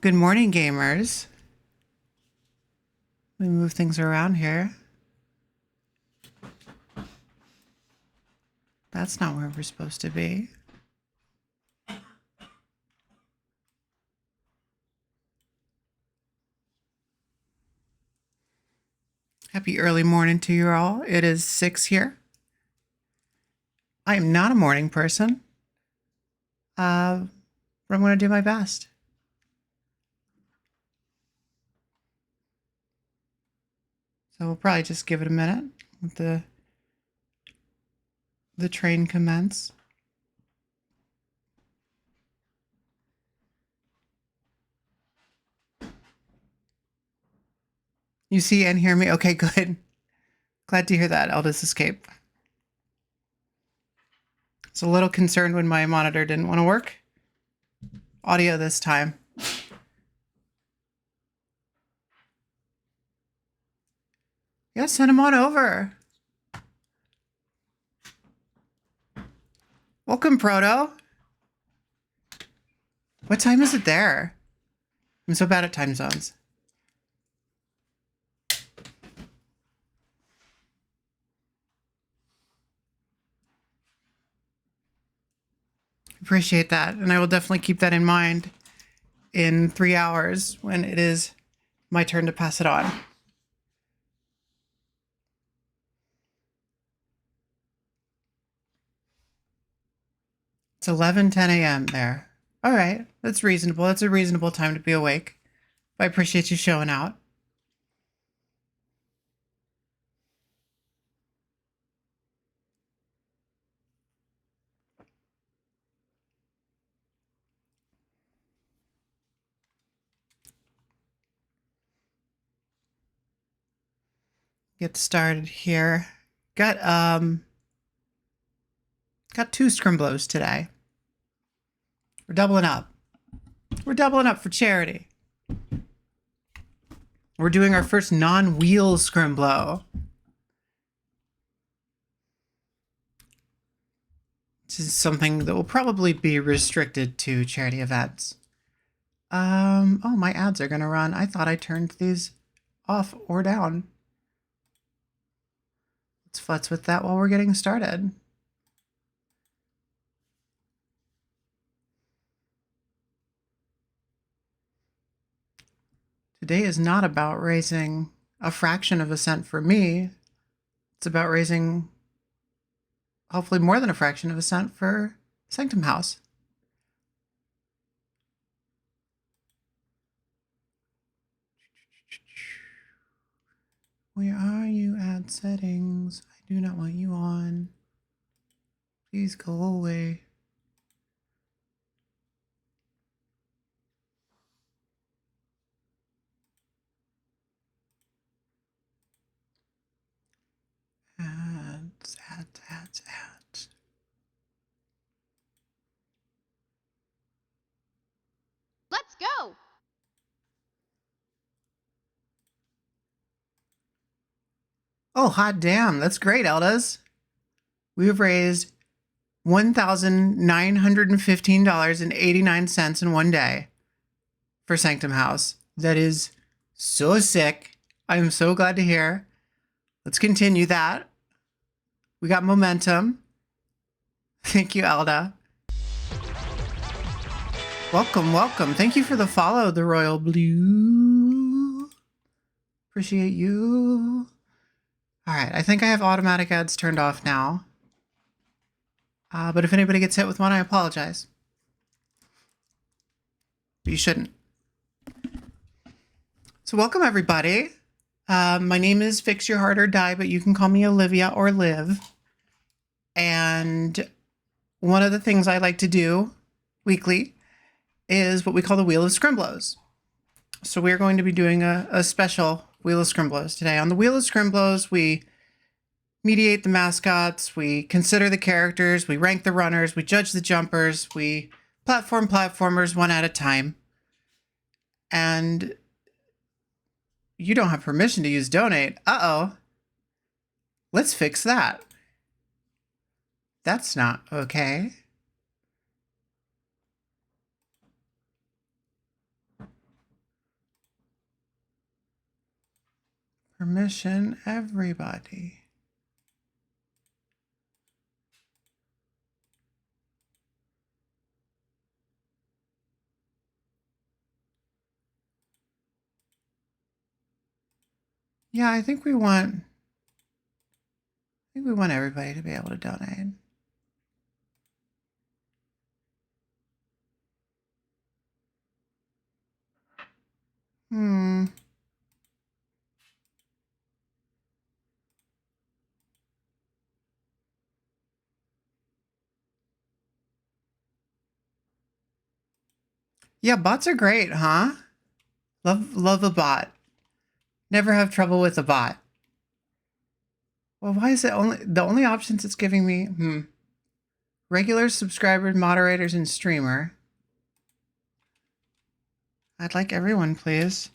Good morning, gamers. Let me move things around here. That's not where we're supposed to be. Happy early morning to you all. It is 6 here. I am not a morning person, but I'm going to do my best. So we'll probably just give it a minute with the train commence. You see and hear me? Okay, good. Glad to hear that, Eldest Escape. I was a little concerned when my monitor didn't want to work. Audio this time. Yeah, send him on over. Welcome, Proto. What time is it there? I'm so bad at time zones. Appreciate that. And I will definitely keep that in mind in 3 hours when it is my turn to pass it on. It's 11:10 a.m. there. All right, that's reasonable. That's a reasonable time to be awake. I appreciate you showing out. Get started here. Got 2 scrimblos today. We're doubling up. We're doubling up for charity. We're doing our first non-wheel scrimblow. This is something that will probably be restricted to charity events. Oh, my ads are gonna run. I thought I turned these off or down. Let's futz with that while we're getting started. Today is not about raising a fraction of a cent for me. It's about raising hopefully more than a fraction of a cent for Sanctum House. Where are you, ad settings? I do not want you on. Please go away. Ads. Let's go! Oh, hot damn. That's great, Eldas. We have raised $1,915.89 in one day for Sanctum House. That is so sick. I am so glad to hear. Let's continue that. We got momentum. Thank you, Elda. Welcome, welcome. Thank you for the follow, the Royal Blue. Appreciate you. All right, I think I have automatic ads turned off now. But if anybody gets hit with one, I apologize. But you shouldn't. So welcome, everybody. My name is Fix Your Heart or Die, but you can call me Olivia or Liv. And one of the things I like to do weekly is what we call the Wheel of Scrimblows. So we're going to be doing a special Wheel of Scrimblows today. On the Wheel of Scrimblows, we mediate the mascots, we consider the characters, we rank the runners, we judge the jumpers, we platform platformers one at a time. And you don't have permission to use donate. Uh-oh. Let's fix that. That's not okay. Permission everybody. Yeah, I think we want everybody to be able to donate. Yeah, bots are great, huh? Love a bot. Never have trouble with a bot. Well, why is it the only options it's giving me? Regulars, subscribers, moderators, and streamer. I'd like everyone, please.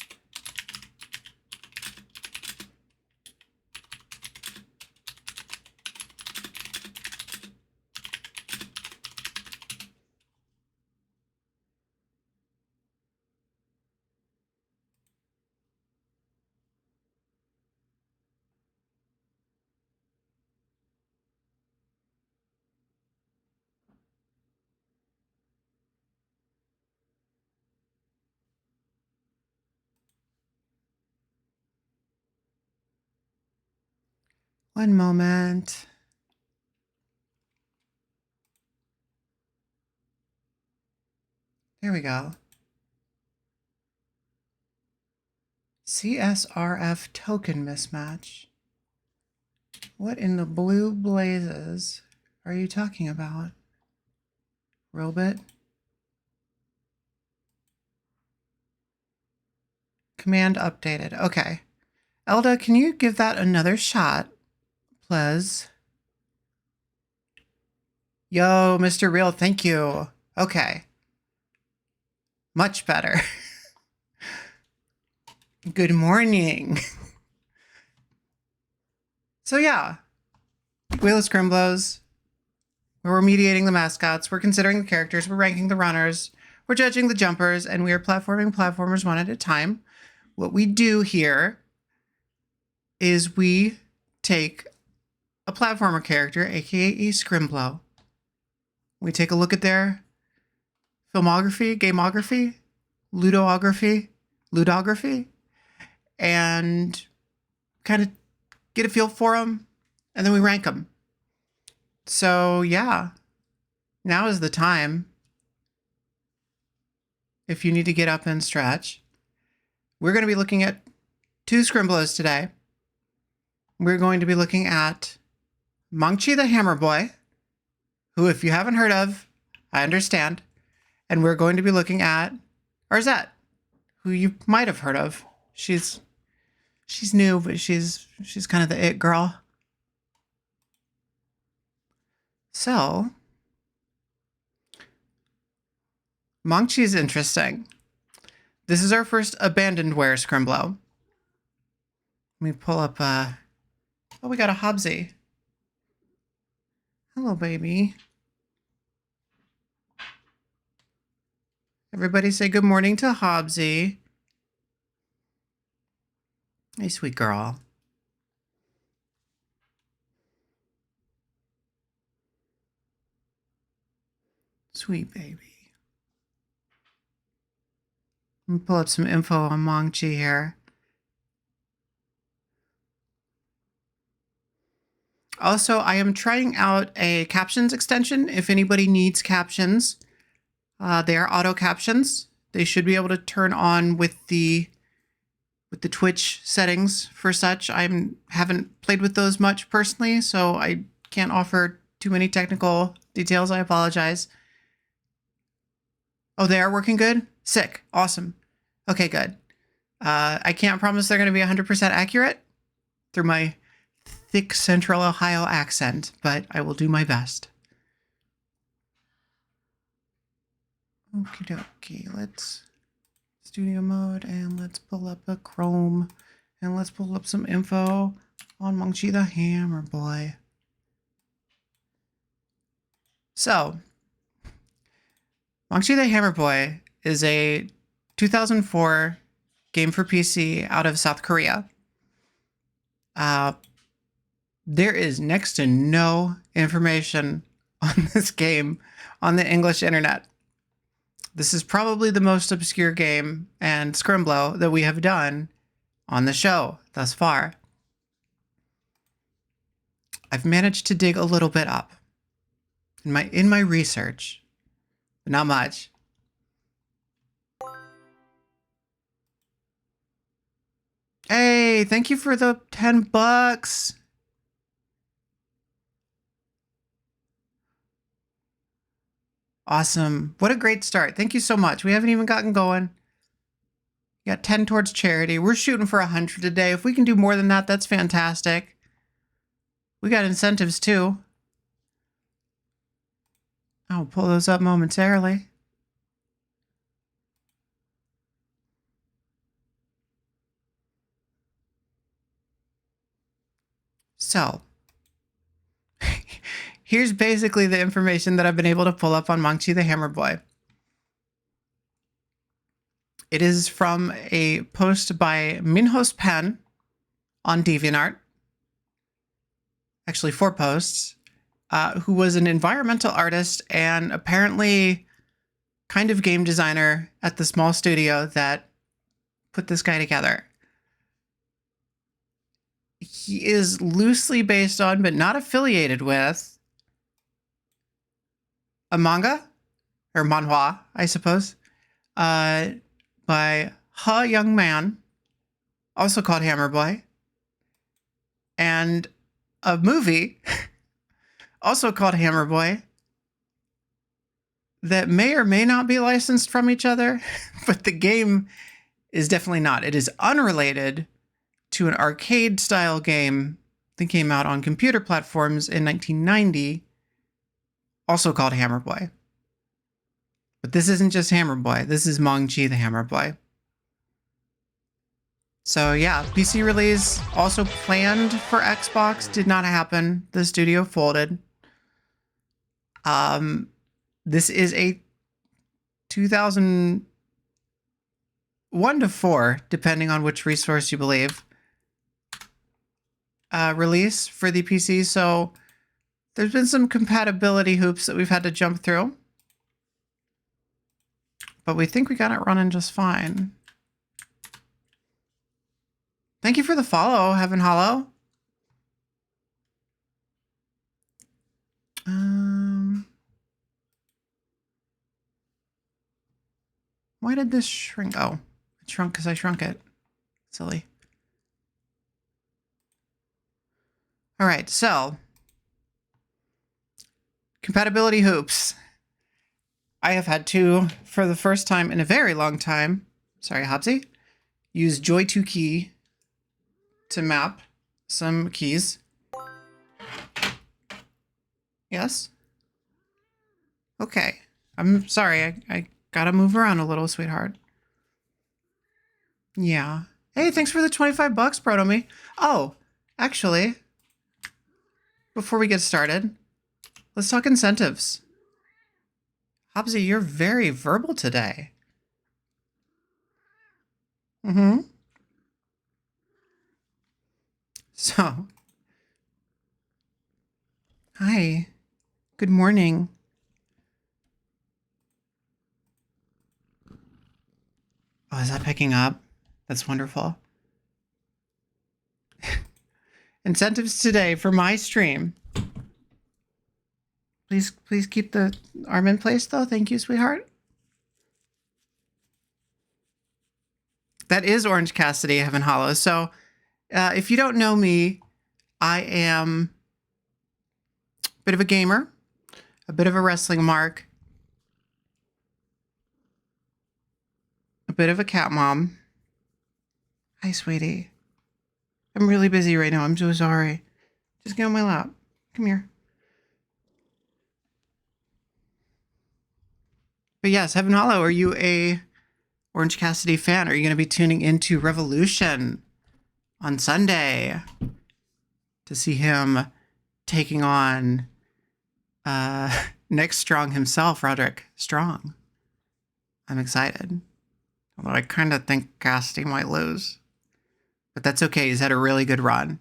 One moment. There we go. CSRF token mismatch. What in the blue blazes are you talking about? Robot? Command updated. Okay. Elda, can you give that another shot, please? Yo, Mr. Real, thank you. Okay. Much better. Good morning. So yeah, Wheel of Scrimblows. We're mediating the mascots. We're considering the characters. We're ranking the runners. We're judging the jumpers, and we are platforming platformers one at a time. What we do here is we take a platformer character, aka a Scrimblow. We take a look at their filmography, gameography, ludography, and kind of get a feel for them, and then we rank them. So yeah, now is the time. If you need to get up and stretch, we're going to be looking at 2 Scrimblows today. We're going to be looking at Mangchi the Hammer Boy, who, if you haven't heard of, I understand. And we're going to be looking at Arzette, who you might have heard of. She's new, but she's kind of the it girl. So, Mangchi is interesting. This is our first abandonware Scrimblow. Let me pull up, oh, we got a Hobbsy. Hello, baby. Everybody say good morning to Hobbsy. Hey, sweet girl. Sweet baby. Let me pull up some info on Mangchi here. Also, I am trying out a captions extension. If anybody needs captions, they are auto captions. They should be able to turn on with the Twitch settings for such. I haven't played with those much personally, so I can't offer too many technical details. I apologize. Oh, they are working good? Sick. Awesome. Okay, good. I can't promise they're going to be 100% accurate through my thick Central Ohio accent, but I will do my best. Okie dokie. Let's studio mode and let's pull up a Chrome and let's pull up some info on Mangchi the Hammer Boy. So, Mangchi the Hammer Boy is a 2004 game for PC out of South Korea. There is next to no information on this game on the English internet. This is probably the most obscure game and scrimblow that we have done on the show thus far. I've managed to dig a little bit up in my research, but not much. Hey, thank you for the 10 bucks. Awesome. What a great start. Thank you so much. We haven't even gotten going. We got 10 towards charity. We're shooting for 100 today. If we can do more than that, that's fantastic. We got incentives too. I'll pull those up momentarily. So, here's basically the information that I've been able to pull up on Mangchi the Hammer Boy. It is from a post by Minhos Pen on DeviantArt. Actually, 4 posts. Who was an environmental artist and apparently kind of game designer at the small studio that put this guy together. He is loosely based on, but not affiliated with, a manga, or manhwa, I suppose, by Ha Young Man, also called Hammer Boy, and a movie also called Hammer Boy that may or may not be licensed from each other, but the game is definitely not. It is unrelated to an arcade-style game that came out on computer platforms in 1990, also called Hammer Boy. But this isn't just Hammer Boy. This is Mangchi the Hammer Boy. So yeah, PC release also planned for Xbox, did not happen. The studio folded. This is a 2001 to 4, depending on which resource you believe, release for the PC. So there's been some compatibility hoops that we've had to jump through, but we think we got it running just fine. Thank you for the follow, Heaven Hollow. Why did this shrink? Oh, it shrunk because I shrunk it. Silly. All right, so compatibility hoops. I have had to, for the first time in a very long time, sorry, Hobbsy, use Joy2Key to map some keys. Yes? Okay. I'm sorry, I gotta move around a little, sweetheart. Yeah. Hey, thanks for the 25 bucks, Protomy. Oh, actually, before we get started, let's talk incentives. Hobbsy, you're very verbal today. Mm-hmm. So, hi. Good morning. Oh, is that picking up? That's wonderful. Incentives today for my stream. Please keep the arm in place, though. Thank you, sweetheart. That is Orange Cassidy, Heaven Hollow. So, if you don't know me, I am a bit of a gamer, a bit of a wrestling mark, a bit of a cat mom. Hi, sweetie. I'm really busy right now. I'm so sorry. Just get on my lap. Come here. But yes, Heaven Hollow, are you a Orange Cassidy fan? Are you going to be tuning into Revolution on Sunday to see him taking on Nick Strong himself, Roderick Strong? I'm excited. Although I kind of think Cassidy might lose. But that's okay. He's had a really good run.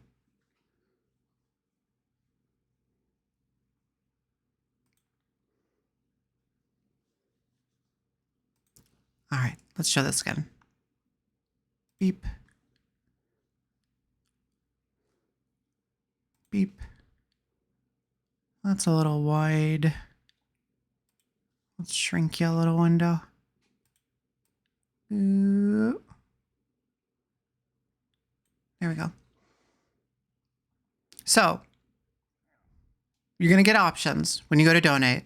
All right, let's show this again. Beep. Beep. That's a little wide. Let's shrink you a little window. Ooh. There we go. So, you're going to get options when you go to donate.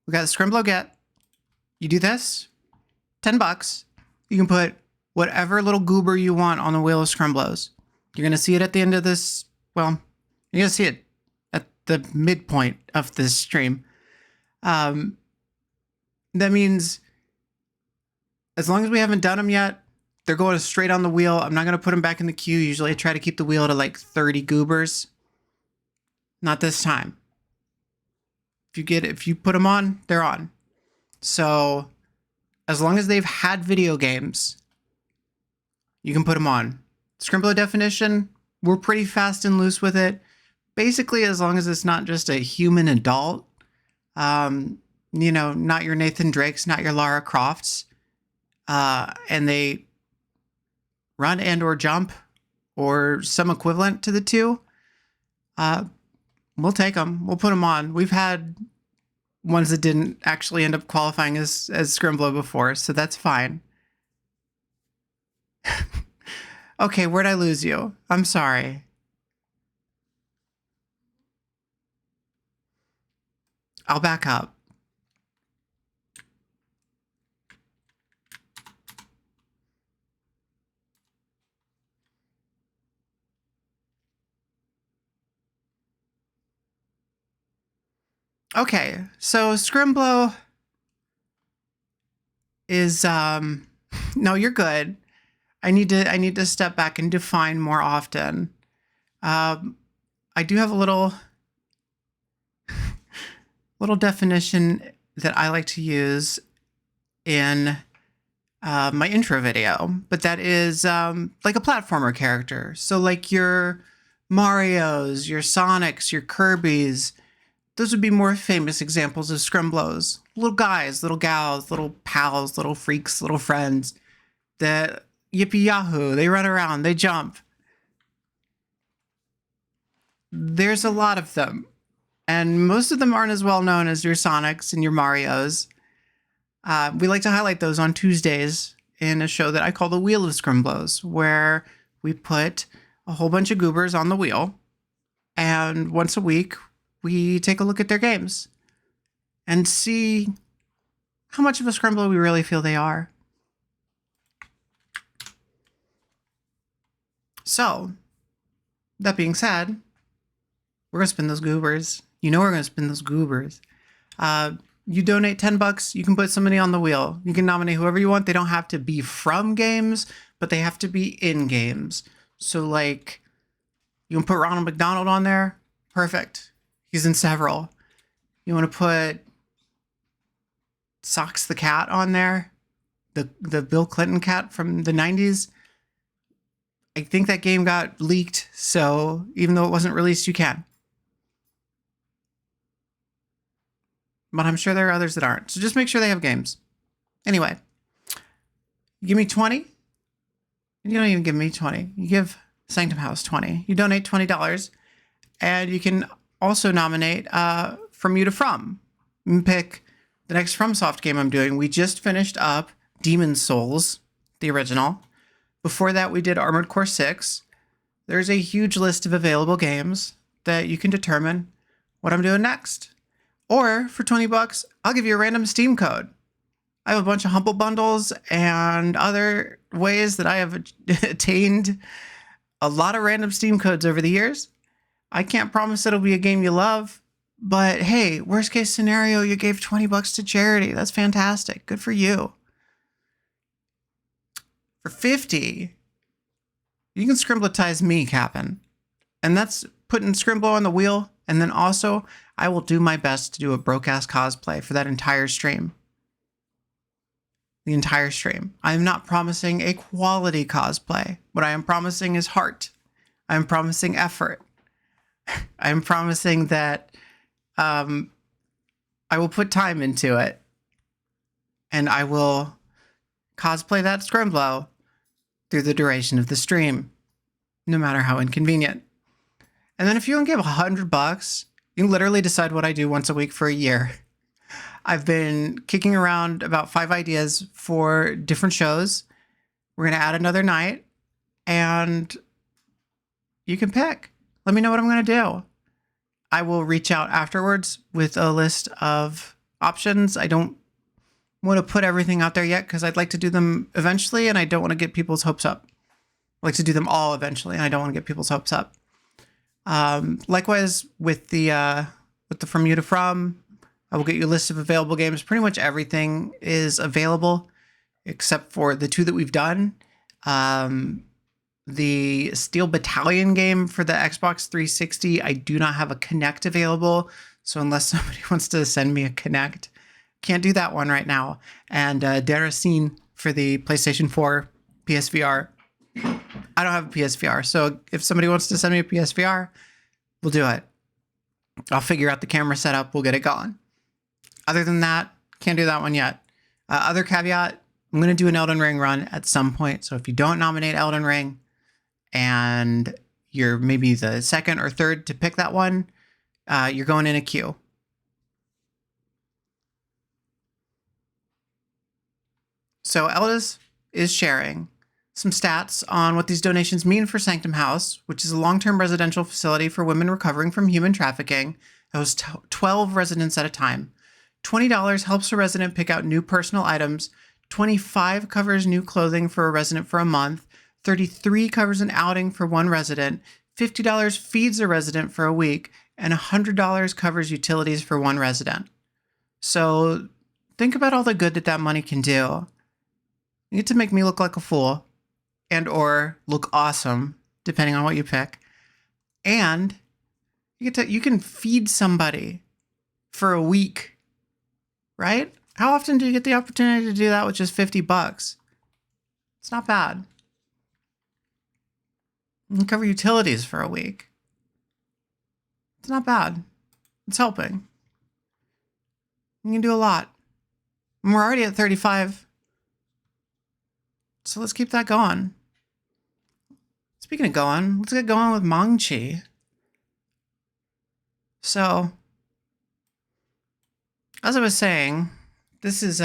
We got the Scrimblow Get. You do this, $10. You can put whatever little goober you want on the Wheel of Scrimblows. You're going to see it at the end of this. Well, you're going to see it at the midpoint of this stream. That means as long as we haven't done them yet, they're going straight on the wheel. I'm not going to put them back in the queue. Usually I try to keep the wheel to like 30 goobers. Not this time. If you put them on, they're on. So as long as they've had video games, you can put them on. Scrimblow definition, we're pretty fast and loose with it. Basically, as long as it's not just a human adult, you know, not your Nathan Drakes, not your Lara Crofts, and they run and or jump or some equivalent to the two, we'll take them. We'll put them on. We've had ones that didn't actually end up qualifying as Scrimblow before, so that's fine. Okay, where'd I lose you? I'm sorry. I'll back up. Okay, so Scrimblow is no, you're good. I need to step back and define more often. I do have a little definition that I like to use in my intro video, but that is like a platformer character. So like your Marios, your Sonics, your Kirbys, those would be more famous examples of Scrimblows. Little guys, little gals, little pals, little freaks, little friends that yippee yahoo, they run around, they jump. There's a lot of them. And most of them aren't as well known as your Sonics and your Marios. We like to highlight those on Tuesdays in a show that I call the Wheel of Scrimblows, where we put a whole bunch of goobers on the wheel. And once a week, we take a look at their games and see how much of a Scrimblow we really feel they are. So, that being said, we're going to spin those goobers. You know we're going to spin those goobers. You donate $10, you can put somebody on the wheel. You can nominate whoever you want. They don't have to be from games, but they have to be in games. So, like, you can put Ronald McDonald on there. Perfect. He's in several. You want to put Socks the Cat on there? The Bill Clinton cat from the 90s? I think that game got leaked, so even though it wasn't released, you can. But I'm sure there are others that aren't. So just make sure they have games. Anyway, You give me 20? You don't even give me 20. You give Sanctum House 20. You donate $20. And you can also nominate From You to From. You can pick the next FromSoft game I'm doing. We just finished up Demon's Souls, the original. Before that, we did Armored Core 6. There's a huge list of available games that you can determine what I'm doing next. Or for $20, I'll give you a random Steam code. I have a bunch of Humble Bundles and other ways that I have attained a lot of random Steam codes over the years. I can't promise it'll be a game you love, but hey, worst case scenario, you gave $20 to charity. That's fantastic. Good for you. For $50, you can Scrimbletize me, Cap'n. And that's putting Scrimblo on the wheel. And then also, I will do my best to do a broke-ass cosplay for that entire stream. The entire stream. I am not promising a quality cosplay. What I am promising is heart. I am promising effort. I am promising that I will put time into it. And I will cosplay that Scrimblo through the duration of the stream, no matter how inconvenient. And then if you can give $100, you can literally decide what I do once a week for a year. I've been kicking around about 5 ideas for different shows. We're going to add another night, and you can pick. Let me know what I'm going to do. I will reach out afterwards with a list of options. I don't want to put everything out there yet because I'd like to do them eventually, and I don't want to get people's hopes up. I like to do them all eventually, and I don't want to get people's hopes up. Likewise with the From You to From, I will get you a list of available games. Pretty much everything is available except for the 2 that we've done. The Steel Battalion game for the Xbox 360, I do not have a Kinect available. So unless somebody wants to send me a Kinect, can't do that one right now. And Deracine for the PlayStation 4 PSVR. I don't have a PSVR, so if somebody wants to send me a PSVR, we'll do it. I'll figure out the camera setup. We'll get it going. Other than that, can't do that one yet. Other caveat, I'm going to do an Elden Ring run at some point. So if you don't nominate Elden Ring and you're maybe the second or third to pick that one, you're going in a queue. So Eldis is sharing some stats on what these donations mean for Sanctum House, which is a long-term residential facility for women recovering from human trafficking. It hosts 12 residents at a time. $20 helps a resident pick out new personal items. $25 covers new clothing for a resident for a month. $33 covers an outing for one resident. $50 feeds a resident for a week. And $100 covers utilities for one resident. So think about all the good that money can do. You get to make me look like a fool and or look awesome, depending on what you pick. And you can feed somebody for a week, right? How often do you get the opportunity to do that with just $50? It's not bad. You can cover utilities for a week. It's not bad. It's helping. You can do a lot. And we're already at 35. So let's keep that going. Speaking of going, let's get going with Mangchi. So, as I was saying, this is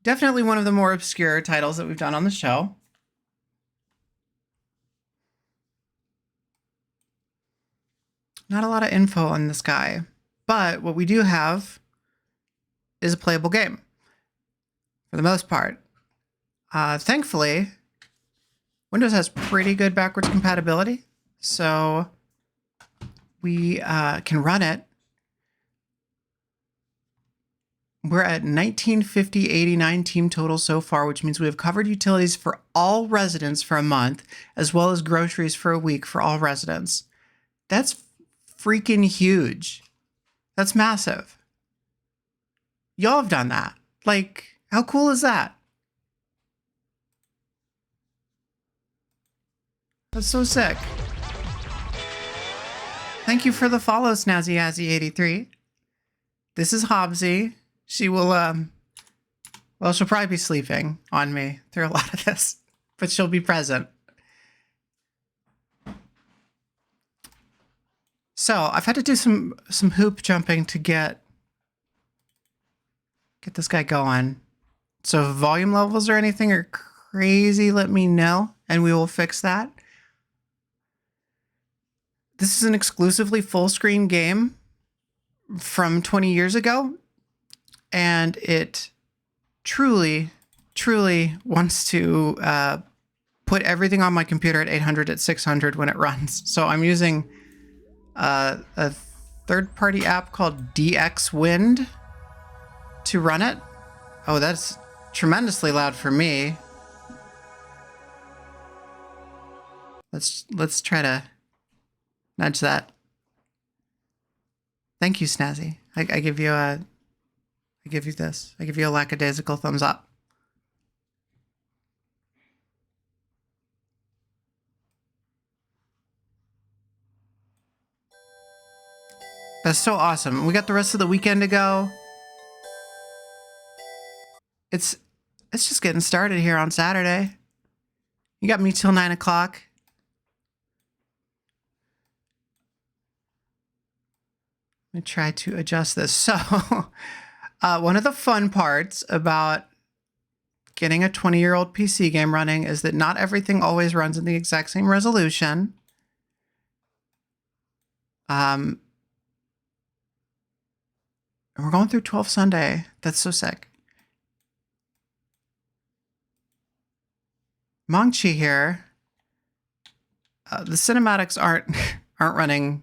definitely one of the more obscure titles that we've done on the show. Not a lot of info on this guy, but what we do have is a playable game, for the most part. Thankfully, Windows has pretty good backwards compatibility, so we can run it. We're at 1950.89 team total so far, which means we have covered utilities for all residents for a month, as well as groceries for a week for all residents. That's freaking huge. That's massive. Y'all have done that. Like, how cool is that? That's so sick. Thank you for the follow, Snazzy83. This is Hobbsy. She will Well, she'll probably be sleeping on me through a lot of this, but she'll be present. So I've had to do some hoop jumping to get this guy going. So if volume levels or anything are crazy, let me know and we will fix that. This is an exclusively full screen game from 20 years ago, and it truly wants to put everything on my computer at 800 at 600 when it runs. So I'm using a third-party app called DX Wind to run it. Oh, that's tremendously loud for me. Let's try to nudge that. Thank you, Snazzy. I give you this. I give you a lackadaisical thumbs up. That's so awesome. We got the rest of the weekend to go. It's just getting started here on Saturday. You got me till 9 o'clock. Let me try to adjust this. So, one of the fun parts about getting a 20-year-old PC game running is that not everything always runs in the exact same resolution. And we're going through 12 Sunday. That's so sick. Mangchi here. The cinematics aren't running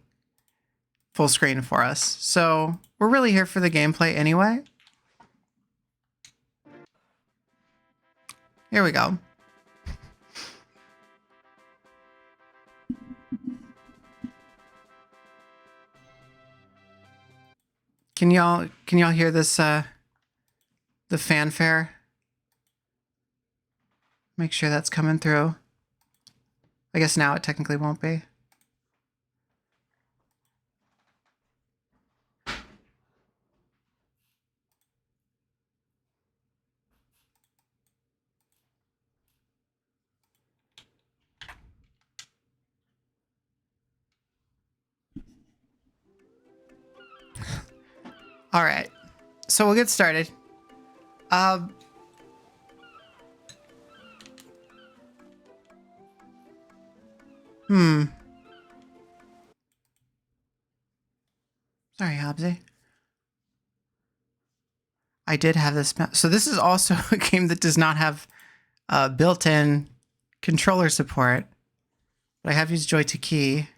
full screen for us, so we're really here for the gameplay anyway. Here we go. Can y'all hear this the fanfare? Make sure that's coming through. I guess now it technically won't be. All right, so we'll get started. Sorry, Hobbsy. I did have this. So this is also a game that does not have built-in controller support, but I have used Joy to Key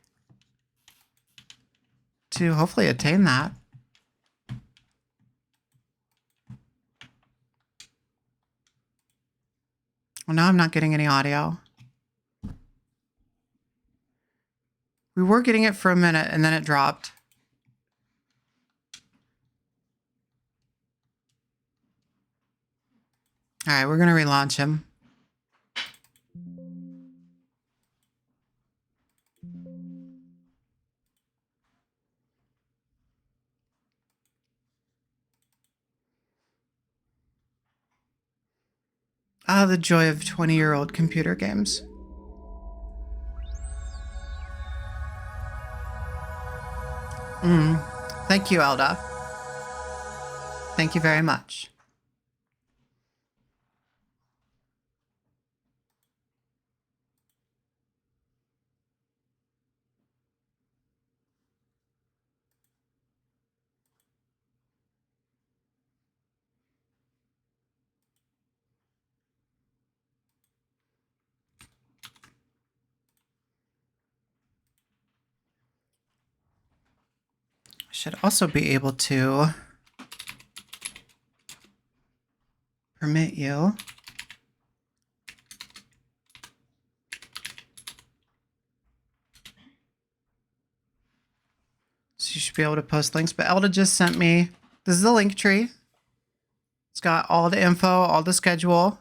to hopefully attain that. Well, now I'm not getting any audio. We were getting it for a minute and then it dropped. All right, we're going to relaunch him. Ah, the joy of 20-year-old computer games. Thank you, Elda. Thank you very much. Should also be able to permit you. So you should be able to post links, but Elda just sent me, this is the link tree. It's got all the info, all the schedule.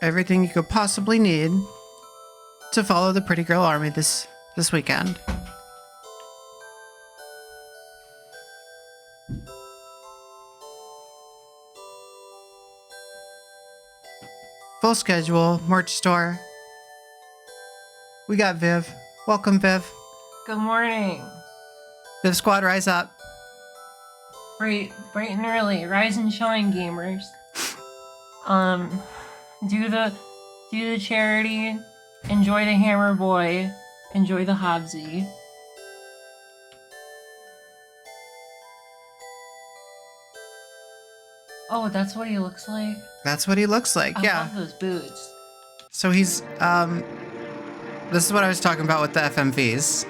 Everything you could possibly need to follow the Pretty Girl Army this weekend. Full schedule, merch store. We got Viv. Welcome, Viv. Good morning. Viv Squad, rise up. Bright and early. Rise and shine, gamers. Do the charity. Enjoy the Hammer Boy. Enjoy the Hobbsy. Oh, that's what he looks like? That's what he looks like, I yeah. love those boots. So he's, this is what I was talking about with the FMVs.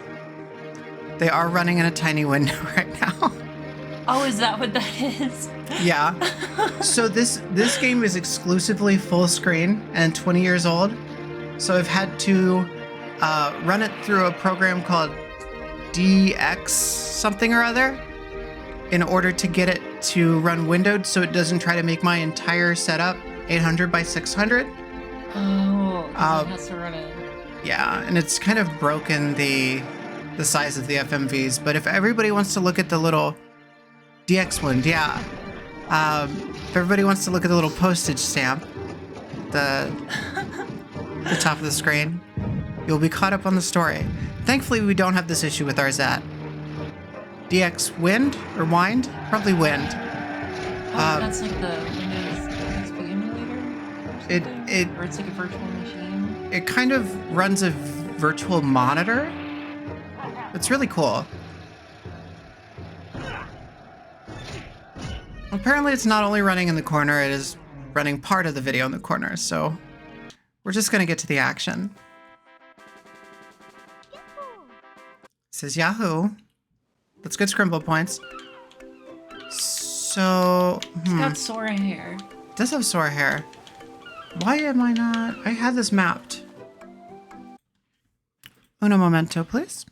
They are running in a tiny window right now. Oh, is that what that is? Yeah. So this game is exclusively full screen and 20 years old. So I've had to run it through a program called DX something or other in order to get it to run windowed so it doesn't try to make my entire setup 800 by 600. Oh, 'cause it has to run it. Yeah, and it's kind of broken the size of the FMVs. But if everybody wants to look at the little DX one, yeah. If everybody wants to look at the little postage stamp, the top of the screen, you'll be caught up on the story. Thankfully, we don't have this issue with Arzette. DX Wind or Wind? Probably Wind. Oh, that's like the Windows XP emulator? Or it's like a virtual machine? It kind of runs a virtual monitor. It's really cool. Apparently, it's not only running in the corner, it is running part of the video in the corner, so we're just going to get to the action. It says Yahoo. Let's get Scrimble points. So, It's got Sora hair. It does have Sora hair. Why am I not? I had this mapped. Uno momento, please.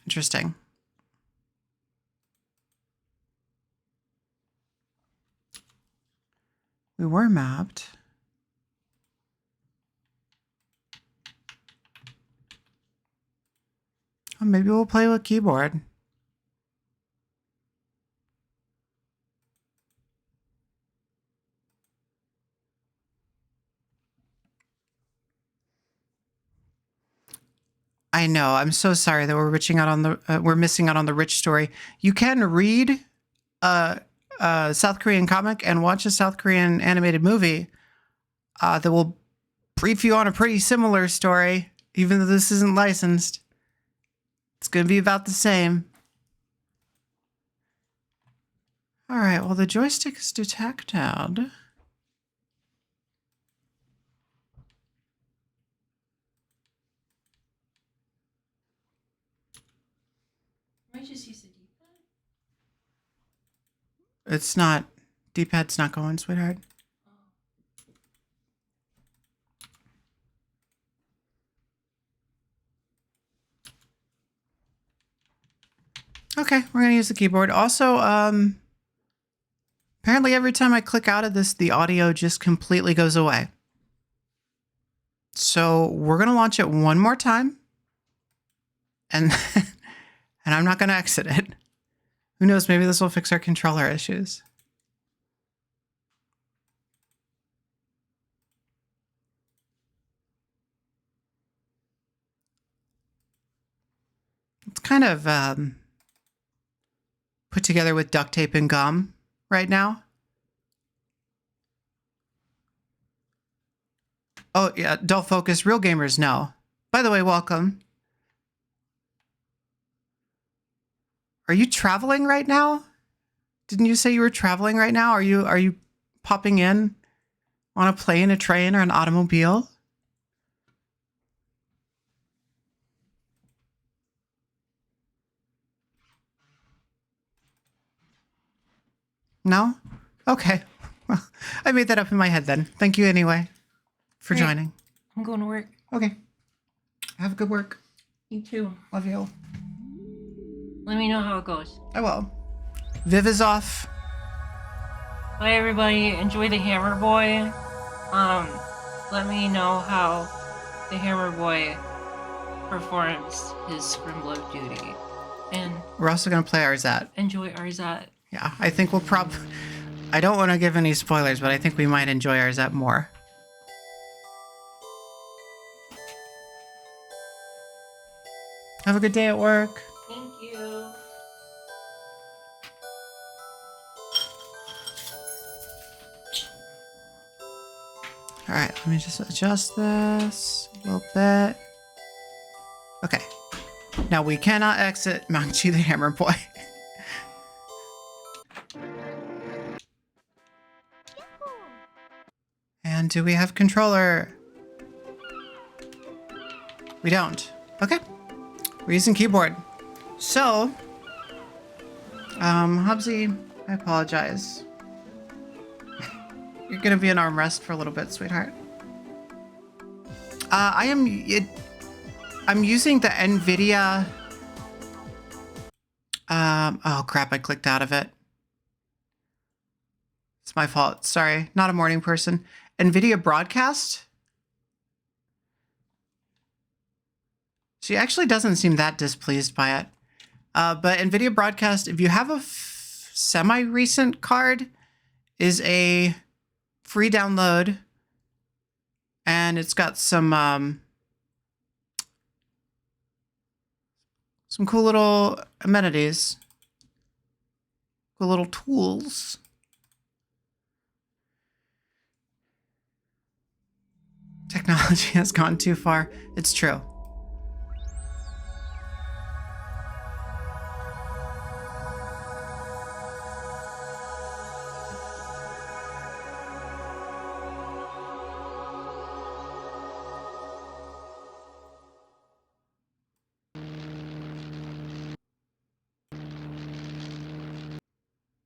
Interesting. We were mapped. Oh, maybe we'll play with keyboard. I know. I'm so sorry that we're missing out on the rich story. You can read a South Korean comic and watch a South Korean animated movie that will brief you on a pretty similar story, even though this isn't licensed. It's going to be about the same. All right. Well, the joystick is detected. Might just use the D-pad. It's not. D-pad's not going, sweetheart. Okay, we're going to use the keyboard. Also, apparently every time I click out of this, the audio just completely goes away. So we're going to launch it one more time. And, and I'm not going to exit it. Who knows, maybe this will fix our controller issues. It's kind of put together with duct tape and gum right now. Oh, yeah, dull focus. Real gamers know. By the way, welcome. Are you traveling right now? Didn't you say you were traveling right now? Are you popping in on a plane, a train, or an automobile? No? Okay. Well, I made that up in my head then. Thank you anyway for joining. I'm going to work. Okay. Have a good work. You too. Love you. Let me know how it goes. I will. Viv is off. Bye, everybody. Enjoy the Hammer Boy. Let me know how the Hammer Boy performs his Scrimblow duty. And We're also going to play Arzette. enjoy Arzette. Yeah, I think we'll I don't want to give any spoilers, but I think we might enjoy Arzette more. Have a good day at work. Thank you. All right, let me just adjust this a little bit. Okay. Now we cannot exit Mangchi the Hammer Boy. And do we have controller? We don't. Okay. We're using keyboard. So, Hubsy, I apologize. You're gonna be an armrest for a little bit, sweetheart. I'm using the NVIDIA. Oh crap! I clicked out of it. It's my fault. Sorry, not a morning person. NVIDIA Broadcast. She actually doesn't seem that displeased by it. But NVIDIA Broadcast, if you have a semi-recent card, is a free download. And it's got some cool little amenities. Cool little tools. Technology has gone too far. It's true.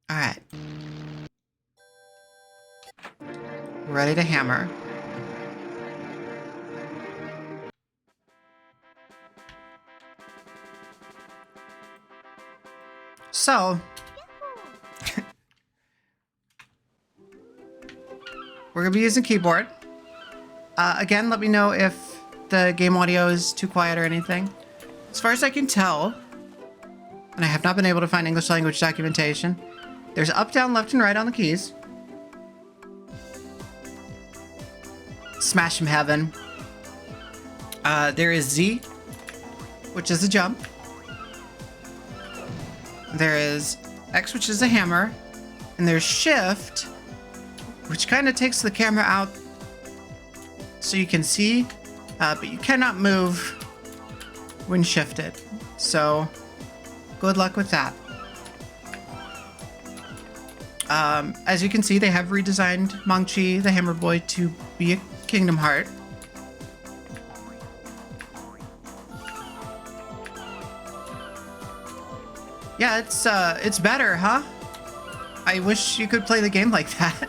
All right. Ready to hammer. So, we're going to be using keyboard. Again, let me know if the game audio is too quiet or anything. As far as I can tell, and I have not been able to find English language documentation, there's up, down, left, and right on the keys. Smash 'em heaven. There is Z, which is a jump. There is X, which is a hammer. And there's Shift, which kind of takes the camera out so you can see, but you cannot move when shifted. So, good luck with that. As you can see, they have redesigned Mangchi, the Hammer Boy, to be a Kingdom Heart. Yeah, it's better, huh? I wish you could play the game like that.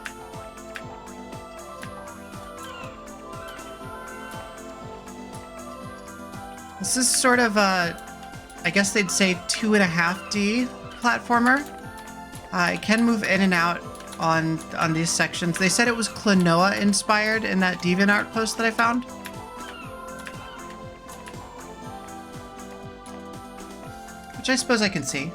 This is sort of a, I guess they'd say 2.5D platformer. I can move in and out on these sections. They said it was Klonoa inspired in that DeviantArt post that I found. Which I suppose I can see.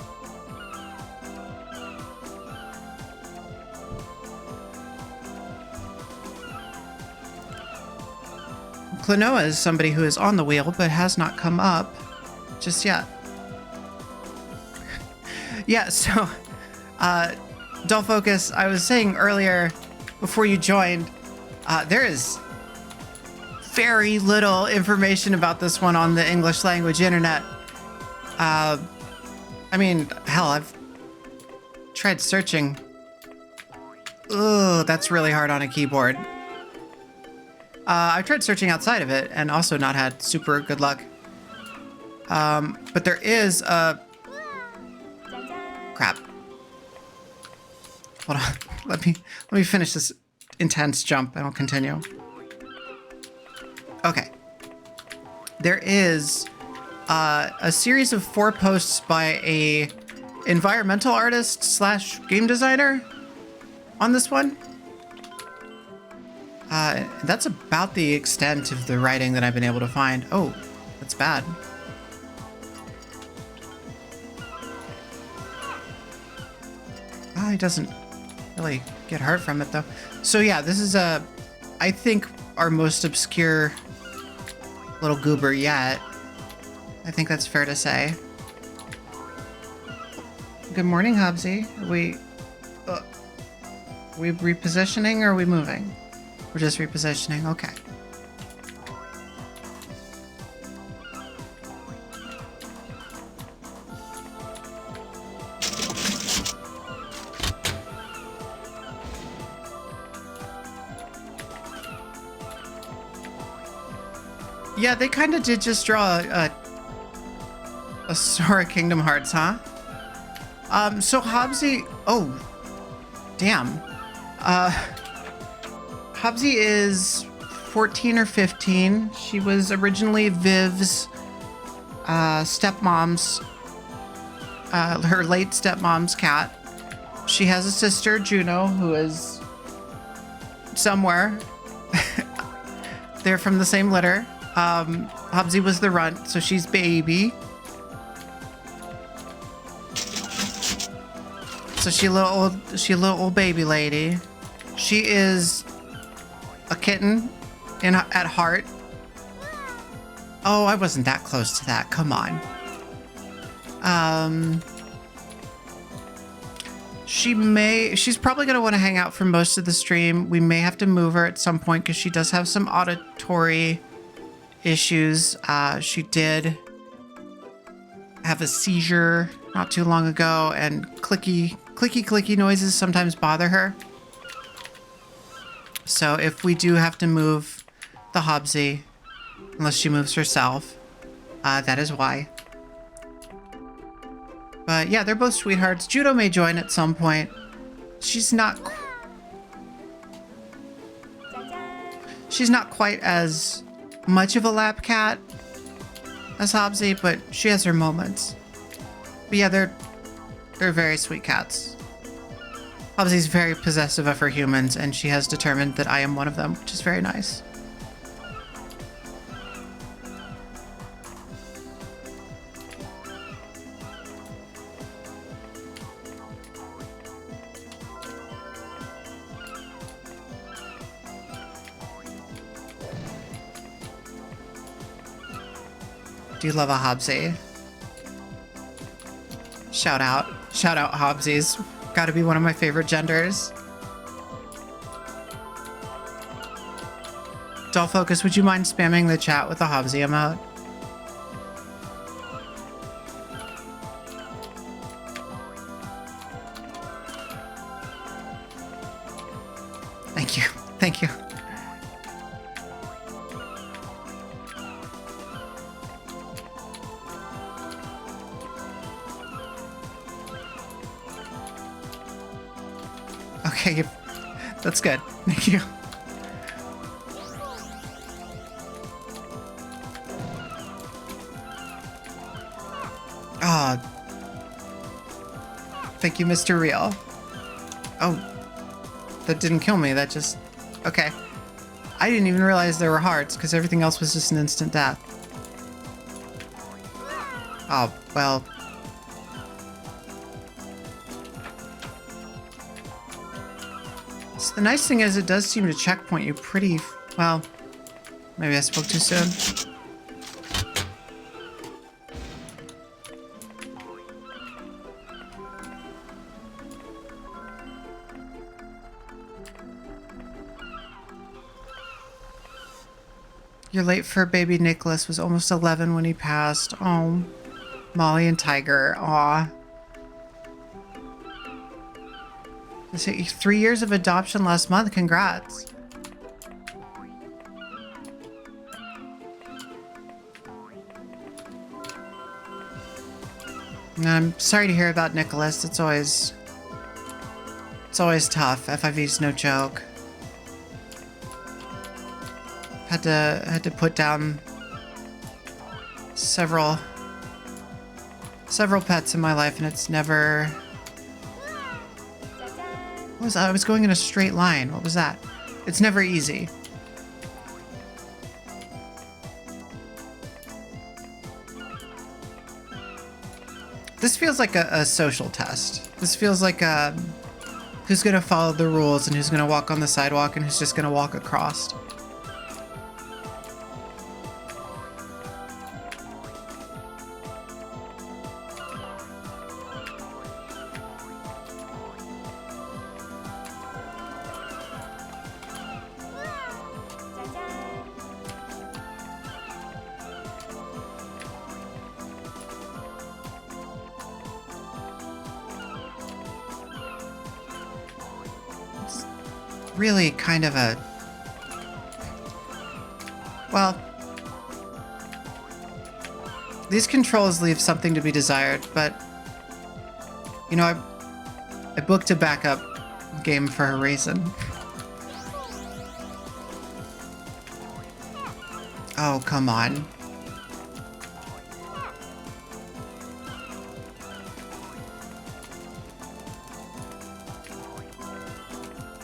Klonoa is somebody who is on the wheel but has not come up just yet. Yeah, so Dull Focus, I was saying earlier before you joined, there is very little information about this one on the English language internet. I mean, hell, I've tried searching. Ugh, that's really hard on a keyboard. I've tried searching outside of it and also not had super good luck. But there is a... Crap. Hold on. Let me finish this intense jump and I'll continue. Okay. There is a series of 4 posts by a environmental artist / game designer on this one. That's about the extent of the writing that I've been able to find. Oh, that's bad. Oh, he doesn't really get hurt from it, though. So yeah, this is I think, our most obscure little goober yet. I think that's fair to say. Good morning, Hobbsy. Are we repositioning or are we moving? We're just repositioning. Okay. Yeah, they kind of did just draw a Sora Kingdom Hearts, huh? So Hobbsy... Oh, damn. Hobbsy is 14 or 15. She was originally Viv's stepmom's... her late stepmom's cat. She has a sister, Juno, who is somewhere. They're from the same litter. Hobbsy was the runt, so she's baby. So she a little old baby lady. She is a kitten at heart. Oh, I wasn't that close to that. Come on. She's probably going to want to hang out for most of the stream. We may have to move her at some point because she does have some auditory issues. She did have a seizure not too long ago, and clicky noises sometimes bother her. So if we do have to move the Hobbsy, unless she moves herself, that is why. But yeah, they're both sweethearts. Judo may join at some point. She's not quite as much of a lap cat as Hobbsy, but she has her moments. But yeah, they're very sweet cats. Hobbsy's very possessive of her humans, and she has determined that I am one of them, which is very nice. Do you love a Hobbsy? Shout out Hobbsies. Gotta be one of my favorite genders. Doll Focus, would you mind spamming the chat with the Hobbsy emote? Thank you. Thank you. Okay, that's good. Thank you. Ah, thank you, Mr. Real. Oh, that didn't kill me. That just... Okay. I didn't even realize there were hearts, because everything else was just an instant death. Oh, well... The nice thing is it does seem to checkpoint you pretty... Well, maybe I spoke too soon. You're late for baby Nicholas. Was almost 11 when he passed. Oh, Molly and Tiger. Aw. 3 years of adoption last month. Congrats. I'm sorry to hear about Nicholas. It's always tough. FIV's no joke. Had to put down several pets in my life, and it's never... What was that? I was going in a straight line. What was that? It's never easy. This feels like a social test. This feels like who's gonna follow the rules and who's gonna walk on the sidewalk and who's just gonna walk across. Really kind of a... Well... These controls leave something to be desired, but... You know, I booked a backup game for a reason. Oh, come on.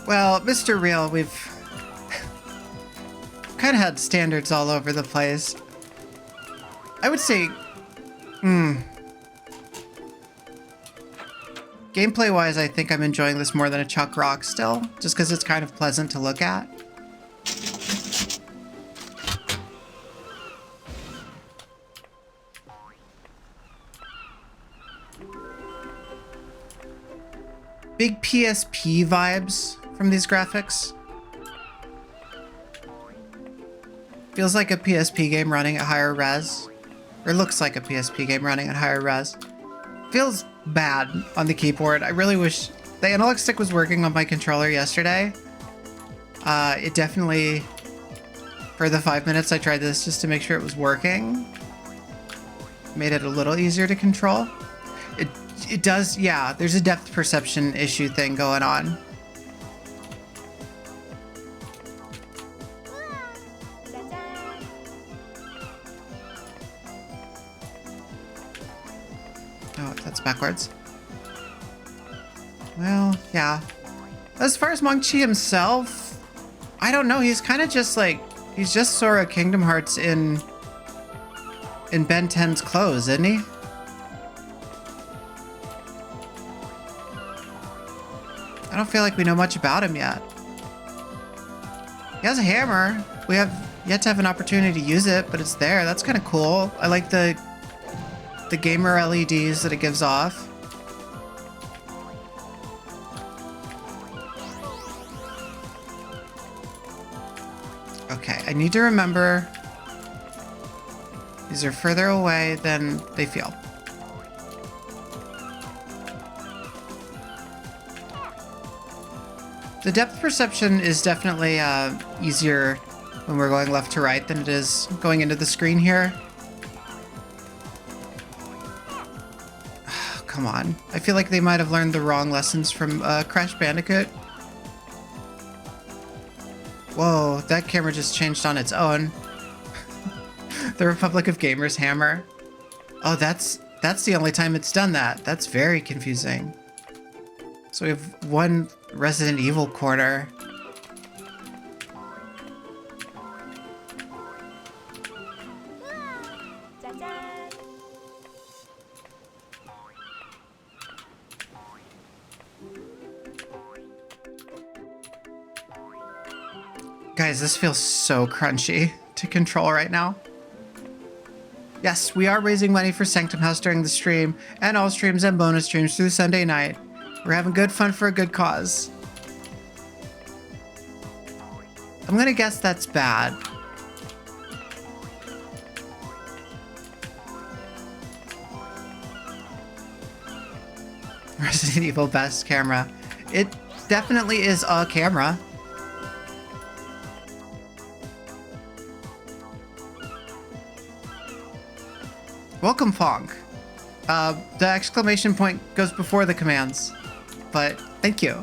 Well, Mr. Real, we've kind of had standards all over the place. I would say, gameplay-wise, I think I'm enjoying this more than a Chuck Rock still, just because it's kind of pleasant to look at. Big PSP vibes from these graphics. Feels like a PSP game running at higher res. Or looks like a PSP game running at higher res. Feels bad on the keyboard. I really wish the analog stick was working on my controller yesterday. It definitely, for the 5 minutes I tried this just to make sure it was working, made it a little easier to control. It does, yeah, there's a depth perception issue thing going on. Oh, that's backwards. Well, yeah. As far as Mangchi himself, I don't know, he's kind of just like, he's just Sora Kingdom Hearts in Ben 10's clothes, isn't he? I don't feel like we know much about him yet. He has a hammer. We have yet to have an opportunity to use it, but it's there. That's kind of cool. I like the gamer LEDs that it gives off. Okay, I need to remember these are further away than they feel. The depth perception is definitely easier when we're going left to right than it is going into the screen here. Oh, come on. I feel like they might have learned the wrong lessons from Crash Bandicoot. Whoa, that camera just changed on its own. The Republic of Gamers hammer. Oh, that's the only time it's done that. That's very confusing. So we have one Resident Evil corner. Guys, this feels so crunchy to control right now. Yes, we are raising money for Sanctum House during the stream, and all streams and bonus streams through Sunday night. We're having good fun for a good cause. I'm gonna guess that's bad. Resident Evil best camera. It definitely is a camera. Welcome, Fonk. The exclamation point goes before the commands, but thank you.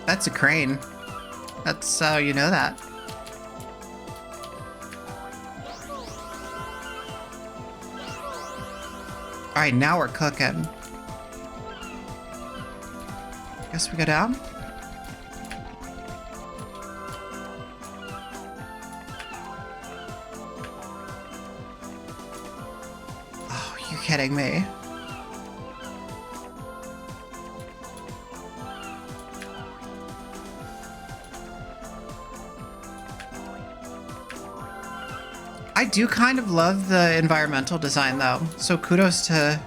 That's a crane. That's how you know that. Alright, now we're cooking. Guess we go down? kidding me? I do kind of love the environmental design though, so kudos to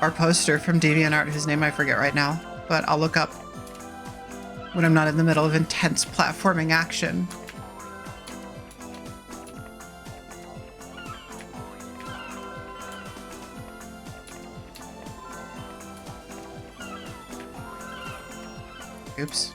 our poster from DeviantArt, whose name I forget right now, but I'll look up when I'm not in the middle of intense platforming action. Oops.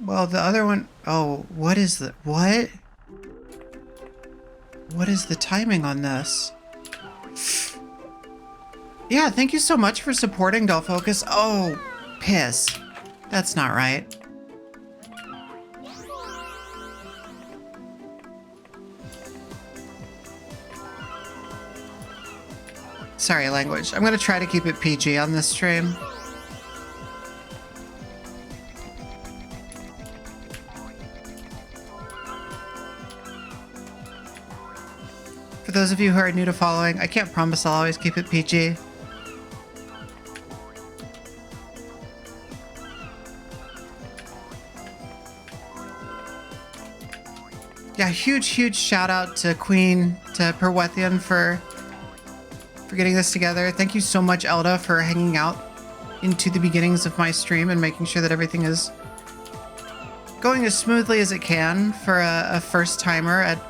Well, the other one, oh, what is the, what? What is the timing on this? Yeah, thank you so much for supporting Dull Focus. Oh, piss. That's not right. Sorry, language. I'm gonna try to keep it PG on this stream. For those of you who are new to following, I can't promise I'll always keep it PG. Yeah, huge shout out to Queen, to Perwethian for getting this together. Thank you so much, Elda, for hanging out into the beginnings of my stream and making sure that everything is going as smoothly as it can for a first timer at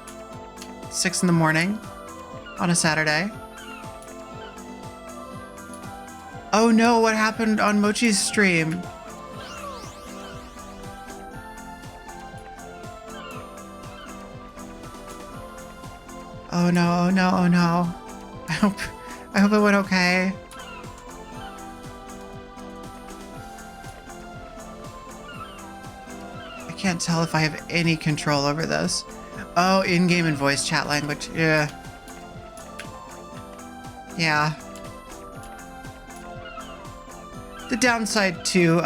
6 in the morning on a Saturday. Oh no, what happened on Mochi's stream? Oh no, oh no, oh no. I hope it went okay. I can't tell if I have any control over this. Oh, in-game and voice chat language. Yeah. Yeah. The downside to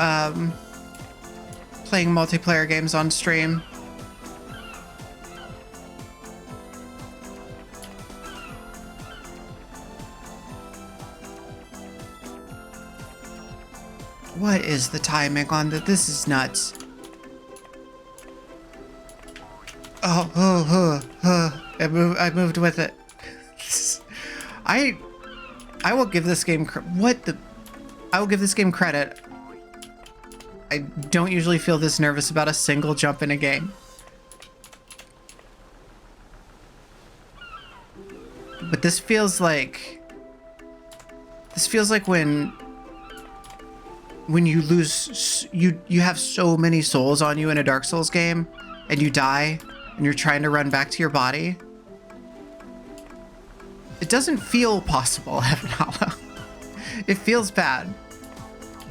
playing multiplayer games on stream. What is the timing on that? This is nuts. I moved with it. I will give this game I will give this game credit. I don't usually feel this nervous about a single jump in a game. But this feels like when you lose, you have so many souls on you in a Dark Souls game, and you die, and you're trying to run back to your body. It doesn't feel possible, Heaven Hollow. It feels bad.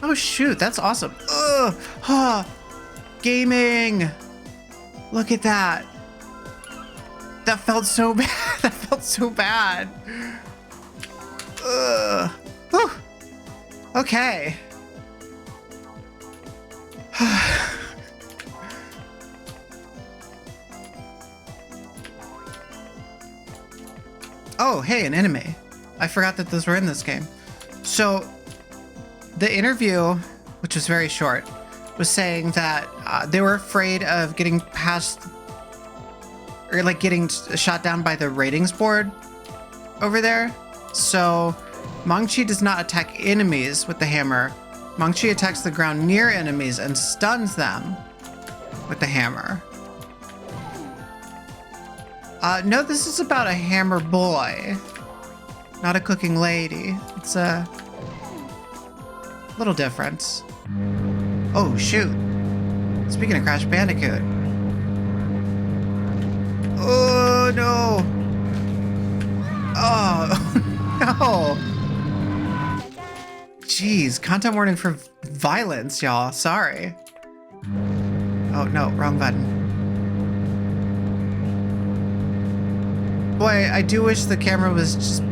Oh shoot, that's awesome. Ugh, huh, gaming. Look at that. That felt so bad. That felt so bad. Ugh. Whew. Okay. Oh, hey, an enemy. I forgot that those were in this game. So, the interview, which was very short, was saying that they were afraid of getting past, or like getting shot down by the ratings board over there. So, Mangchi does not attack enemies with the hammer. Mangchi attacks the ground near enemies and stuns them with the hammer. No, this is about a hammer boy, not a cooking lady. It's a little difference. Oh, shoot. Speaking of Crash Bandicoot. Oh, no. Oh, no. Jeez, content warning for violence, y'all. Sorry. Oh, no, wrong button. Boy, I do wish the camera was just...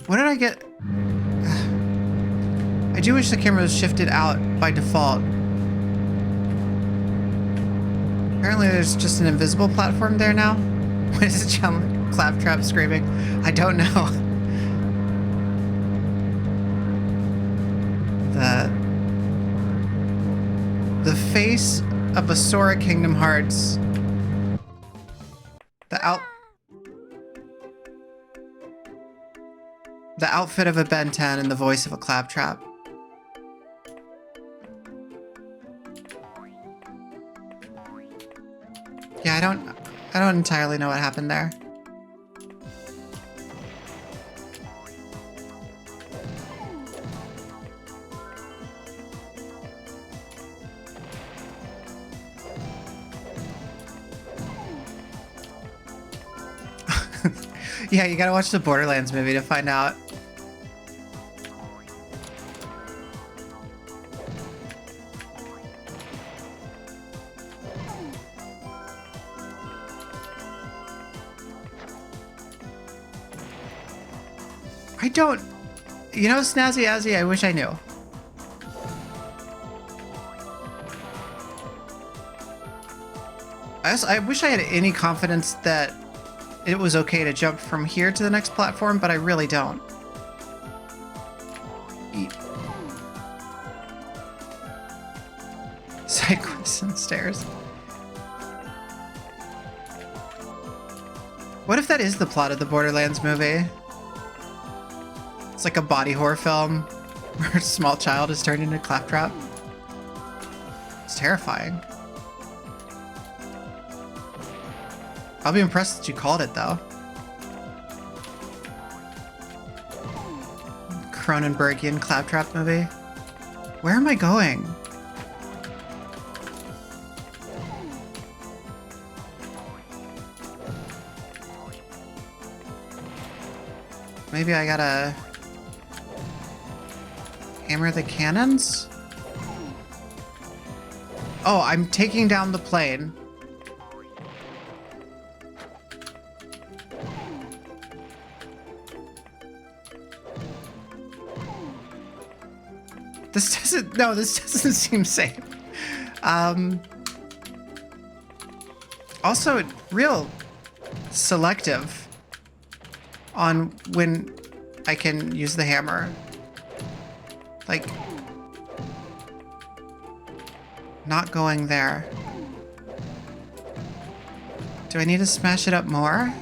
What did I get? I do wish the camera was shifted out by default. Apparently there's just an invisible platform there now. What is it, John? Claptrap screaming? I don't know. The face of a Sora Kingdom Hearts. The outfit of a Ben 10 and the voice of a Claptrap. Yeah, I don't entirely know what happened there. Yeah, you gotta watch the Borderlands movie to find out. I don't... You know, Snazzy Azzy, I wish I knew. I wish I had any confidence that it was okay to jump from here to the next platform, but I really don't. Side quests and stairs. What if that is the plot of the Borderlands movie? It's like a body horror film where a small child is turned into a Claptrap. It's terrifying. I'll be impressed that you called it, though. Cronenbergian Claptrap movie. Where am I going? Maybe I gotta hammer the cannons? Oh, I'm taking down the plane. This doesn't seem safe. Also, real selective on when I can use the hammer. Like, not going there. Do I need to smash it up more?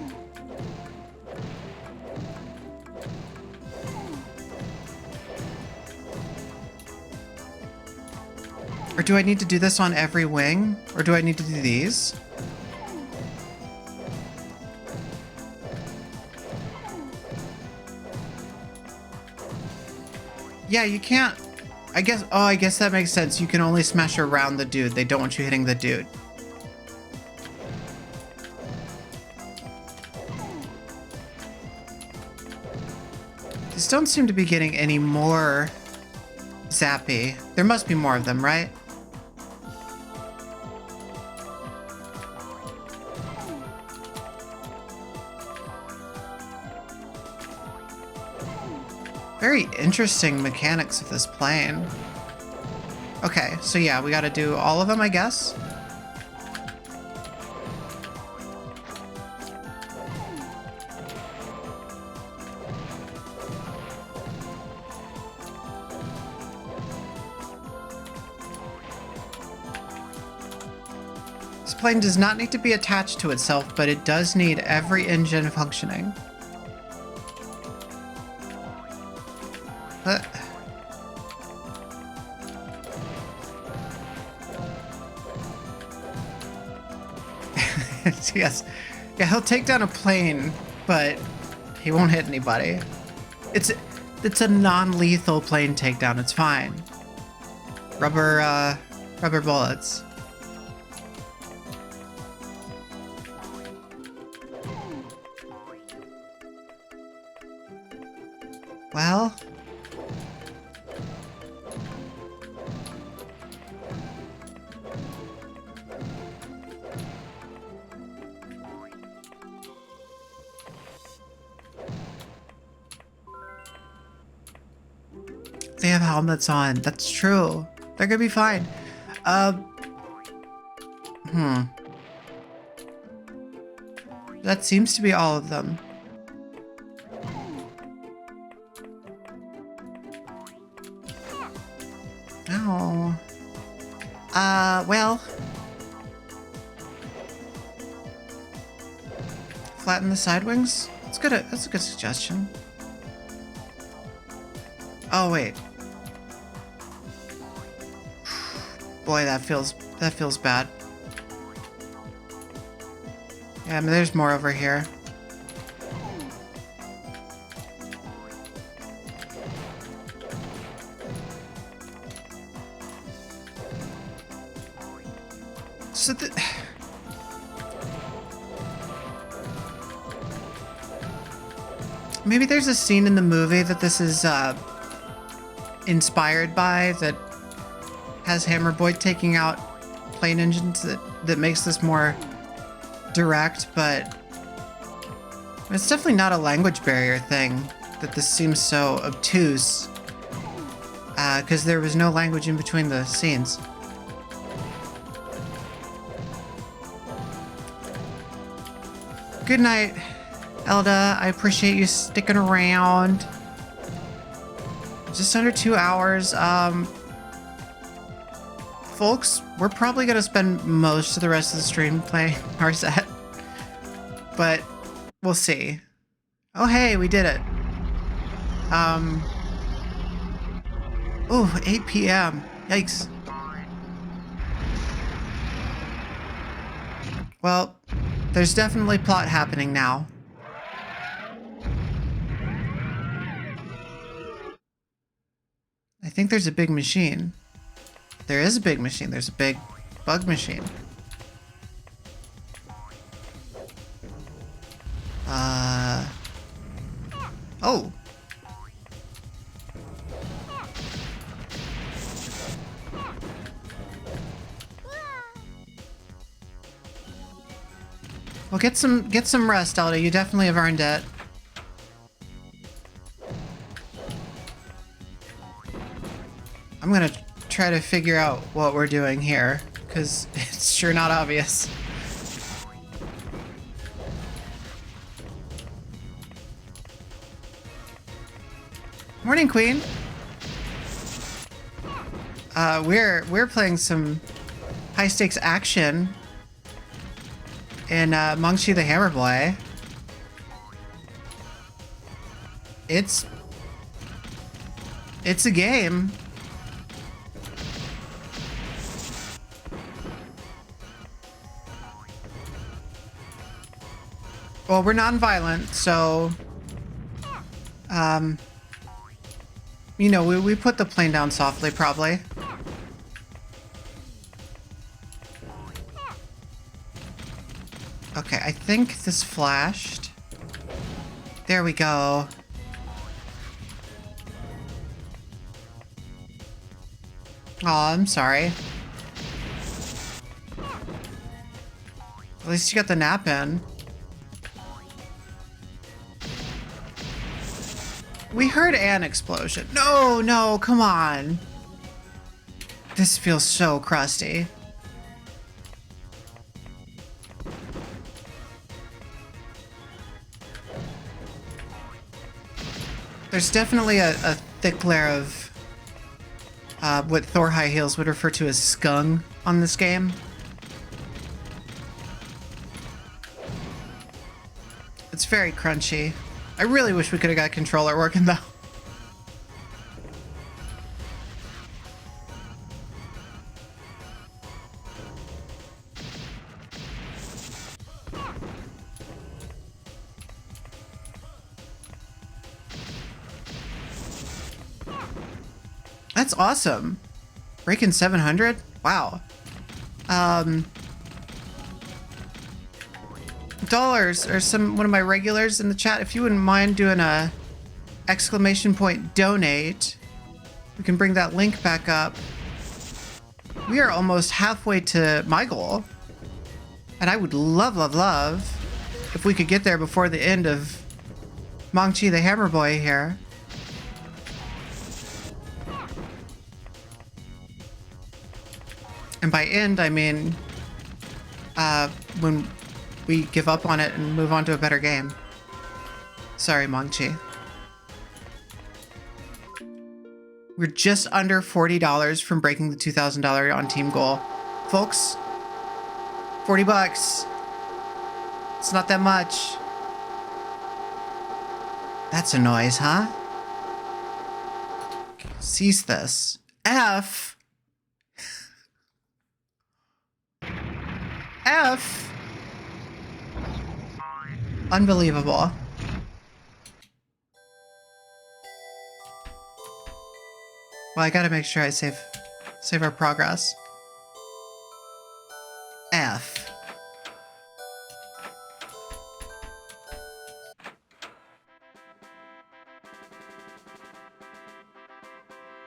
Or do I need to do this on every wing? Or do I need to do these? Yeah, you can't... I guess that makes sense. You can only smash around the dude. They don't want you hitting the dude. These don't seem to be getting any more zappy. There must be more of them, right? Very interesting mechanics of this plane. Okay, so yeah, we gotta do all of them, I guess. This plane does not need to be attached to itself, but it does need every engine functioning. Yes. Yeah, he'll take down a plane, but he won't hit anybody. It's a non-lethal plane takedown. It's fine. Rubber bullets. Well... They have helmets on. That's true. They're gonna be fine. That seems to be all of them. Oh. Well. Flatten the side wings? That's a good suggestion. Oh, wait. Boy, that feels bad. Yeah, I mean, there's more over here. So maybe there's a scene in the movie that this is inspired by, that has Hammer Boy taking out plane engines, that makes this more direct, but it's definitely not a language barrier thing that this seems so obtuse, because there was no language in between the scenes. Good night, Elda. I appreciate you sticking around. Just under 2 hours. Folks, we're probably going to spend most of the rest of the stream playing Arzette. But we'll see. Oh, hey, we did it. Oh, 8 p.m. Yikes. Well, there's definitely plot happening now. I think there's a big machine. There is a big machine. There's a big bug machine. Oh. Well, get some rest, Elda. You definitely have earned it. I'm gonna try to figure out what we're doing here, because it's sure not obvious. Morning, Queen. We're playing some high stakes action in Mangchi the Hammer Boy. It's a game. Well, we're non-violent, so you know, we put the plane down softly, probably. Okay, I think this flashed. There we go. Aw, I'm sorry. At least you got the nap in. We heard an explosion. No, come on. This feels so crusty. There's definitely a thick layer of what Thor High Heels would refer to as skung on this game. It's very crunchy. I really wish we could have got a controller working, though. That's awesome. Breaking 700? Wow. Dollars or one of my regulars in the chat, if you wouldn't mind doing a ! donate, we can bring that link back up. We are almost halfway to my goal, and I would love if we could get there before the end of Mangchi the Hammer Boy here. And by end, I mean when we give up on it and move on to a better game. Sorry, Mangchi. We're just under $40 from breaking the $2,000 on team goal. Folks, 40 bucks. It's not that much. That's a noise, huh? Cease this. F. F. Unbelievable. Well, I gotta make sure I save our progress. F.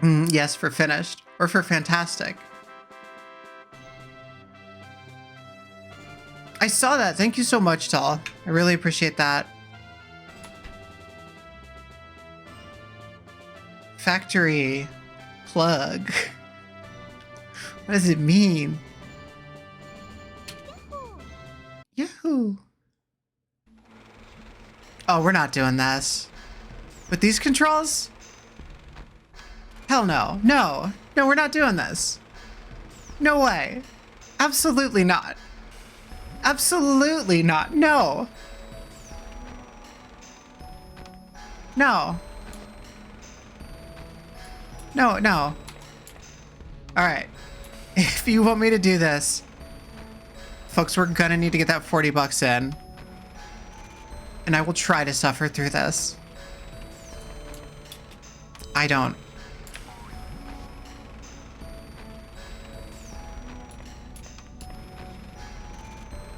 Yes, for finished. Or for fantastic. I saw that. Thank you so much, Tal. I really appreciate that. Factory plug. What does it mean? Yahoo! Oh, we're not doing this. With these controls? Hell no. No. No, we're not doing this. No way. Absolutely not. Absolutely not. No. No. No, no. Alright. If you want me to do this, folks, we're gonna need to get that 40 bucks in. And I will try to suffer through this. I don't.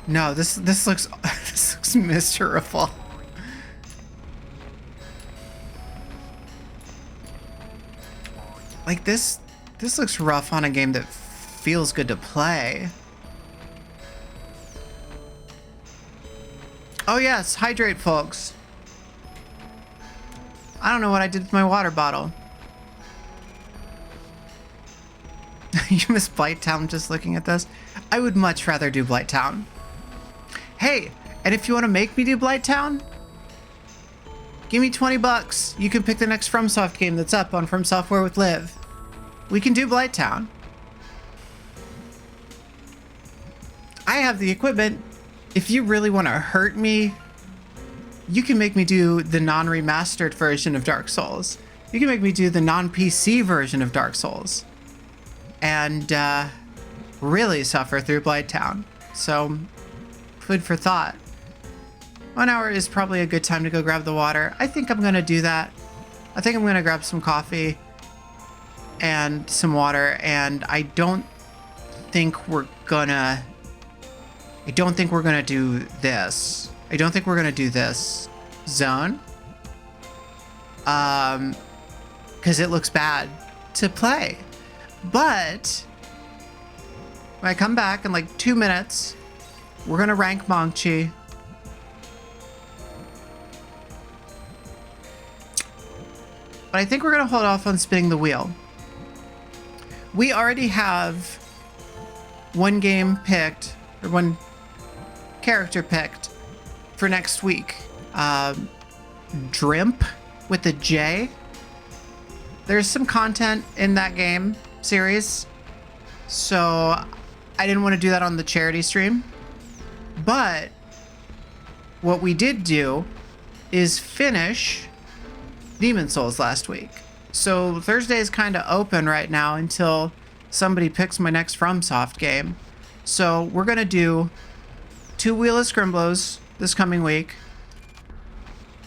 No, this looks this looks miserable. Like this looks rough on a game that feels good to play. Oh yes, hydrate, folks. I don't know what I did with my water bottle. You miss Blight Town just looking at this? I would much rather do Blight Town. Hey, and if you want to make me do Blight Town, give me 20 bucks. You can pick the next FromSoft game that's up on From Software with Liv. We can do Blight Town. I have the equipment. If you really want to hurt me, you can make me do the non-remastered version of Dark Souls. You can make me do the non-PC version of Dark Souls. And really suffer through Blight Town. So, food for thought. 1 hour is probably a good time to go grab the water. I think I'm going to do that. I think I'm going to grab some coffee and some water. And I don't think we're going to do this. I don't think we're going to do this zone. Because it looks bad to play. But when I come back in like 2 minutes, we're going to rank Mangchi. But I think we're going to hold off on spinning the wheel. We already have one game picked, or one character picked for next week. Drimp with a J. There's some content in that game series, so I didn't want to do that on the charity stream. But what we did do is finish Demon Souls last week. So Thursday is kind of open right now until somebody picks my next FromSoft game. So we're going to do 2 Wheel of Scrimblows this coming week.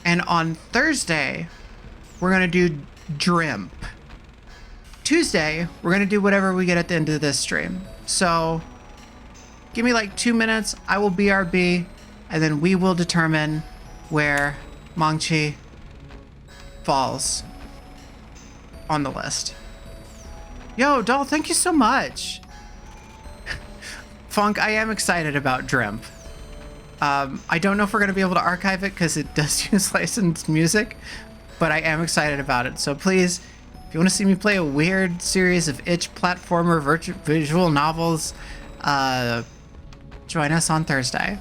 And on Thursday, we're going to do Drimp. Tuesday, we're going to do whatever we get at the end of this stream. So give me like 2 minutes. I will BRB, and then we will determine where Mangchi falls on the list. Yo, Doll, thank you so much. Funk, I am excited about Drimp. I don't know if we're going to be able to archive it because it does use licensed music, but I am excited about it. So please If you want to see me play a weird series of itch platformer visual novels, join us on Thursday.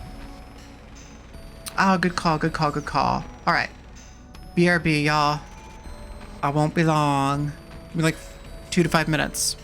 Oh, good call, good call, good call. All right. BRB, y'all. I won't be long. Give me like 2 to 5 minutes.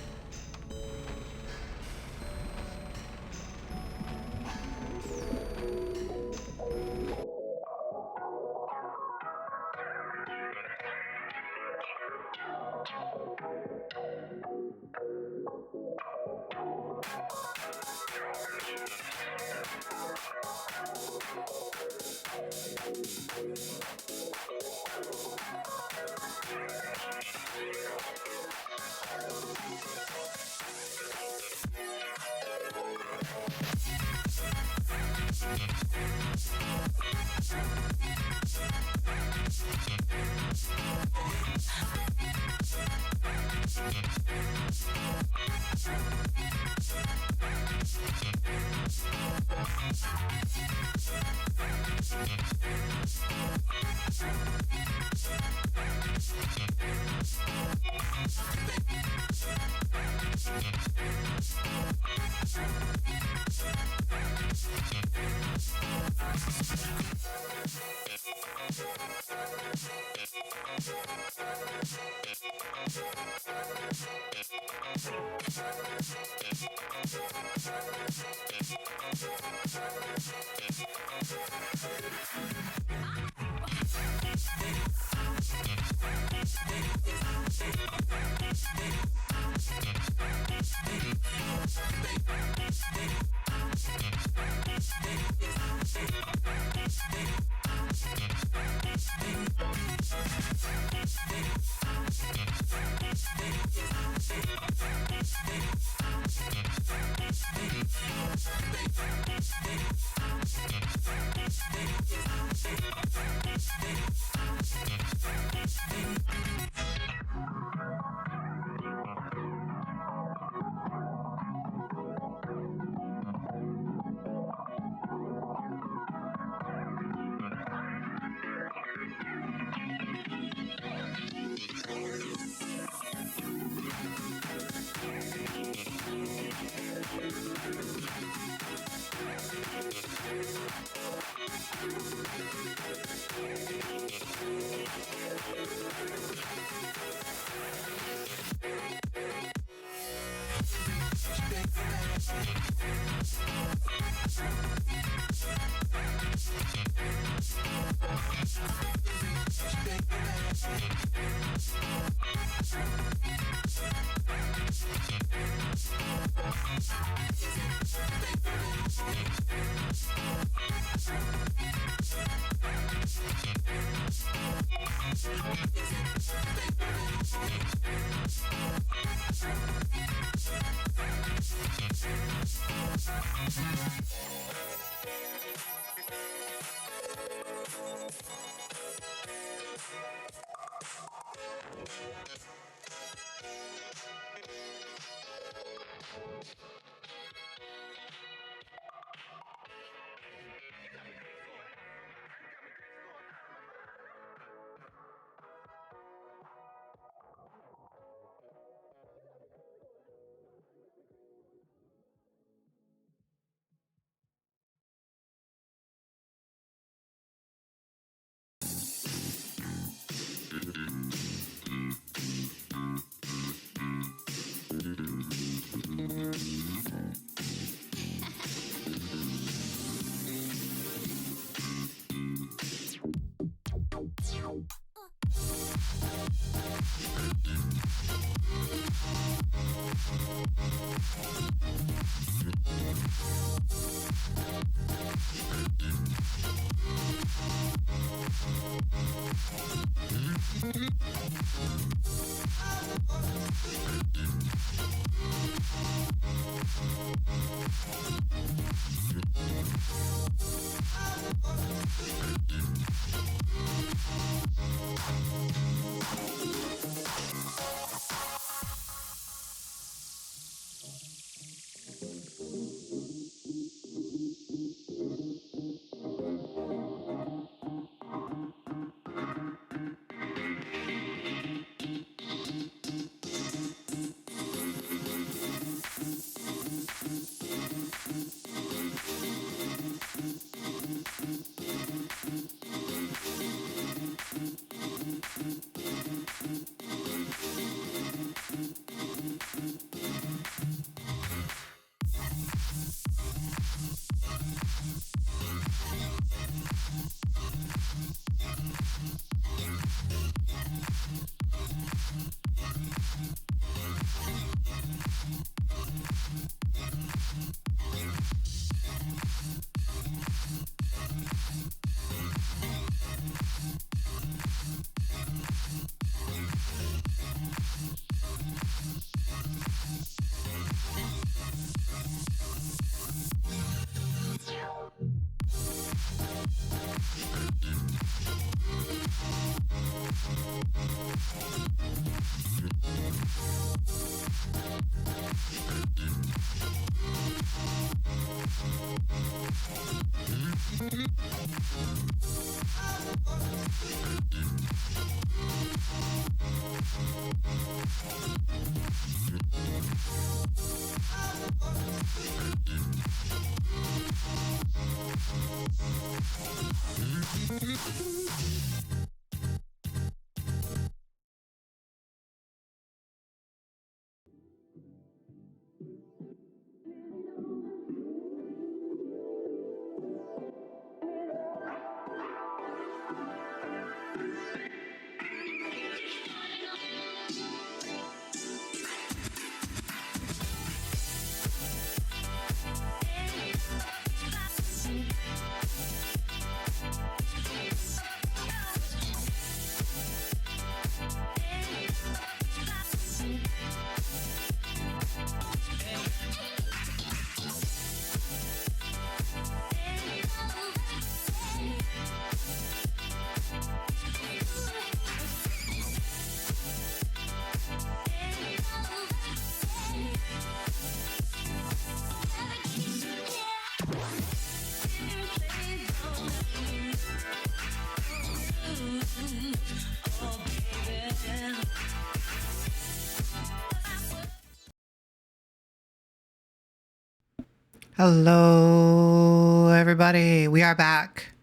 Hello, everybody. We are back.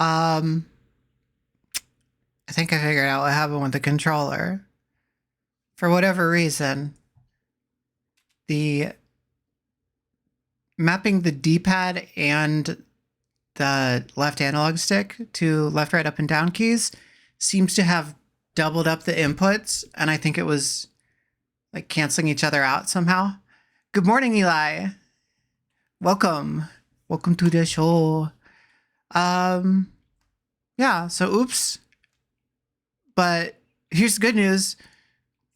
I think I figured out what happened with the controller. For whatever reason, the mapping the D-pad and the left analog stick to left, right, up, and down keys seems to have doubled up the inputs, and I think it was like canceling each other out somehow. Good morning, Eli. Welcome. Welcome to the show. Yeah, so oops. But here's the good news.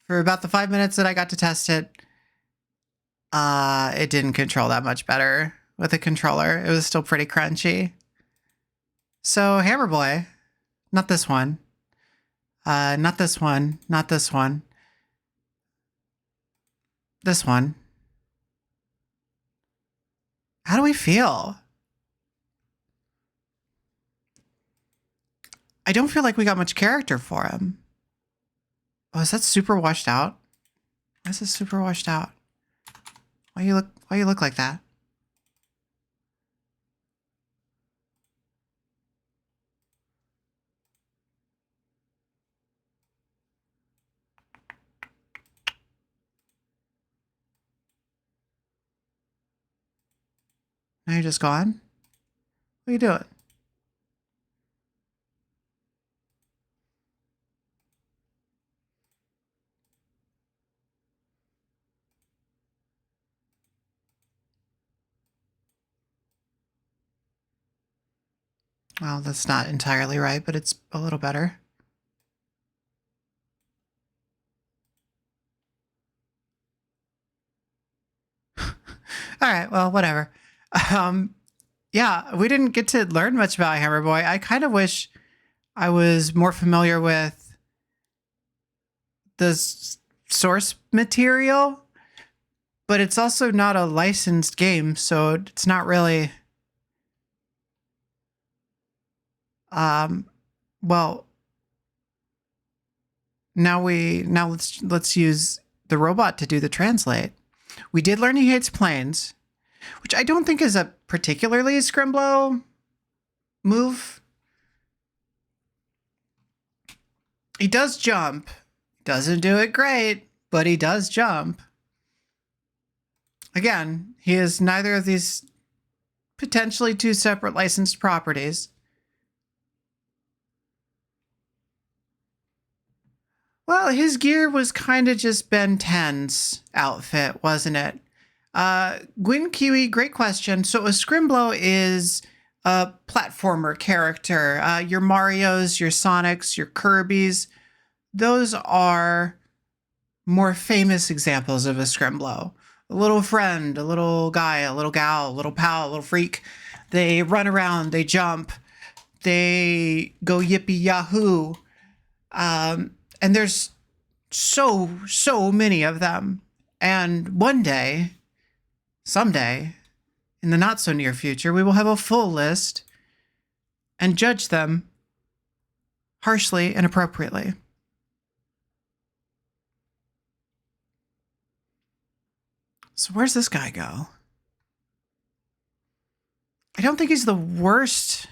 For about the 5 minutes that I got to test it, it didn't control that much better with the controller. It was still pretty crunchy. So Hammer Boy, not this one. Not this one. Not this one. This one. How do we feel? I don't feel like we got much character for him. Oh, is that super washed out? Why is this super washed out? Why you look like that? Now you're just gone? What are you doing? Well, that's not entirely right, but it's a little better. All right, well, whatever. Yeah, we didn't get to learn much about Hammer Boy. I kind of wish I was more familiar with the source material, but it's also not a licensed game, so it's not really... well, now let's use the robot to do the translate. We did learn he hates planes. which I don't think is a particularly Scrimblow move. He does jump. Doesn't do it great, but he does jump. Again, he is neither of these potentially two separate licensed properties. Well, his gear was kind of just Ben 10's outfit, wasn't it? Gwyn Kiwi, great question. So a Scrimblow is a platformer character. Your Marios, your Sonics, your Kirbys, those are more famous examples of a Scrimblow. A little friend, a little guy, a little gal, a little pal, a little freak. They run around, they jump, they go yippee yahoo. And there's so many of them. And one day, someday, in the not so near future, we will have a full list and judge them harshly and appropriately. So where's this guy go? I don't think he's the worst,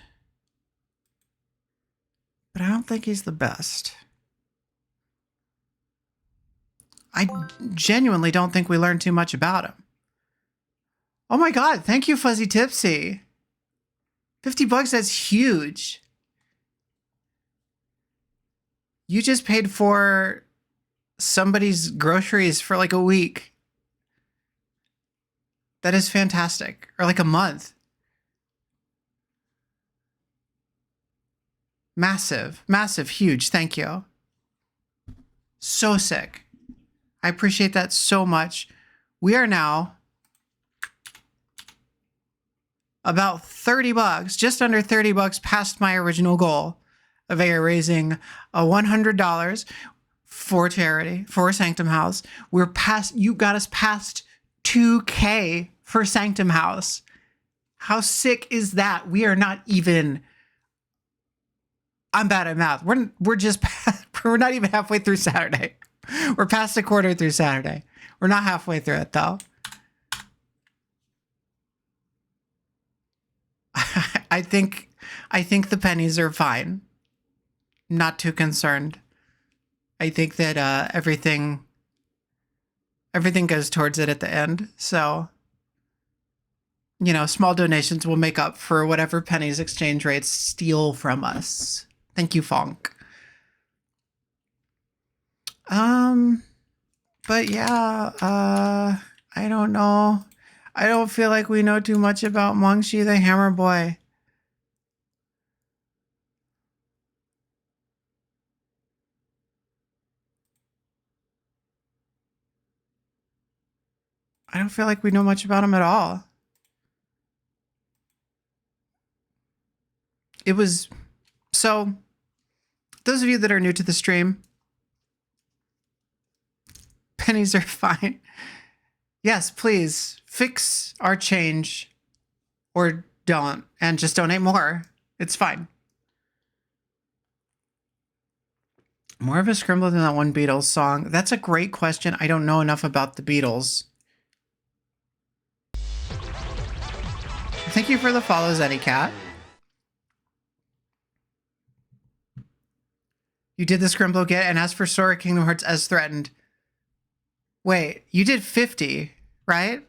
but I don't think he's the best. I genuinely don't think we learned too much about him. Oh my God, thank you, Fuzzy Tipsy. $50, that's huge. You just paid for somebody's groceries for like a week. That is fantastic. Or like a month. Massive, massive, huge. Thank you. So sick. I appreciate that so much. We are now about $30, just under $30 past my original goal of raising $100 for charity, for Sanctum House. We're past, you got us past 2K for Sanctum House. How sick is that? We are not even, I'm bad at math. We're just, we're not even halfway through Saturday. We're past a quarter through Saturday. We're not halfway through it though. I think the pennies are fine. Not too concerned. I think that everything goes towards it at the end. So, you know, small donations will make up for whatever pennies exchange rates steal from us. Thank you, Fonk. But yeah, I don't know. I don't feel like we know too much about Mangchi the Hammer Boy. I don't feel like we know much about him at all. It was, so those of you that are new to the stream, pennies are fine. Yes, please fix our change or don't, and just donate more. It's fine. More of a Scrimblow than that one Beatles song. That's a great question. I don't know enough about the Beatles. Thank you for the follow, Zennycat. You did the Scrimblow get and asked for Sora Kingdom Hearts as threatened. Wait, you did 50, right?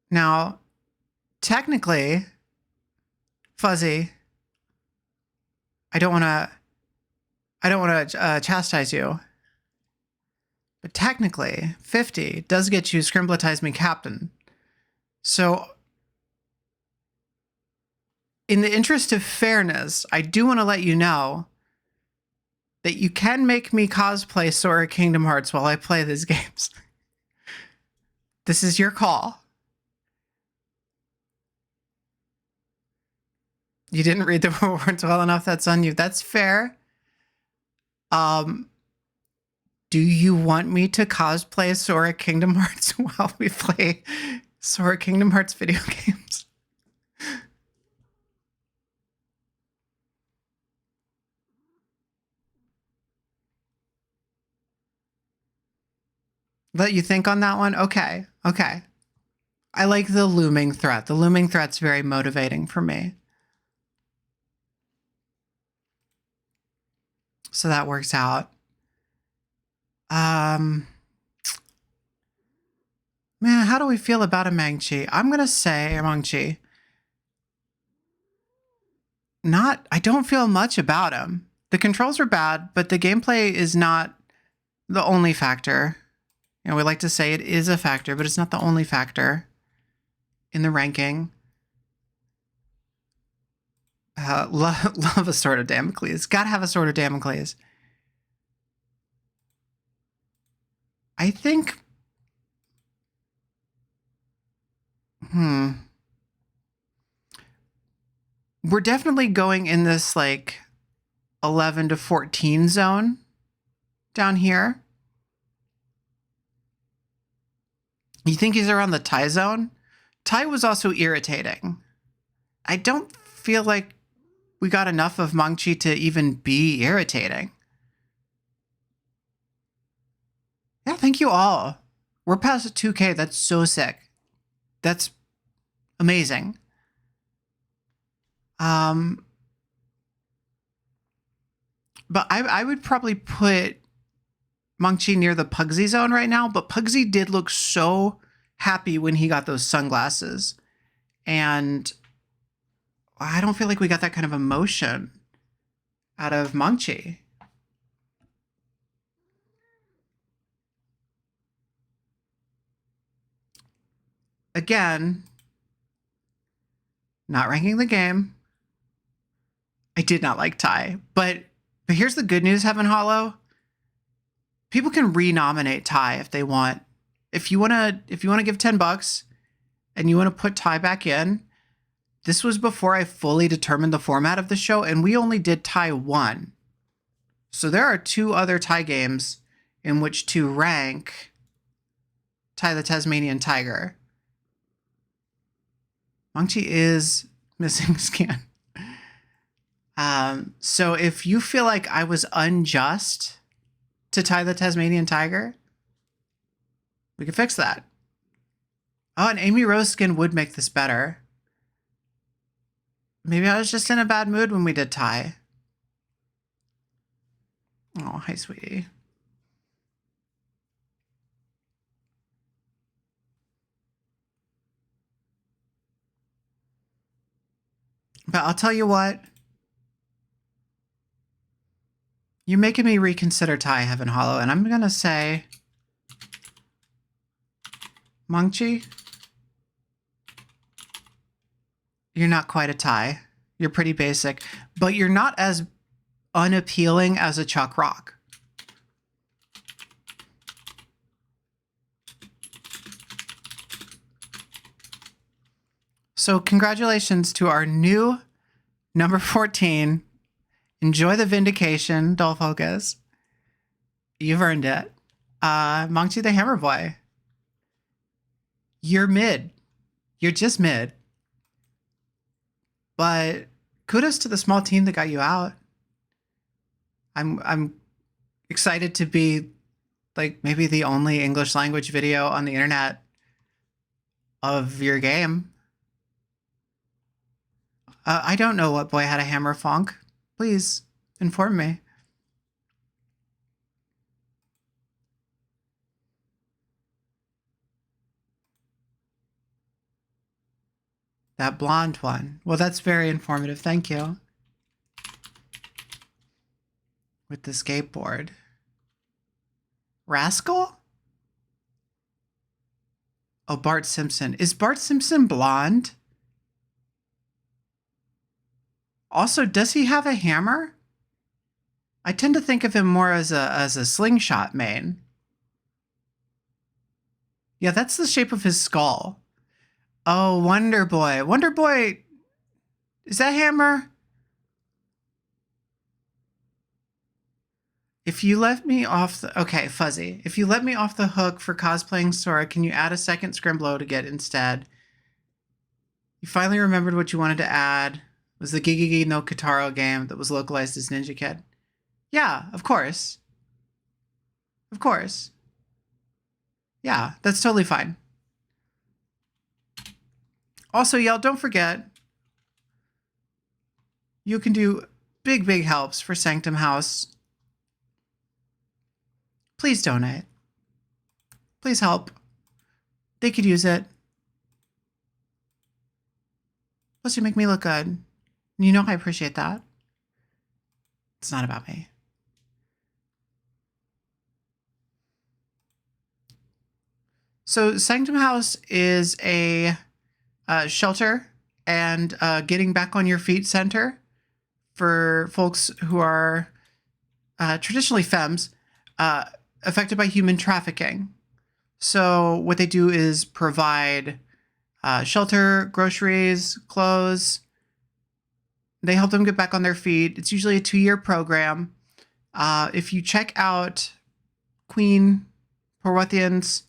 Now, technically, Fuzzy, I don't want to chastise you, but technically, 50 does get you Scrimblotize Me Captain. So, in the interest of fairness, I do want to let you know that you can make me cosplay Sora Kingdom Hearts while I play these games. This is your call. You didn't read the rewards well enough, that's on you. That's fair. Do you want me to cosplay Sora Kingdom Hearts while we play Sora Kingdom Hearts video games? Let you think on that one? Okay. Okay. I like the looming threat. The looming threat's very motivating for me. So that works out. Man, how do we feel about a Mangchi? I'm going to say a Mangchi. I don't feel much about him. The controls are bad, but the gameplay is not the only factor. You know, we like to say it is a factor, but it's not the only factor in the ranking. Love a Sword of Damocles. Gotta have a Sword of Damocles. I think... We're definitely going in this, like, 11 to 14 zone down here. You think he's around the Tai zone? Tai was also irritating. I don't feel like we got enough of Mangchi to even be irritating. Yeah, thank you all. We're past 2K. That's so sick. That's amazing. But I would probably put Mangchi near the Pugsy zone right now, but Pugsy did look so happy when he got those sunglasses. And I don't feel like we got that kind of emotion out of Mangchi. Again, not ranking the game. I did not like Tai, but here's the good news, Heaven Hollow. People can renominate Tai if they want. If you wanna give $10 and you want to put Tai back in, this was before I fully determined the format of the show, and we only did Tai 1. So there are 2 other Tai games in which to rank Tai the Tasmanian Tiger. Mangchi is missing scan. So if you feel like I was unjust to Tai the Tasmanian Tiger, we can fix that. Oh, and Amy Rose skin would make this better. Maybe I was just in a bad mood when we did Tai. Oh, hi, sweetie. But I'll tell you what. You're making me reconsider Tai, Heaven Hollow, and I'm going to say... Mangchi? You're not quite a Tai. You're pretty basic, but you're not as unappealing as a Chuck Rock. So congratulations to our new number 14. Enjoy the vindication, Dolphocus. You've earned it. Mangchi the Hammer Boy. You're mid. You're just mid. But kudos to the small team that got you out. I'm excited to be like maybe the only English language video on the internet of your game. I don't know what boy had a hammer funk. Please inform me. That blonde one. Well, that's very informative. Thank you. With the skateboard. Rascal? Oh, Bart Simpson. Is Bart Simpson blonde? Also, does he have a hammer? I tend to think of him more as a slingshot main. Yeah, that's the shape of his skull. Oh, Wonder Boy. Wonder Boy, is that hammer? If you let me off the... Okay, Fuzzy. If you let me off the hook for cosplaying Sora, can you add a second Scrimblow to get instead? You finally remembered what you wanted to add. Was the Gigigi no Kitaro game that was localized as Ninja Kid. Yeah, of course. Of course. Yeah, that's totally fine. Also, y'all, don't forget, you can do big helps for Sanctum House. Please donate. Please help. They could use it. Plus, you make me look good. You know I appreciate that. It's not about me. So Sanctum House is a shelter and getting back on your feet center for folks who are traditionally femmes affected by human trafficking. So what they do is provide shelter, groceries, clothes. They help them get back on their feet. It's usually a 2-year program. If you check out Queen Porwethian's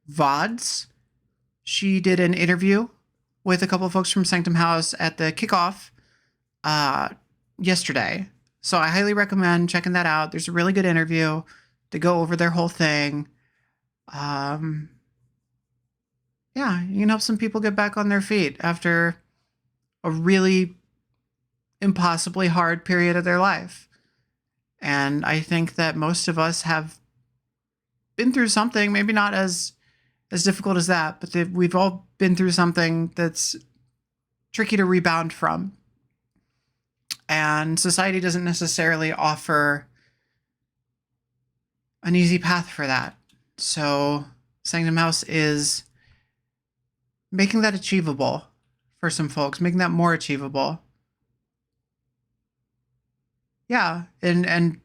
VODs, she did an interview with a couple of folks from Sanctum House at the kickoff yesterday. So I highly recommend checking that out. There's a really good interview to go over their whole thing. Yeah, you can help some people get back on their feet after a really impossibly hard period of their life. And I think that most of us have been through something, maybe not as difficult as that, but we've all been through something that's tricky to rebound from. And society doesn't necessarily offer an easy path for that. So Sanctum House is making that achievable for some folks, making that more achievable. Yeah, and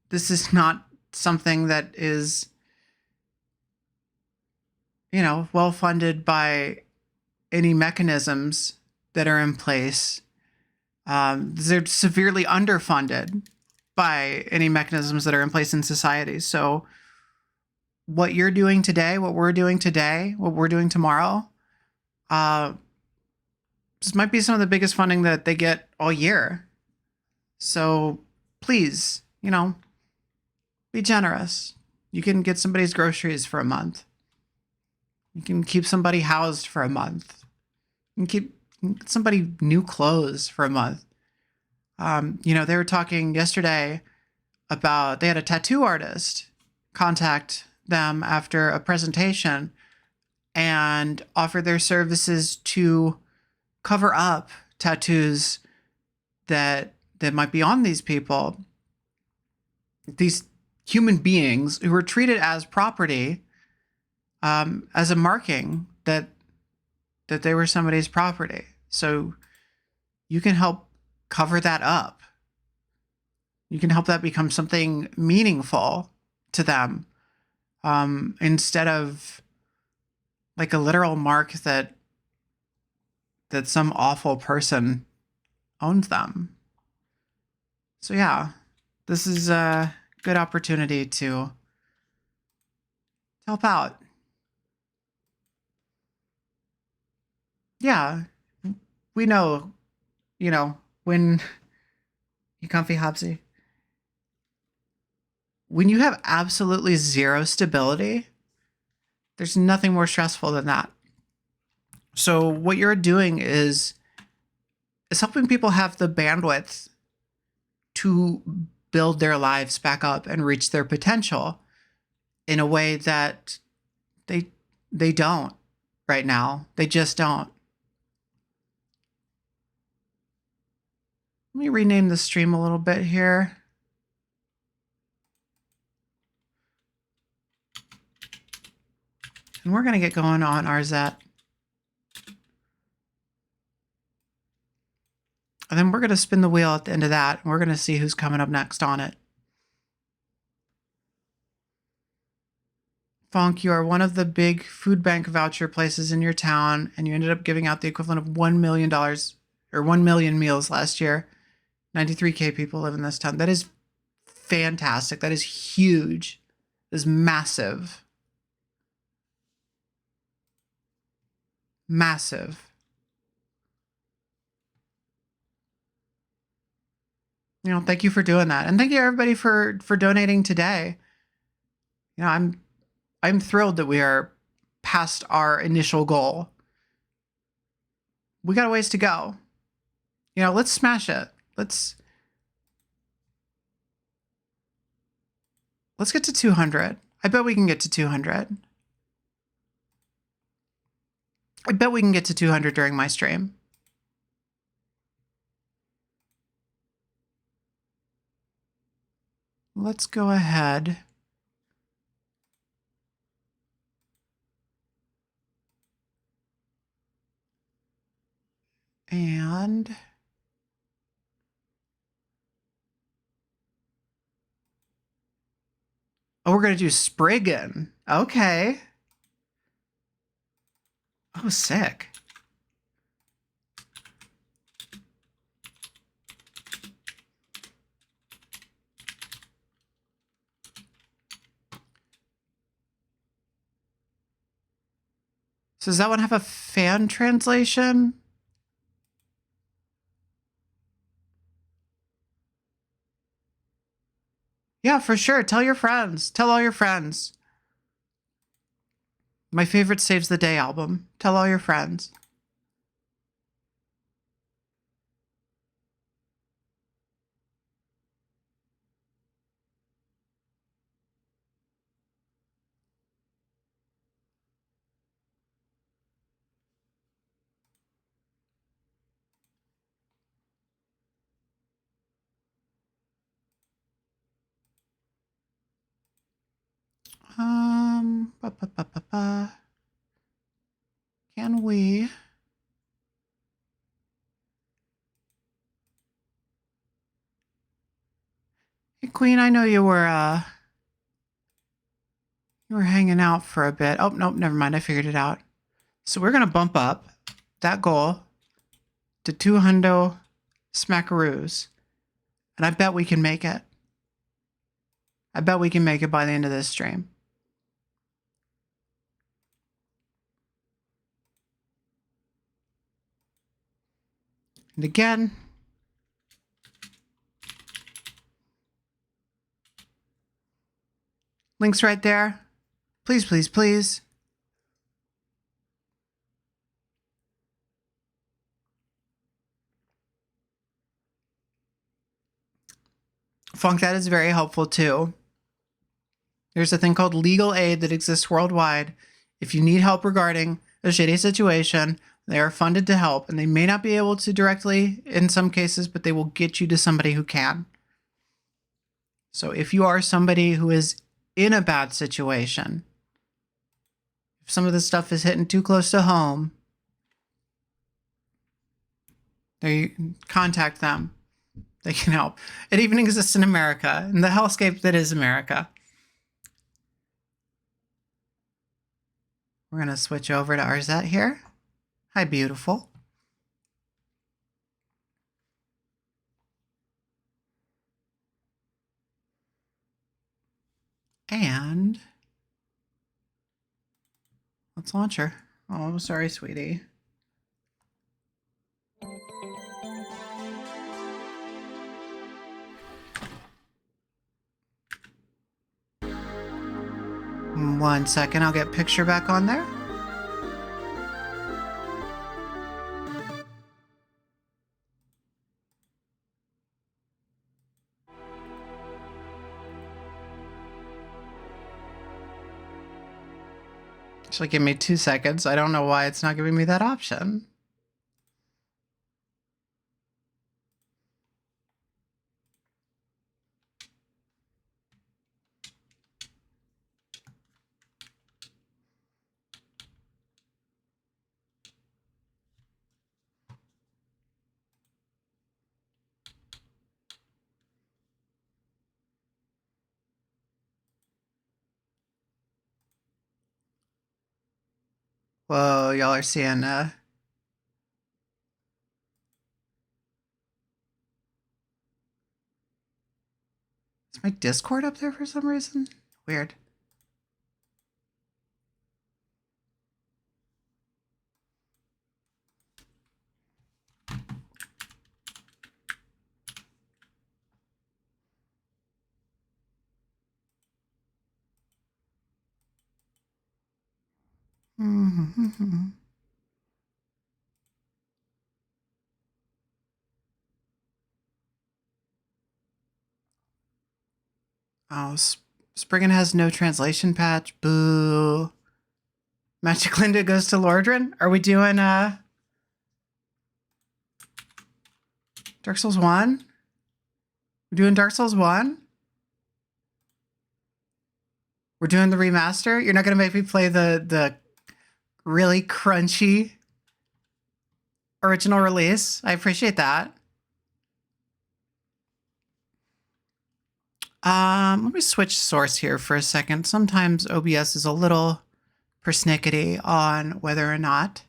this is not something that is, well funded by any mechanisms that are in place. They're severely underfunded by any mechanisms that are in place in society. So what you're doing today, what we're doing today, what we're doing tomorrow, this might be some of the biggest funding that they get all year. So please, be generous. You can get somebody's groceries for a month. You can keep somebody housed for a month. You can get somebody new clothes for a month. They were talking yesterday about, they had a tattoo artist contact them after a presentation and offer their services to cover up tattoos that might be on these people. These human beings who were treated as property, as a marking that they were somebody's property. So you can help cover that up. You can help that become something meaningful to them, instead of like a literal mark that some awful person owns them. So yeah, this is a good opportunity to help out. Yeah, we know, when you comfy Hopsy, when you have absolutely zero stability, there's nothing more stressful than that. So what you're doing is helping people have the bandwidth to build their lives back up and reach their potential in a way that they don't right now. They just don't. Let me rename the stream a little bit here. And we're going to get going on Arzette. And then we're going to spin the wheel at the end of that. And we're going to see who's coming up next on it. Funk, you are one of the big food bank voucher places in your town, and you ended up giving out the equivalent of $1 million or 1 million meals last year. 93K people live in this town. That is fantastic. That is huge. That is massive. Massive. Thank you for doing that. And thank you everybody for donating today. I I'm thrilled that we are past our initial goal. We got a ways to go. You know, let's smash it. Let's get to 200. I bet we can get to 200. I bet we can get to 200 during my stream. Let's go ahead. And oh, we're going to do Spriggan. Okay. Oh, sick. So does that one have a fan translation? Yeah, for sure. Tell your friends. Tell all your friends. My favorite Saves the Day album. Tell all your friends. Ba, ba, ba, ba, ba. Can we? Hey, Queen, I know you were hanging out for a bit. Oh, nope, never mind. I figured it out. So we're going to bump up that goal to 200 smackaroos. And I bet we can make it. I bet we can make it by the end of this stream. And again, links right there. Please, please, please. Funk, that is very helpful too. There's a thing called legal aid that exists worldwide. If you need help regarding a shitty situation, they are funded to help, and they may not be able to directly in some cases, but they will get you to somebody who can. So if you are somebody who is in a bad situation, if some of this stuff is hitting too close to home, they contact them. They can help. It even exists in America, in the hellscape that is America. We're going to switch over to Arzette here. Hi, beautiful. And let's launch her. Oh, sorry, sweetie. One second, I'll get picture back on there. Actually, give me 2 seconds. I don't know why it's not giving me that option. Whoa, y'all are seeing is my Discord up there for some reason? Weird. Oh, Spriggan has no translation patch. Boo. Magic Linda goes to Lordran. Are we doing Dark Souls 1? We're doing Dark Souls 1? We're doing the remaster? You're not going to make me play the really crunchy original release? I appreciate that. Let me switch source here for a second. Sometimes OBS is a little persnickety on whether or not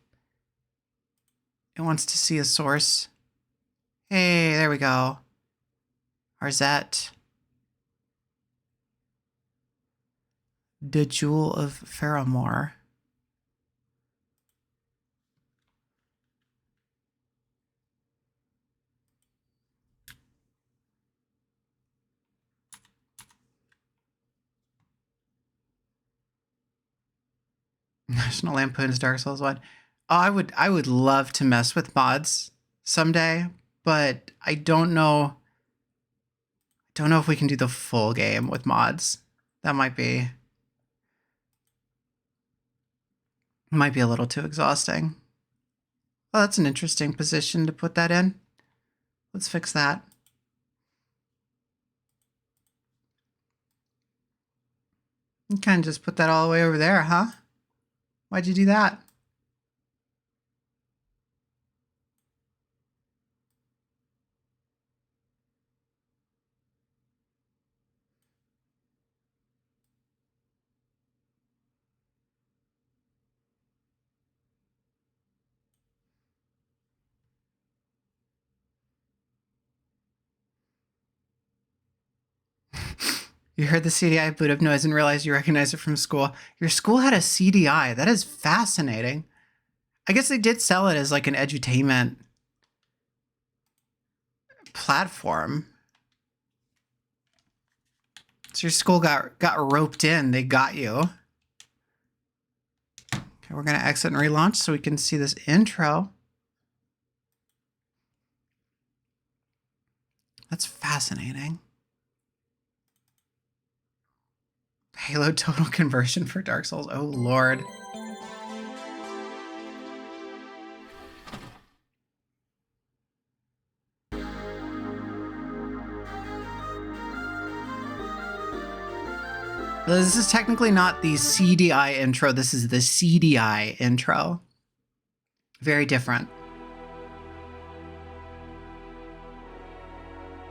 it wants to see a source. Hey, there we go. Arzette. The Jewel of Faramore. National Lampoon's Dark Souls 1. Oh, I would love to mess with mods someday, but I don't know. Don't know if we can do the full game with mods. That might be a little too exhausting. Oh, that's an interesting position to put that in. Let's fix that. You kind of just put that all the way over there, huh? Why'd you do that? You heard the CDI boot up noise and realized you recognized it from school. Your school had a CDI. That is fascinating. I guess they did sell it as like an edutainment platform. So your school got roped in. They got you. Okay, we're going to exit and relaunch so we can see this intro. That's fascinating. Halo total conversion for Dark Souls. Oh, Lord. This is technically not the CDI intro. This is the CDI intro. Very different.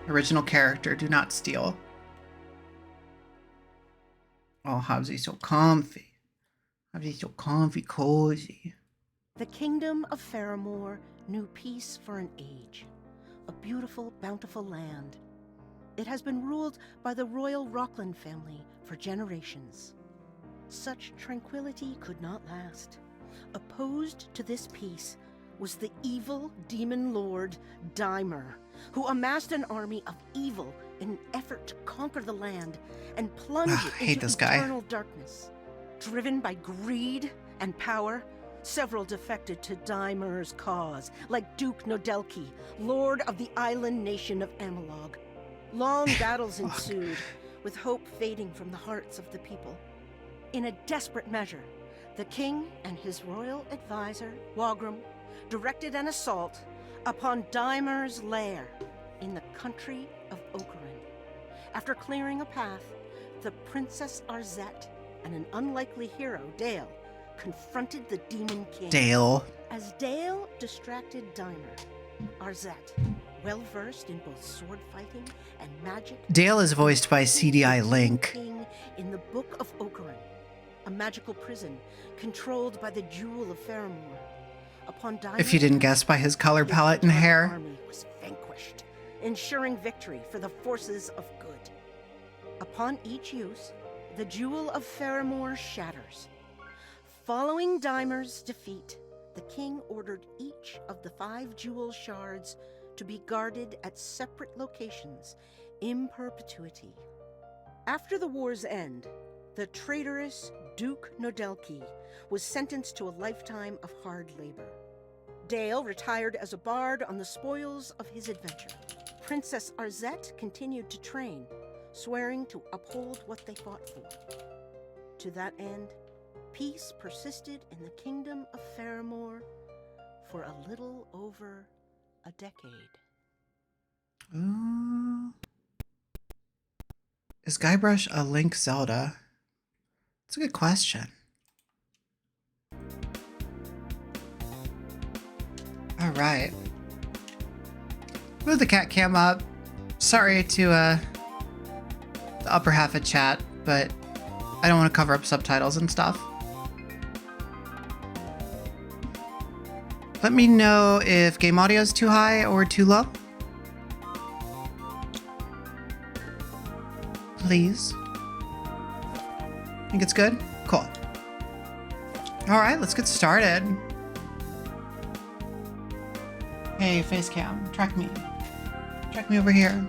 Original character, do not steal. Oh, Hobbsy so comfy. Hobbsy so comfy, cozy. The kingdom of Faramore knew peace for an age. A beautiful, bountiful land. It has been ruled by the royal Rockland family for generations. Such tranquility could not last. Opposed to this peace was the evil demon lord Dimer, who amassed an army of evil in an effort to conquer the land and plunge it into eternal darkness. Driven by greed and power, several defected to Dimer's cause, like Duke Nodelki, lord of the island nation of Amalog. Long battles ensued, with hope fading from the hearts of the people. In a desperate measure, the king and his royal advisor, Wagram, directed an assault upon Dimer's lair in the country of Ocarin. After clearing a path, the Princess Arzette and an unlikely hero, Dale, confronted the Demon King. Dale. As Dale distracted Dimer, Arzette, well-versed in both sword fighting and magic... Dale is voiced by CDI Link. ...in the Book of Ocarin, a magical prison controlled by the Jewel of Faramore. Upon Dimer, if you didn't guess by his color palette and hair. Army was vanquished, ensuring victory for the forces of good. Upon each use, the Jewel of Faramore shatters. Following Dimer's defeat, the king ordered each of the 5 jewel shards to be guarded at separate locations in perpetuity. After the war's end, the traitorous Duke Nodelki was sentenced to a lifetime of hard labor. Dale retired as a bard on the spoils of his adventure. Princess Arzette continued to train, swearing to uphold what they fought for. To that end, peace persisted in the kingdom of Faramore for a little over a decade. Ooh. Is Guybrush a Link Zelda? That's a good question. All right. Move the cat cam up. Sorry to the upper half of chat, but I don't want to cover up subtitles and stuff. Let me know if game audio is too high or too low. Please. Think it's good? Cool. All right, let's get started. Hey, face cam, track me. Track me over here.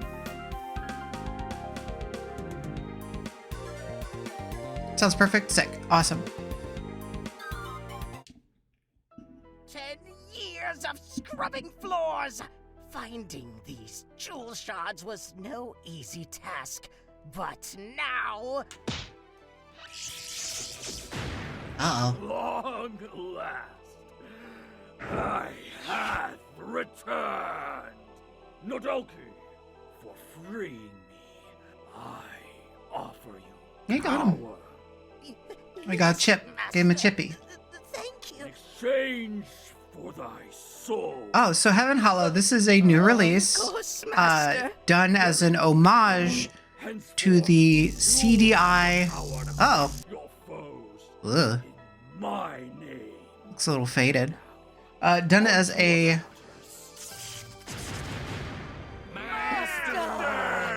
Sounds perfect. Sick. Awesome. 10 years of scrubbing floors! Finding these jewel shards was no easy task, but now... Uh-oh. Long last, I have returned. Nodelki, for freeing me, I offer you You got him. power. We got a chip. Gave him a chippy. Thank you. In exchange for thy soul. Oh, so Heaven Hollow, this is a new release Of course, Master. done as an homage to the CDI. Oh. Your foes Ugh. in my name. Looks a little faded. Done as a...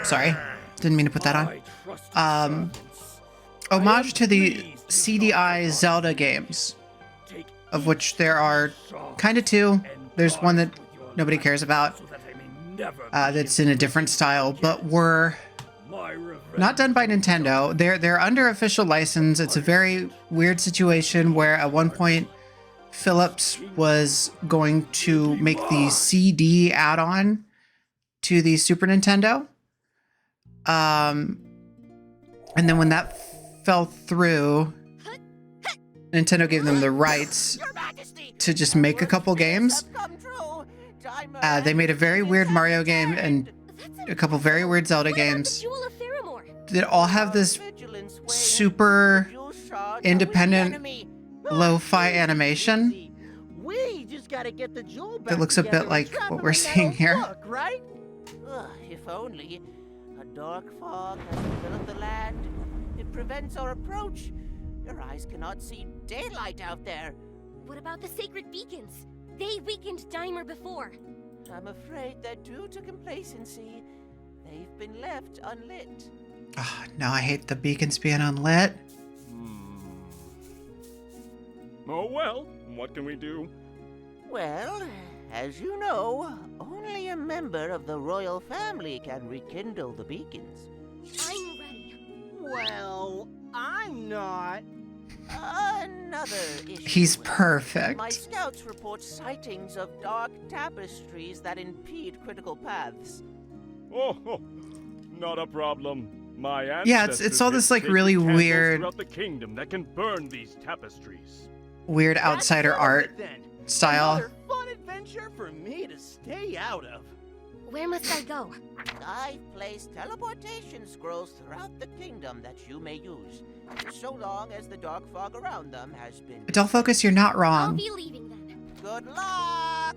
Sorry. Didn't mean to put that on. I trust your servants. Homage to the CDI Zelda games, Take of which there are shard kind of two. and There's one that part with your nobody life cares about, so that I may never that's in a different style, but were my revenge. not done by Nintendo. They're under official license. It's a very weird situation where at one point Philips was going to make the CD add-on to the Super Nintendo. And then when that fell through, Nintendo gave them the rights Your Majesty, to just make a couple games. have come true. They made a very weird Mario game and a couple very weird Zelda games Jewel of Faramore. that all have this super independent lo-fi animation We just gotta get the jewel back that looks a together bit like and trap what him we're in that seeing old here. book, right? If only a dark fog has enveloped the land. It prevents our approach. Your eyes cannot see daylight out there. What about the sacred beacons? They weakened Dimer before. I'm afraid that due to complacency, they've been left unlit. Oh, no, I hate the beacons being unlit. Oh well, what can we do? Well, as you know, only a member of the royal family can rekindle the beacons. I'm ready. Well, I'm not. Another issue. He's My perfect. scouts report sightings of dark tapestries that impede critical paths. Oh, not a problem. My Yeah, it's all this, like, really weird- throughout the kingdom that can burn these tapestries. Weird outsider art style. Another fun adventure for me to stay out of. Where must I go? I've placed teleportation scrolls throughout the kingdom that you may use, so long as the dark fog around them has been... Adult Focus, you're not I'll wrong. be leaving then. Good luck!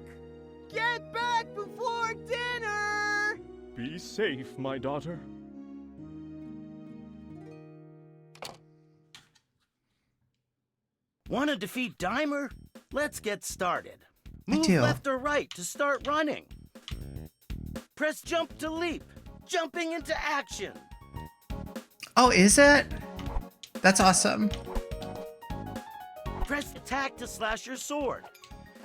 Get back before dinner! Be safe, my daughter. Want to defeat Dimer? Let's get started. I Move do. left or right to start running. Press jump to leap. Jumping into action. Oh, is it? That's awesome. Press attack to slash your sword.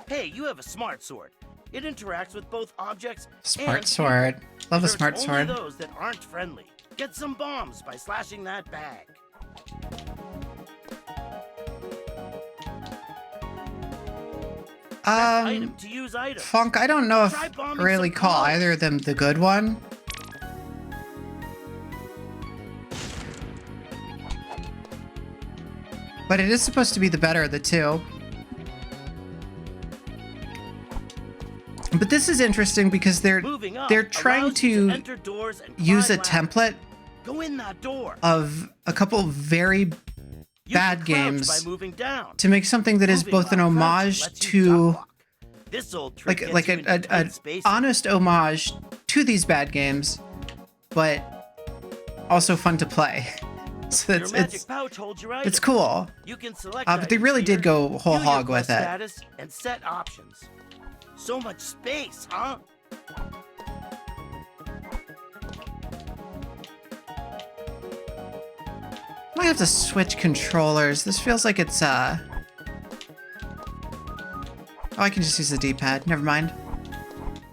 Hey, you have a smart sword. It interacts with both objects Smart and sword. Love a There's smart only sword. those that aren't friendly. Get some bombs by slashing that bag. Press item to use items. Funk, I don't know if Try I bombing really some call cars. either of them the good one. But it is supposed to be the better of the two. But this is interesting because Moving up they're trying allows you to enter doors and use a climb template ladders. Go in that door. of a couple very You bad can crouch games by moving down. to make something that is Moving both an while crouching homage lets you to, duck walk. This old trick like gets you into a tight spaces. honest homage to these bad games, but also fun to play. So Your magic pouch holds your item. it's cool. You can select But they items really here, did go whole view your hog with quest it. status, and set options. So much space, huh? I have to switch controllers. This feels like it's Oh, I can just use the D-pad. Never mind.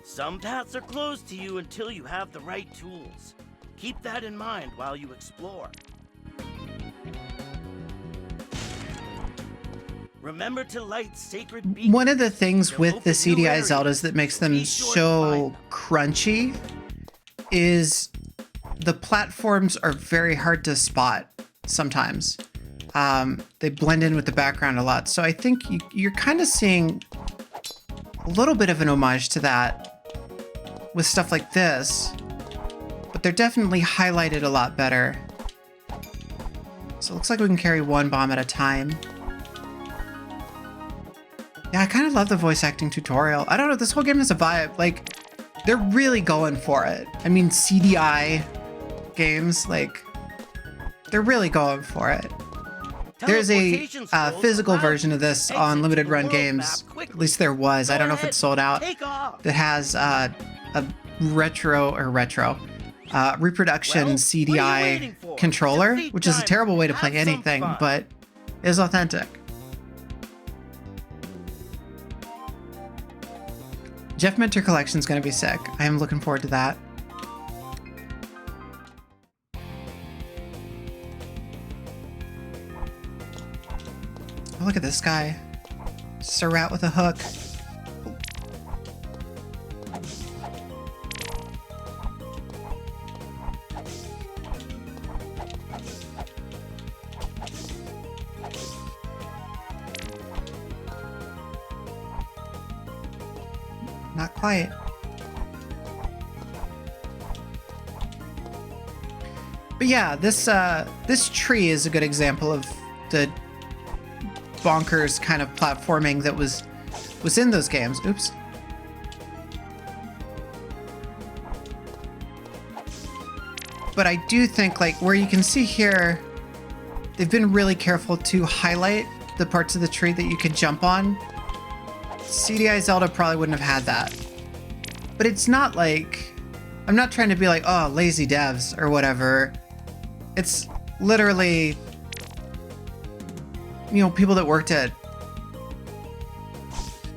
Some paths are closed to you until you have the right tools. Keep that in mind while you explore. Remember to light sacred beacons. One of the things They'll with the open new CDI areas. Zeldas that makes them Be sure to so find them. crunchy is the platforms are very hard to spot sometimes. They blend in with the background a lot. So I think you're kind of seeing a little bit of an homage to that with stuff like this, but they're definitely highlighted a lot better. So it looks like we can carry one bomb at a time. Yeah, I kind of love the voice acting tutorial. I don't know, this whole game has a vibe. Like, they're really going for it. I mean, CDI games, like, they're really going for it. There's a Teleportation scrolls physical allow version of you to this exit on to limited the run world games. map quickly. At least there was. I Go don't know if ahead, it's sold out. Take off. That has a reproduction Well, what are you CDI waiting for? controller, Defeat which is a time. terrible way to play Have some anything, fun. but is authentic. Jeff Minter Collection is going to be sick. I am looking forward to that. Oh, look at this guy. Just a rat with a hook. Not quite. But yeah, this tree is a good example of the bonkers kind of platforming that was in those games. Oops. But I do think, like, where you can see here, they've been really careful to highlight the parts of the tree that you can jump on. CDI Zelda probably wouldn't have had that. But it's not like, I'm not trying to be like, oh, lazy devs or whatever. It's literally, you know, people that worked at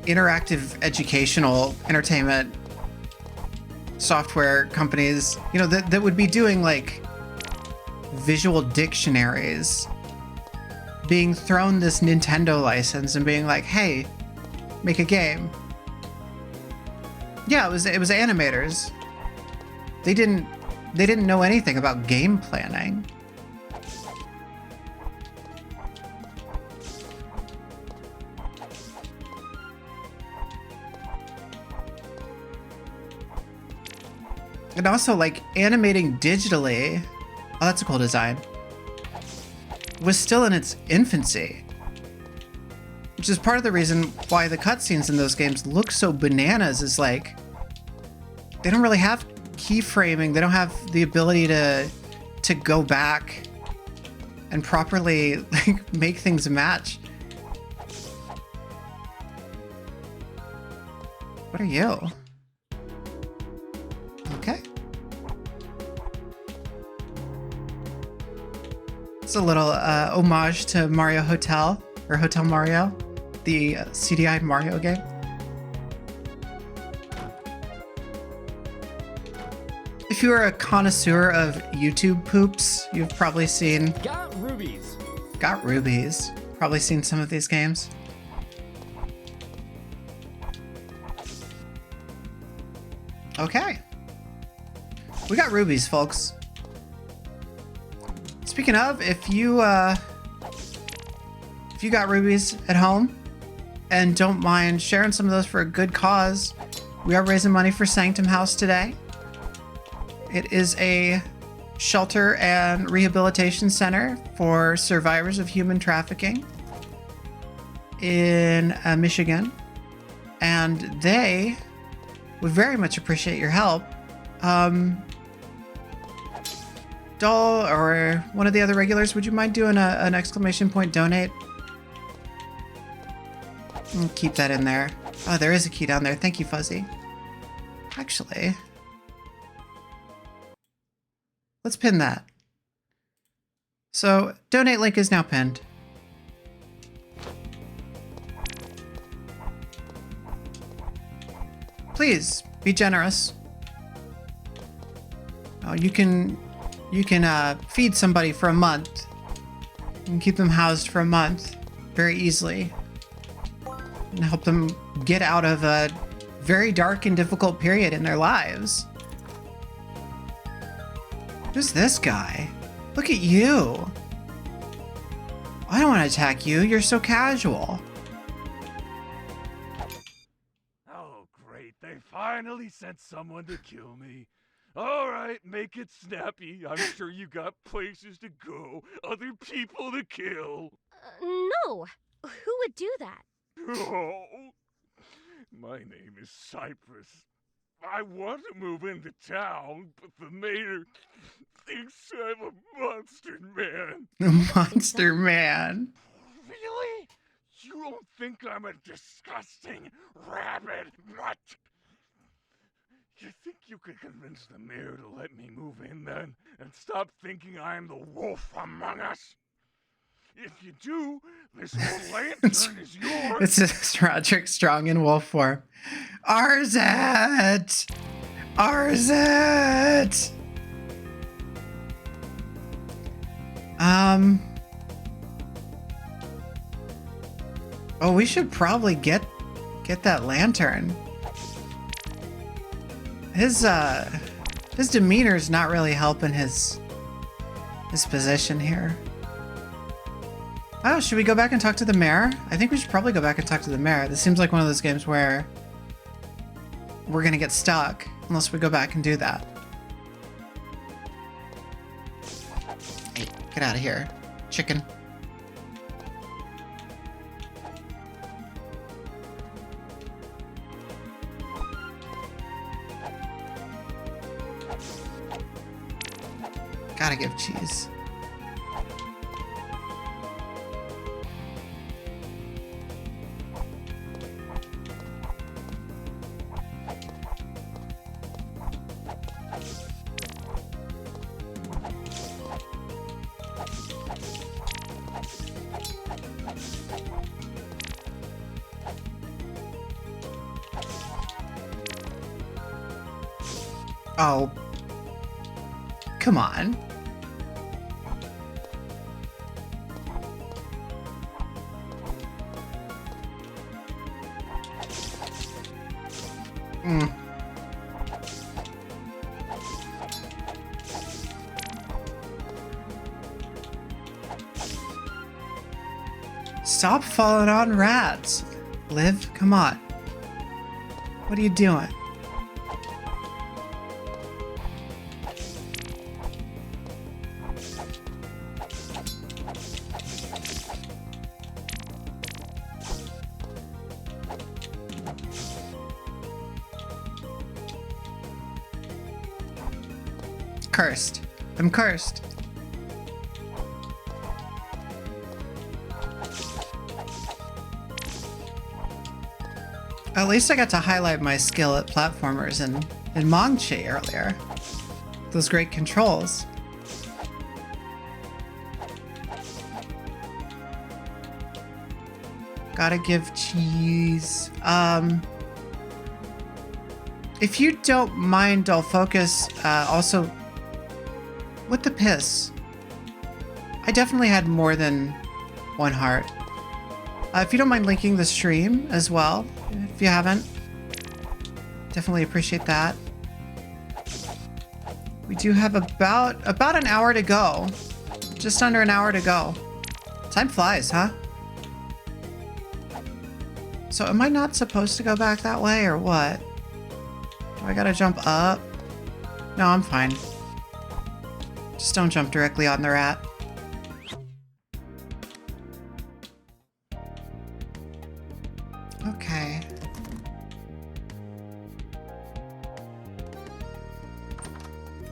interactive educational entertainment software companies, you know, that would be doing like visual dictionaries, being thrown this Nintendo license and being like, hey, make a game. Yeah, it was animators. They didn't know anything about game planning. And also, like, animating digitally, oh, that's a cool design, was still in its infancy. Which is part of the reason why the cutscenes in those games look so bananas, is like, they don't really have keyframing. They don't have the ability to go back and properly like make things match. What are you? Okay. It's a little homage to Mario Hotel, or Hotel Mario, the CDI Mario game. If you are a connoisseur of YouTube poops, you've probably seen Got rubies. Got Rubies. Probably seen some of these games. Okay. We got rubies, folks. Speaking of, if you got rubies at home and don't mind sharing some of those for a good cause, we are raising money for Sanctum House today. It is a shelter and rehabilitation center for survivors of human trafficking in Michigan. And they would very much appreciate your help. Doll or one of the other regulars, would you mind doing an exclamation point donate? I'll keep that in there. Oh, there is a key down there. Thank you, Fuzzy. Actually, let's pin that. So, donate link is now pinned. Please be generous. Oh, you can feed somebody for a month. You can keep them housed for a month very easily and help them get out of a very dark and difficult period in their lives. Who's this guy? Look at you. I don't want to attack you. You're so casual. Oh, great. They finally sent someone to kill me. All right, make it snappy. I'm sure you got places to go, other people to kill. No. Who would do that? Oh, my name is Cypress. I want to move into town, but the mayor thinks I'm a monster man. Monster man. Really? You don't think I'm a disgusting, rabid mutt? You think you could convince the mayor to let me move in then, and stop thinking I'm the wolf among us? If you do, this whole lantern is yours. It's Roderick Strong in wolf form. Arzette! Arzette! Oh, we should probably get that lantern. His demeanor's not really helping his position here. Oh, should we go back and talk to the mayor? I think we should probably go back and talk to the mayor. This seems like one of those games where we're gonna get stuck unless we go back and do that. Hey, get out of here, chicken. Gotta give cheese. Oh, come on. Stop falling on rats. Liv, come on. What are you doing? Cursed. I'm cursed. At least I got to highlight my skill at platformers in Mangchi earlier. Those great controls. Gotta give cheese. If you don't mind, I'll focus also with the piss. I definitely had more than one heart. If you don't mind linking the stream as well, if you haven't, definitely appreciate that. We do have about an hour to go. Just under an hour to go. Time flies, huh? So am I not supposed to go back that way or what? Do I gotta jump up? No, I'm fine. Just don't jump directly on the rat. Okay.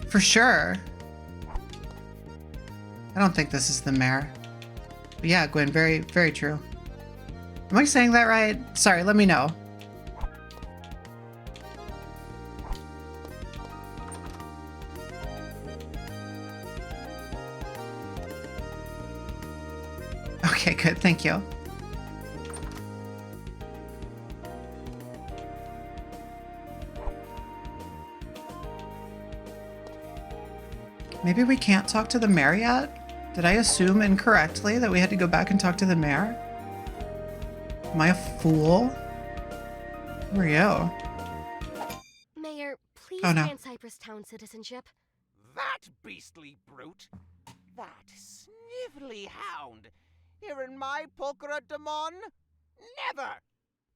For sure. I don't think this is the mayor. But yeah, Gwen, very, very true. Am I saying that right? Sorry, let me know. Okay, good. Thank you. Maybe we can't talk to the mayor yet? Did I assume incorrectly that we had to go back and talk to the mayor? Am I a fool? Who are you? Mayor, please Oh, no. grant Cypress Town citizenship. That beastly brute! That snivelly hound! Here in my Pulchra Demon? Never!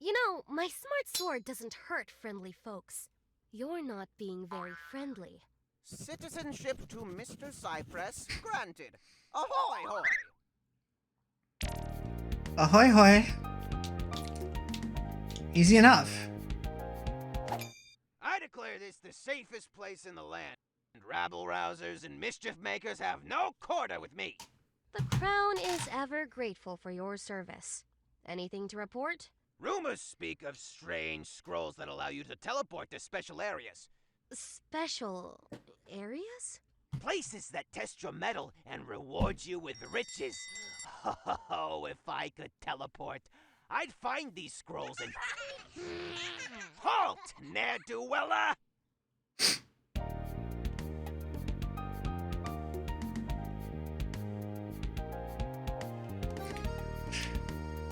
You know, my smart sword doesn't hurt friendly folks. You're not being very friendly. Citizenship to Mr. Cypress granted. Ahoy hoy! Ahoy hoy. Easy enough. I declare this the safest place in the land. And rabble-rousers and mischief-makers have no quarter with me. The Crown is ever grateful for your service. Anything to report? Rumors speak of strange scrolls that allow you to teleport to special areas. Special areas? Places that test your mettle and reward you with riches. Oh, if I could teleport, I'd find these scrolls and... Halt, ne'er-do-weller!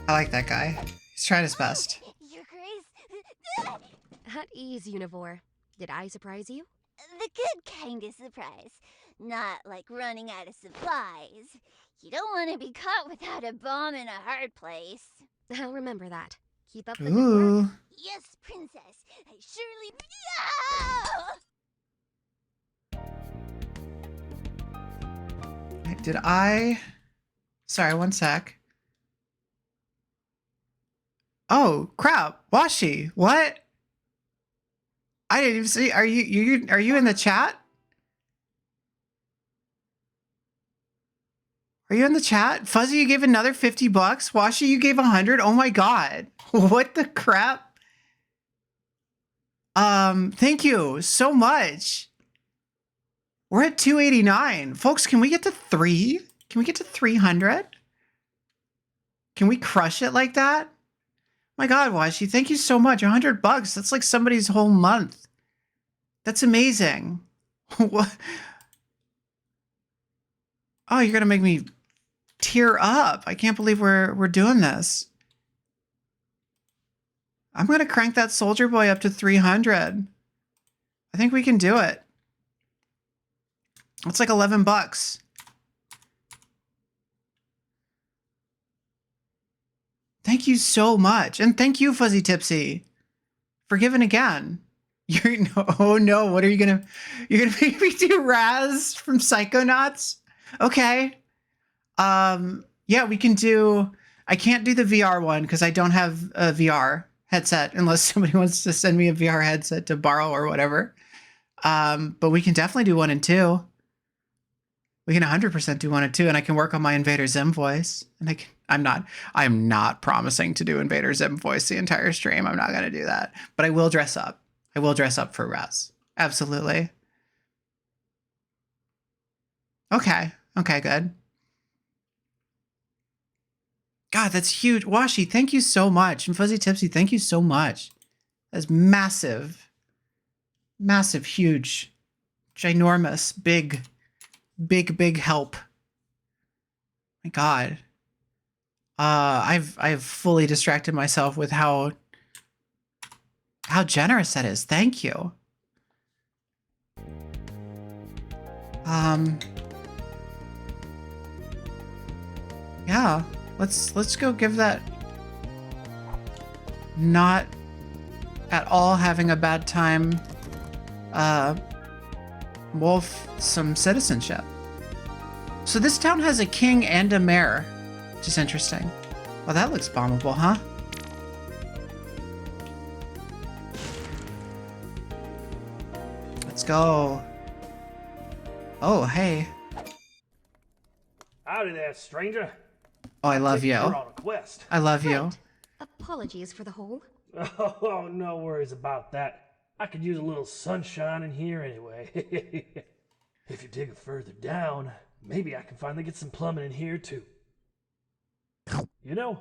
I like that guy. He's trying his best. Your Grace, At ease, Univore. Did I surprise you? the good kind of surprise. Not like running out of supplies. You don't want to be caught without a bomb in a hard place. I'll remember that. Keep up the good work. Ooh. Yes, Princess. I surely... Did I... Sorry, one sec. Oh, crap. Washi, what? I didn't even see. Are you in the chat? Are you in the chat? Fuzzy, you gave another 50 bucks. Washi, you gave 100. Oh my god. What the crap? Thank you so much. We're at 289. Folks, can we get to 3? Can we get to 300? Can we crush it like that? My god, Washi, thank you so much. 100 bucks. That's like somebody's whole month. That's amazing. What? Oh, you're gonna make me tear up. I can't believe we're doing this. I'm gonna crank that soldier boy up to 300. I think we can do it. It's like 11 bucks. Thank you so much. And thank you, Fuzzy Tipsy, for giving again. Oh no, what are you gonna, you're gonna make me do Raz from Psychonauts? Okay. Yeah, we can do, I can't do the VR one because I don't have a VR headset unless somebody wants to send me a VR headset to borrow or whatever. But we can definitely do 1 and 2. We can 100% do 1 and 2, and I can work on my Invader Zim voice. And I'm not promising to do Invader Zim voice the entire stream. I'm not going to do that. But I will dress up. I will dress up for Raz. Absolutely. Okay. Okay, good. God, that's huge. Washi, thank you so much. And Fuzzy Tipsy, thank you so much. That's massive. Massive, huge, ginormous, big help. My God. I've fully distracted myself with how generous that is. Thank you. Yeah, let's go give that not at all having a bad time wolf some citizenship. So this town has a king and a mayor, which is interesting. Well, that looks bombable, huh? Let's go. Oh, hey. Howdy there, stranger. Oh, I love you. You're on a quest. I love you. Right. Apologies for the hole. Oh, no worries about that. I could use a little sunshine in here anyway. If you dig further down, maybe I can finally get some plumbing in here too. You know,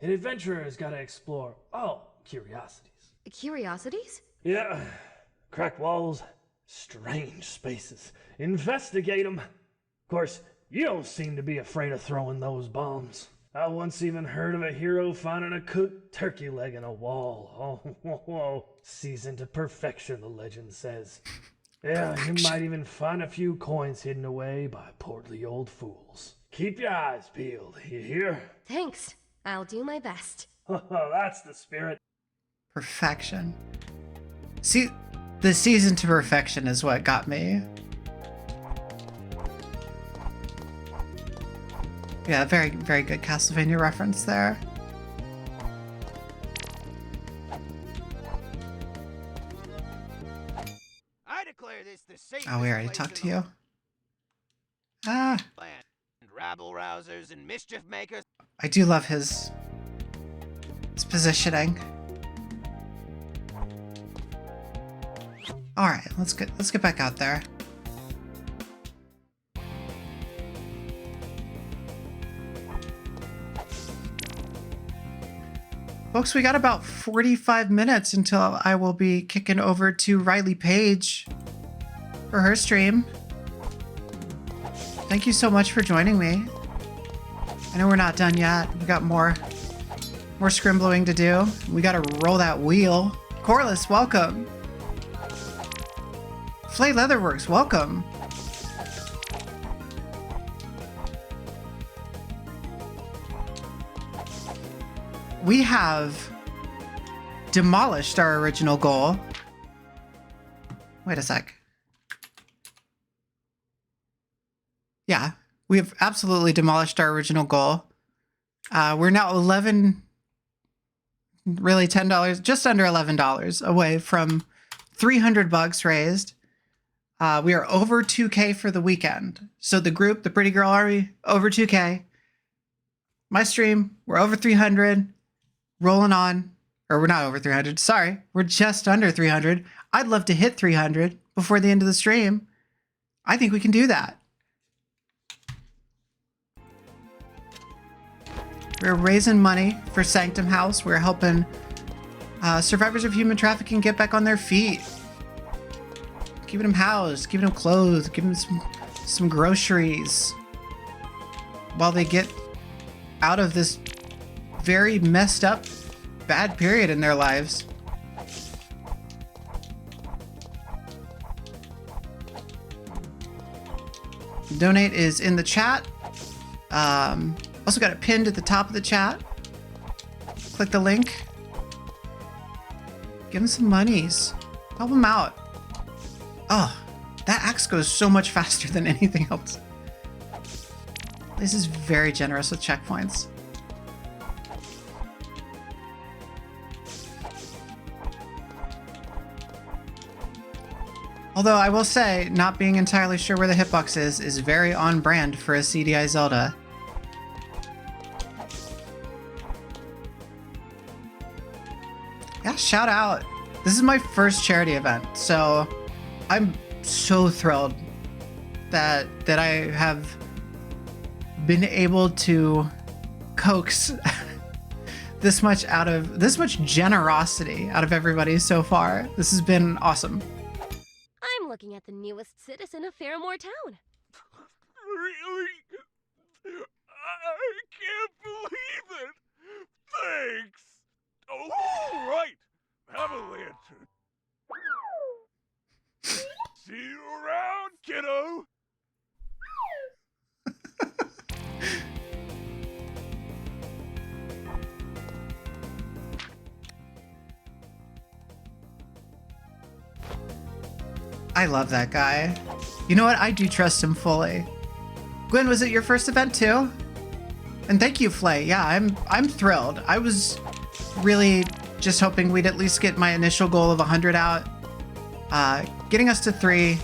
an adventurer has got to explore all curiosities. Curiosities? Yeah, cracked walls, strange spaces. Investigate them. Of course, you don't seem to be afraid of throwing those bombs. I once even heard of a hero finding a cooked turkey leg in a wall. Oh, seasoned to perfection, the legend says. Yeah, you might even find a few coins hidden away by portly old fools. Keep your eyes peeled, you hear? Thanks. I'll do my best. That's the spirit. Perfection. See, the season to perfection is what got me. Yeah, very, very good Castlevania reference there. I declare this the safest Oh, we already place talked in to you. the Ah, land. Rabble rousers and mischief makers. I do love his positioning. All right, let's get back out there. Folks, we got about 45 minutes until I will be kicking over to Riley Page for her stream. Thank you so much for joining me. I know we're not done yet. We got more scrimbling to do. We gotta roll that wheel. Corliss, welcome. Flay Leatherworks, welcome. We have demolished our original goal. Wait a sec. Yeah, we have absolutely demolished our original goal. We're now $11, really $10, just under $11 away from 300 bucks raised. We are over 2K for the weekend. So the group, the Pretty Girl Army, over 2K. My stream, we're over 300. Rolling on, or we're not over 300. Sorry, we're just under 300. I'd love to hit 300 before the end of the stream. I think we can do that. We're raising money for Sanctum House. We're helping survivors of human trafficking get back on their feet. Keeping them housed, giving them clothes, giving them some groceries while they get out of this very messed up, bad period in their lives. Donate is in the chat. Also got it pinned at the top of the chat. Click the link. Give them some monies. Help them out. Oh, that axe goes so much faster than anything else. This is very generous with checkpoints. Although I will say, not being entirely sure where the hitbox is very on brand for a CDI Zelda. Yeah, shout out. This is my first charity event, so I'm so thrilled that I have been able to coax this much generosity out of everybody so far. This has been awesome. I'm looking at the newest citizen of Faramore Town. Really? I can't believe it! Thanks! Oh, right! Have a lantern. See you around, kiddo! I love that guy. You know what? I do trust him fully. Gwen, was it your first event too? And thank you, Flay. Yeah, I'm thrilled. I was really just hoping we'd at least get my initial goal of 100 out. Getting us to 3.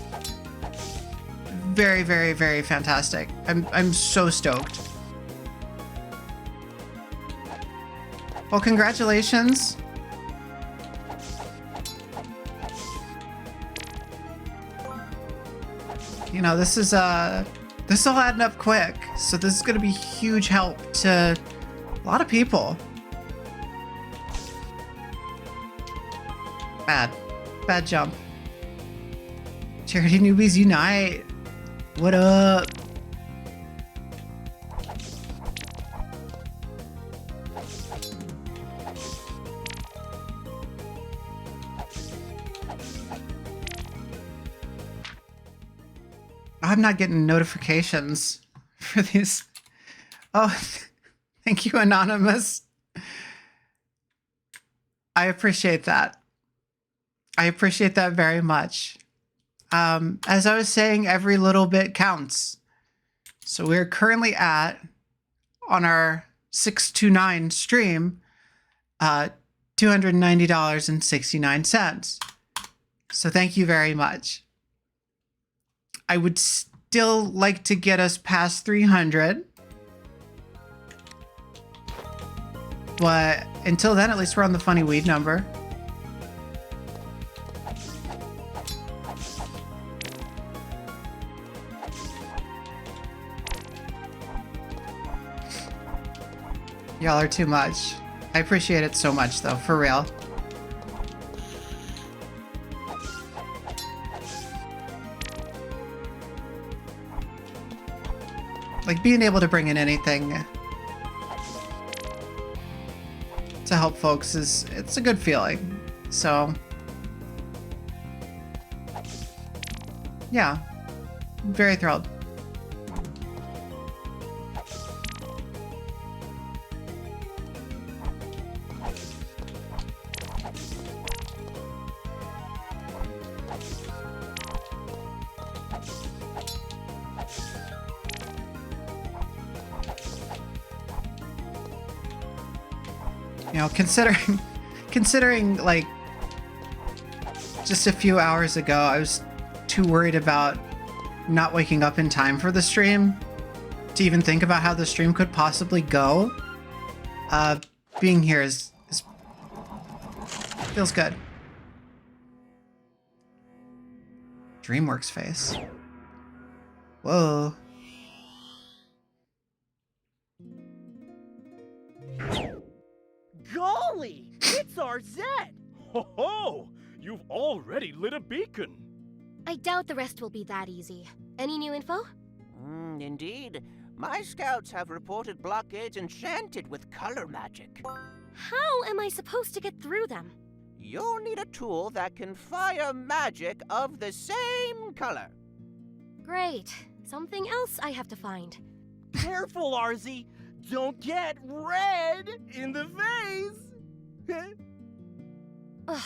Very, very, very fantastic. I'm so stoked. Well, congratulations. You know, this is all adding up quick. So this is going to be huge help to a lot of people. Bad jump. Charity newbies unite. What up? I'm not getting notifications for these. Oh, thank you, Anonymous. I appreciate that. I appreciate that very much. As I was saying, every little bit counts. So we're currently at, on our 629 stream, $290.69. So thank you very much. I would still like to get us past 300. But until then, at least we're on the funny weed number. Y'all are too much. I appreciate it so much, though, for real. Like, being able to bring in anything to help folks it's a good feeling. So, yeah, I'm very thrilled. You know, considering like just a few hours ago, I was too worried about not waking up in time for the stream to even think about how the stream could possibly go. Being here is feels good. DreamWorks face. Whoa. Golly, it's Arzette! Ho ho! You've already lit a beacon. I doubt the rest will be that easy. Any new info? Indeed. My scouts have reported blockades enchanted with color magic. How am I supposed to get through them? You'll need a tool that can fire magic of the same color. Great. Something else I have to find. Careful, Arzy! Don't get red in the face! Ugh,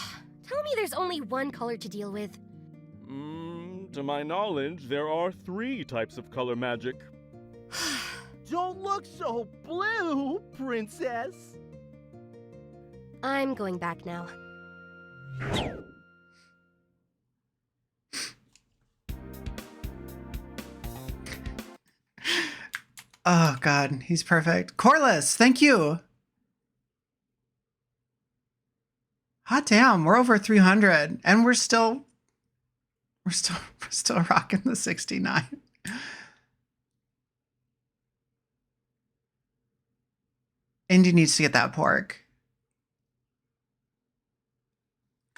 tell me there's only one color to deal with. To my knowledge, there are 3 types of color magic. Don't look so blue, princess! I'm going back now. Oh God, he's perfect. Corliss, thank you. Hot damn, we're over 300 and we're still rocking the 69. Indy needs to get that pork.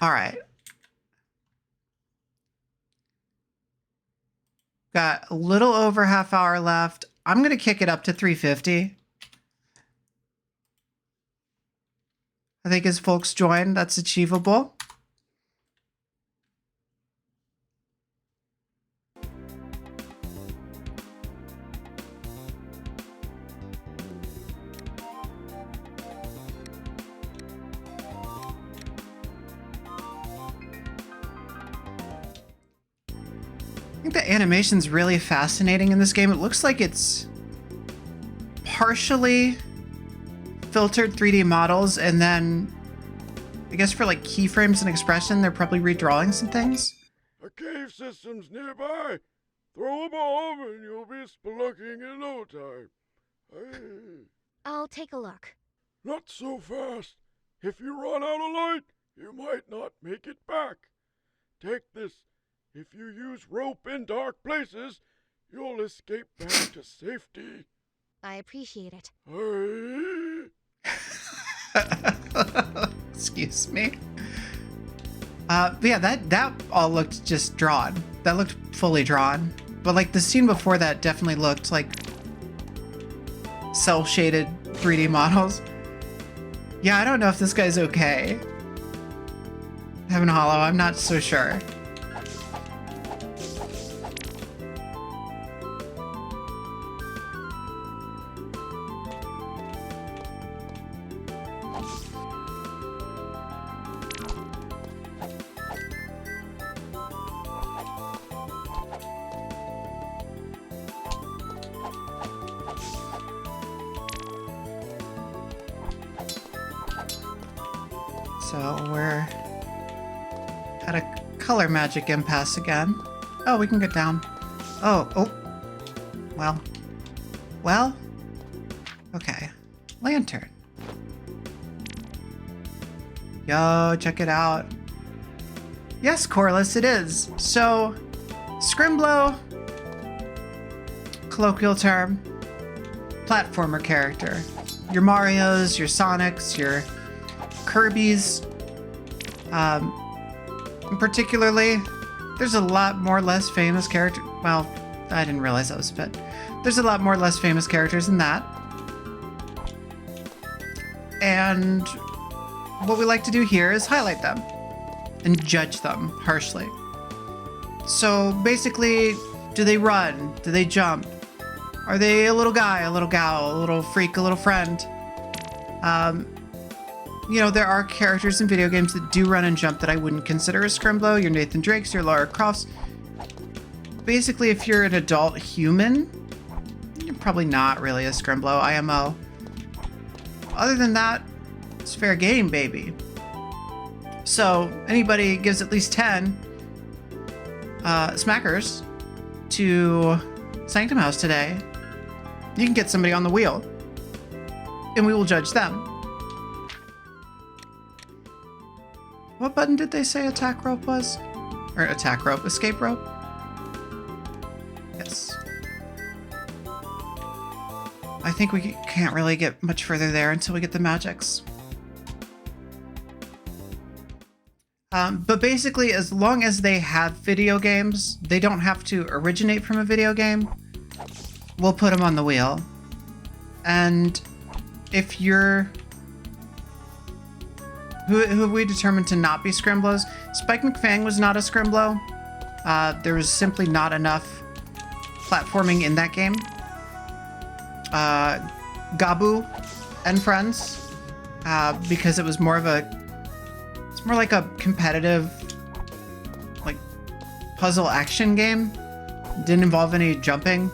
All right. Got a little over half hour left. I'm going to kick it up to 350. I think as folks join, that's achievable. I think the animation's really fascinating in this game. It looks like it's partially filtered 3D models, and then I guess for like keyframes and expression, they're probably redrawing some things. A cave system's nearby. Throw a bomb and you'll be spelunking in no time. I'll take a look. Not so fast. If you run out of light, you might not make it back. Take this. If you use rope in dark places, you'll escape back to safety. I appreciate it. Excuse me. Yeah, that all looked just drawn. That looked fully drawn. But like the scene before that definitely looked like cel-shaded 3D models. Yeah, I don't know if this guy's okay. Heaven Hollow, I'm not so sure. So we're at a color magic impasse again. Oh, we can get down. Oh. Well. Okay. Lantern. Yo, check it out. Yes, Corliss, it is. So, Scrimblow, colloquial term, platformer character. Your Marios, your Sonics, your Kirby's, particularly, there's a lot more less famous character. Well, I didn't realize that was a bit. There's a lot more less famous characters than that. And what we like to do here is highlight them and judge them harshly. So basically, do they run? Do they jump? Are they a little guy, a little gal, a little freak, a little friend? You know, there are characters in video games that do run and jump that I wouldn't consider a Scrimblow. Your Nathan Drakes, your Lara Crofts. Basically, if you're an adult human, you're probably not really a Scrimblow, IMO. Other than that, it's fair game, baby. So, anybody gives at least 10 smackers to Sanctum House today, you can get somebody on the wheel, and we will judge them. What button did they say attack rope was? Or attack rope, escape rope? Yes. I think we can't really get much further there until we get the magics. But basically, as long as they have video games, they don't have to originate from a video game, we'll put them on the wheel. And if you're... Who have we determined to not be Scrimblows? Spike McFang was not a Scrimblow. There was simply not enough platforming in that game. Gabu and Friends, because it was more of a... It's more like a competitive, like, puzzle action game. Didn't involve any jumping.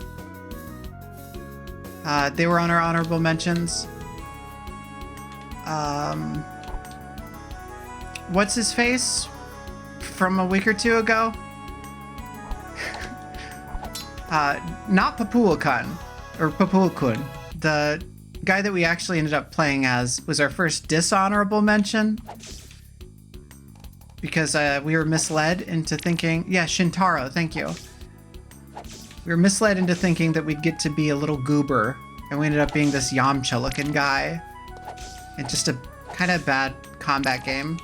They were on our honorable mentions. What's his face from a week or two ago? Not Papua-kun, or Papua-kun. The guy that we actually ended up playing as was our first dishonorable mention. Because we were misled into thinking... Yeah, Shintaro, thank you. We were misled into thinking that we'd get to be a little goober. And we ended up being this Yamcha-looking guy. And just a kind of bad combat game.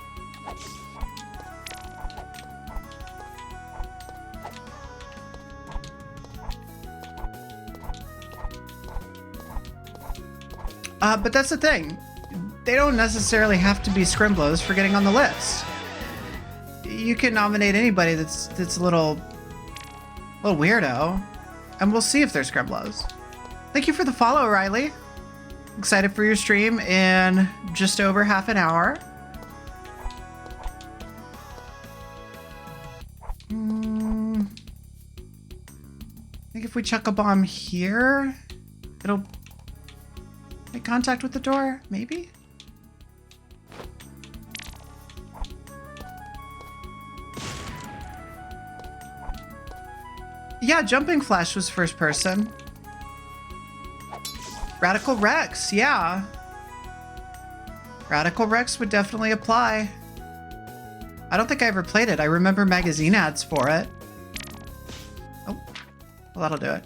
But that's the thing. They don't necessarily have to be Scrimblows for getting on the list. You can nominate anybody that's a little weirdo, and we'll see if they're Scrimblows. Thank you for the follow, Riley. Excited for your stream in just over half an hour. think if we chuck a bomb here, it'll make contact with the door, maybe? Yeah, Jumping Flash was first person. Radical Rex, yeah. Radical Rex would definitely apply. I don't think I ever played it. I remember magazine ads for it. Oh, well, that'll do it.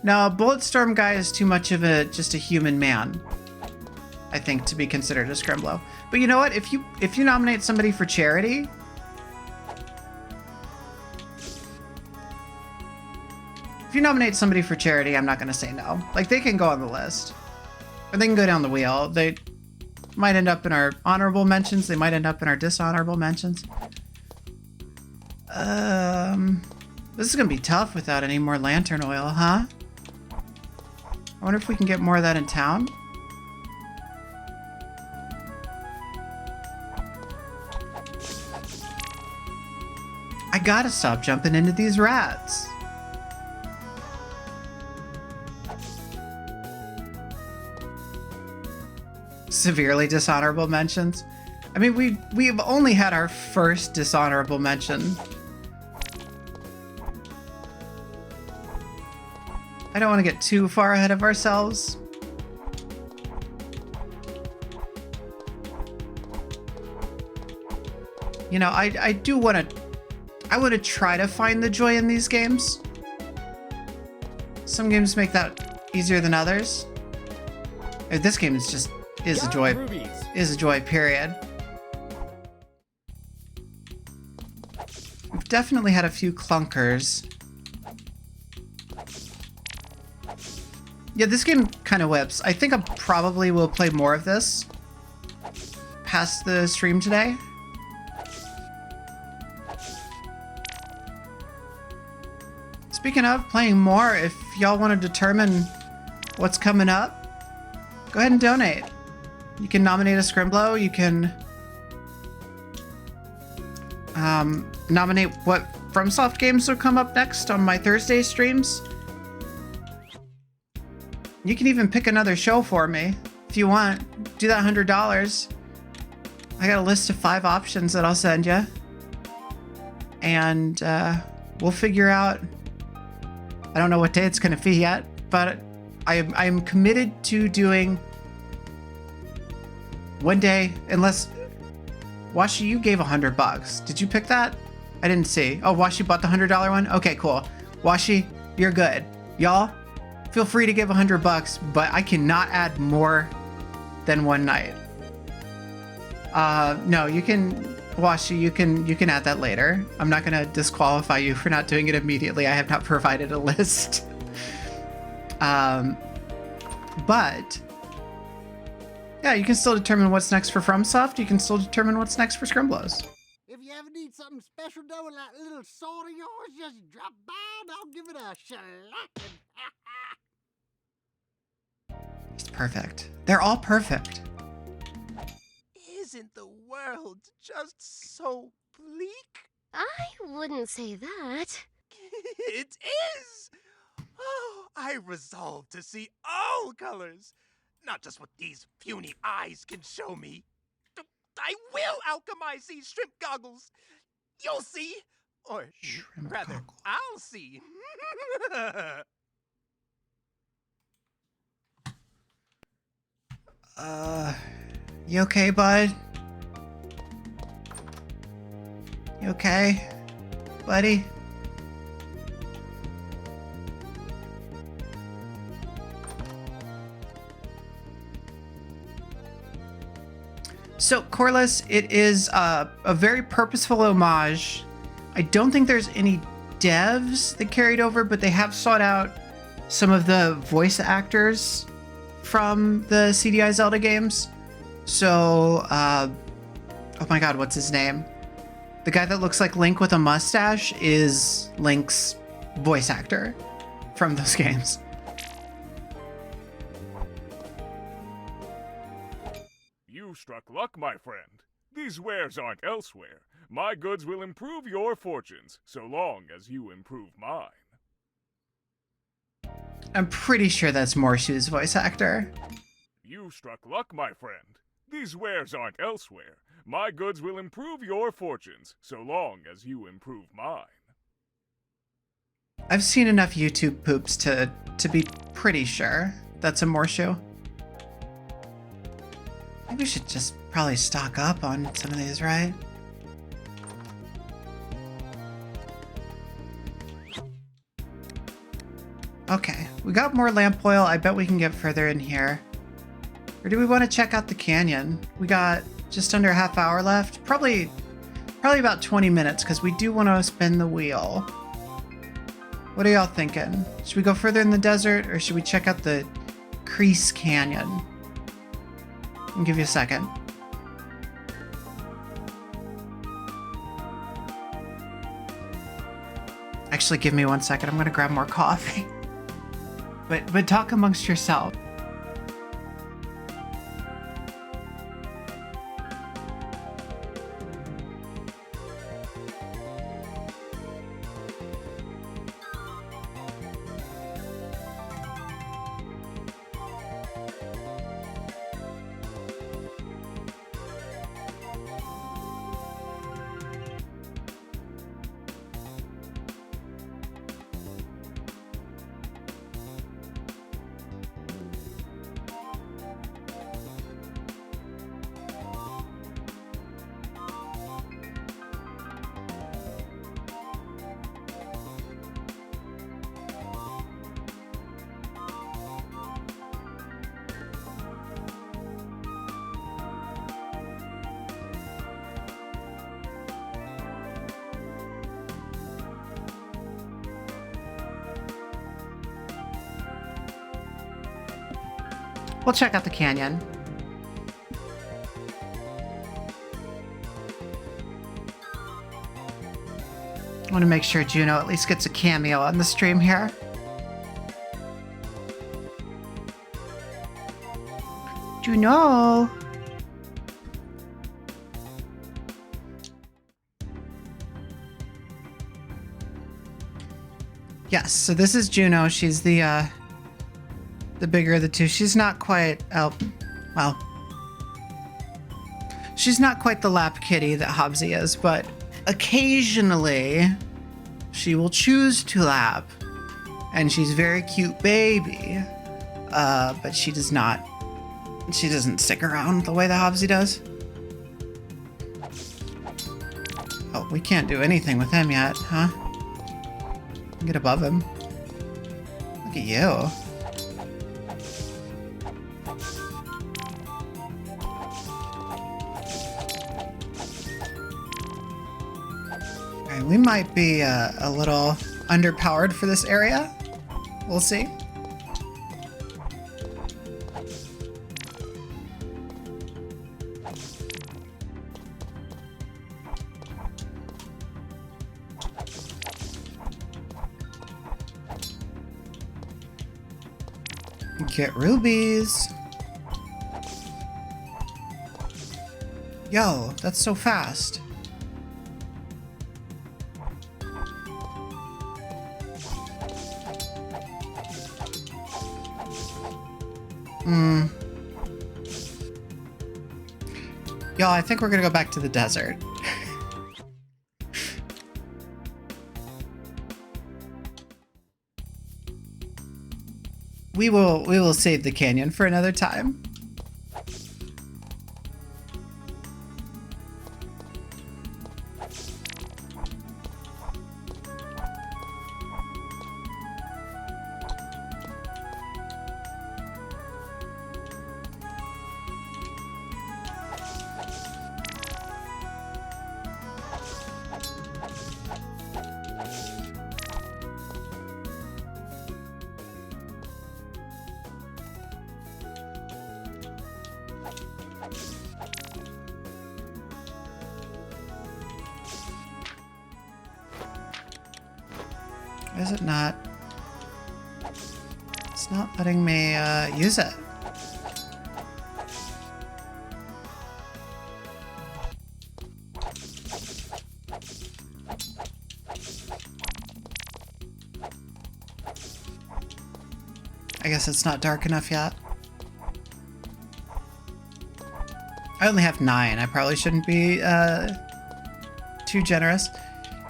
No, Bulletstorm guy is too much of just a human man, I think, to be considered a Scrimblow. But you know what? If you nominate somebody for charity, I'm not going to say no. Like, they can go on the list. Or they can go down the wheel. They might end up in our honorable mentions. They might end up in our dishonorable mentions. This is going to be tough without any more lantern oil, huh? I wonder if we can get more of that in town. I gotta stop jumping into these rats. Severely dishonorable mentions. I mean, we've only had our first dishonorable mention. I don't want to get too far ahead of ourselves. You know, I do want to... I want to try to find the joy in these games. Some games make that easier than others. This game is just... is a joy. Is a joy, period. We've definitely had a few clunkers. Yeah, this game kind of whips. I think I probably will play more of this past the stream today. Speaking of playing more, if y'all want to determine what's coming up, go ahead and donate. You can nominate a Scrimblow. You can nominate what FromSoft games will come up next on my Thursday streams. You can even pick another show for me if you want. Do that $100. I got a list of 5 options that I'll send you. And we'll figure out... I don't know what day it's going to be yet, but I'm committed to doing one day, unless... Washi, you gave $100. Did you pick that? I didn't see. Oh, Washi bought the $100 one? Okay, cool. Washi, you're good. Y'all, feel free to give $100, but I cannot add more than one night. No, you can... Washi, you can add that later. I'm not going to disqualify you for not doing it immediately. I have not provided a list. But yeah, you can still determine what's next for FromSoft. You can still determine what's next for Scrimblows. If you ever need something special done with that little sword of yours, just drop by and I'll give it a shellacking. It's perfect. They're all perfect. Isn't the world just so bleak? I wouldn't say that. It is! Oh, I resolve to see all colors, not just what these puny eyes can show me. I will alchemize these shrimp goggles. You'll see. Or rather, I'll see. You okay, bud? You okay, buddy? So, Corliss, it is a very purposeful homage. I don't think there's any devs that carried over, but they have sought out some of the voice actors from the CDI Zelda games. So, oh my god, what's his name? The guy that looks like Link with a mustache is Link's voice actor from those games. You struck luck, my friend. These wares aren't elsewhere. My goods will improve your fortunes, so long as you improve mine. I'm pretty sure that's Morshu's voice actor. You struck luck, my friend. These wares aren't elsewhere. My goods will improve your fortunes, so long as you improve mine. I've seen enough YouTube poops to be pretty sure that's a Morshu. I think we should just probably stock up on some of these, right? Okay, we got more lamp oil. I bet we can get further in here. Or do we want to check out the canyon? We got just under a half hour left. Probably about 20 minutes because we do want to spin the wheel. What are y'all thinking? Should we go further in the desert or should we check out the Crease Canyon? I'll give you a second. Actually, give me 1 second. I'm going to grab more coffee. But talk amongst yourself. We'll check out the canyon. I want to make sure Juno at least gets a cameo on the stream here. Juno! Yes, so this is Juno. She's the bigger of the two. She's not quite, well, she's not quite the lap kitty that Hobbsy is, but occasionally she will choose to lap, and she's a very cute baby, but she doesn't stick around the way that Hobbsy does. Oh, we can't do anything with him yet, huh? Get above him. Look at you. We might be a little underpowered for this area. We'll see. Get rubies. Yo, that's so fast. Y'all, I think we're gonna go back to the desert. We will save the canyon for another time. Is it not? It's not letting me use it. I guess it's not dark enough yet. I only have 9. I probably shouldn't be too generous.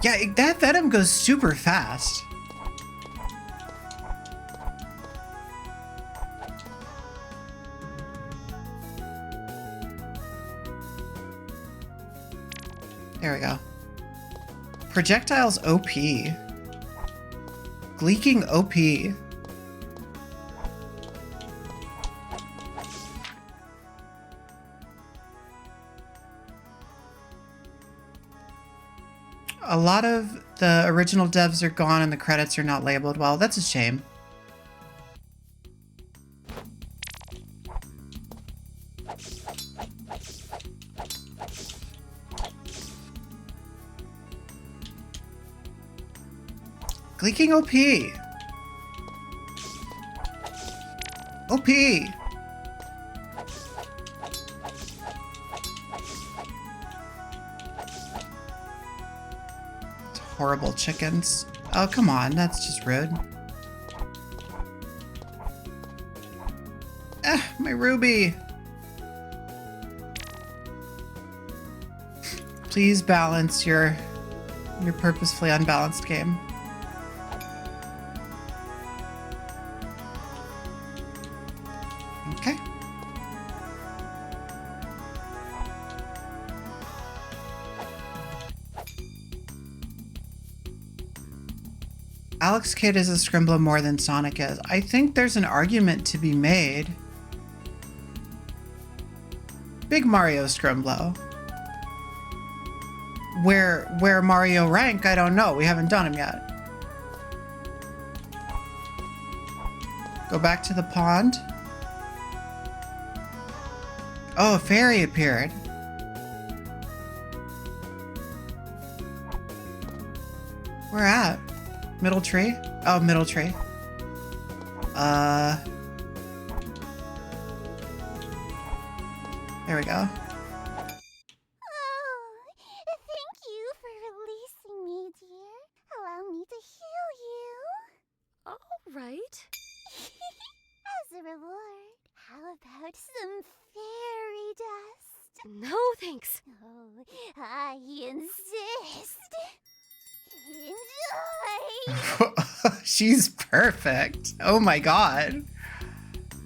Yeah, that venom goes super fast. There we go. Projectiles OP. Gleeking OP. A lot of the original devs are gone and the credits are not labeled well. That's a shame. Gleeking OP. OP. Horrible chickens. Oh, come on. That's just rude. My ruby. Please balance your purposefully unbalanced game. Okay. Alex Kidd is a Scrimblow more than Sonic is. I think there's an argument to be made. Big Mario Scrimblow. Where Mario rank, I don't know. We haven't done him yet. Go back to the pond. Oh, a fairy appeared. Where at? Middle tree? Oh, middle tree. There we go. Oh, thank you for releasing me, dear. Allow me to heal you. All right. As a reward, how about some fairy dust? No, thanks. Oh, I insist. Enjoy! She's perfect. Oh my god.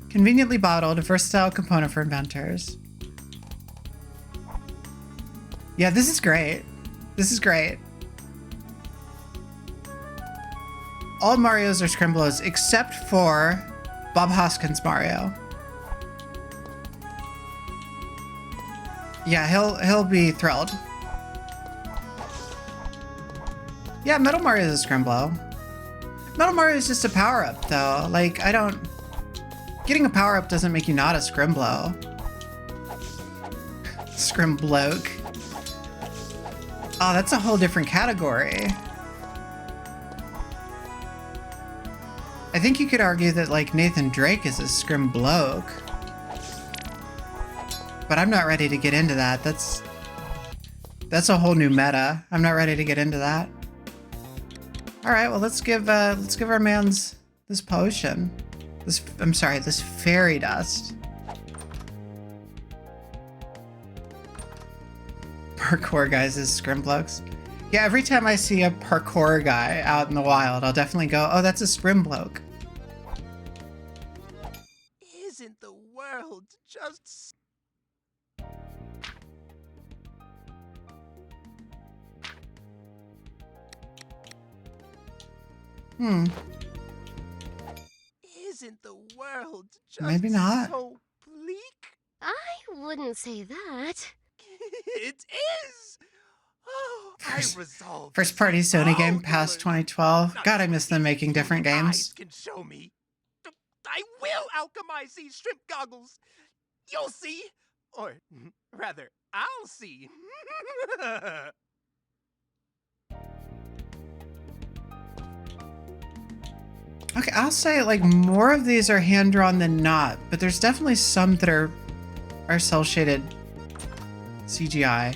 Conveniently bottled, a versatile component for inventors. Yeah, this is great. This is great. All Marios are Scrimblows except for Bob Hoskins Mario. Yeah, he'll be thrilled. Yeah, Metal Mario is a Scrimblow. Metal Mario is just a power-up, though. Like, getting a power-up doesn't make you not a Scrimblow. Scrimbloke. Oh, that's a whole different category. I think you could argue that, like, Nathan Drake is a Scrimbloke. But I'm not ready to get into that. That's a whole new meta. I'm not ready to get into that. All right, well, let's give our man's this potion. This fairy dust. Parkour guys is Scrimblokes. Yeah, every time I see a parkour guy out in the wild, I'll definitely go, oh, that's a Scrimbloke. Isn't the world just... Isn't the world just Maybe not. so bleak? I wouldn't say that. It is! Oh, I resolve. First party Sony game past 2012. God, I miss them making different games. Can show me. I will alchemize these shrimp goggles. You'll see. Or rather, I'll see. Okay, I'll say like more of these are hand drawn than not, but there's definitely some that are cel shaded CGI.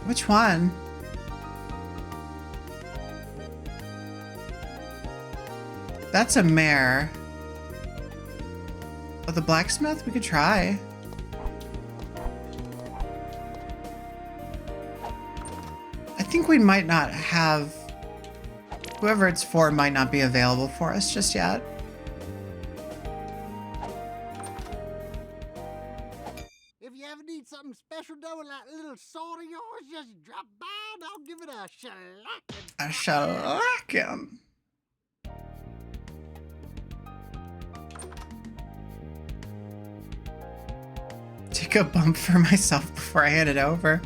Which one? That's a mare. Oh, the blacksmith? We could try. I think we might not have... Whoever it's for might not be available for us just yet. If you ever need something special done with that little sword of yours, just drop by and I'll give it a shellacking. A shellacking. Take a bump for myself before I hand it over.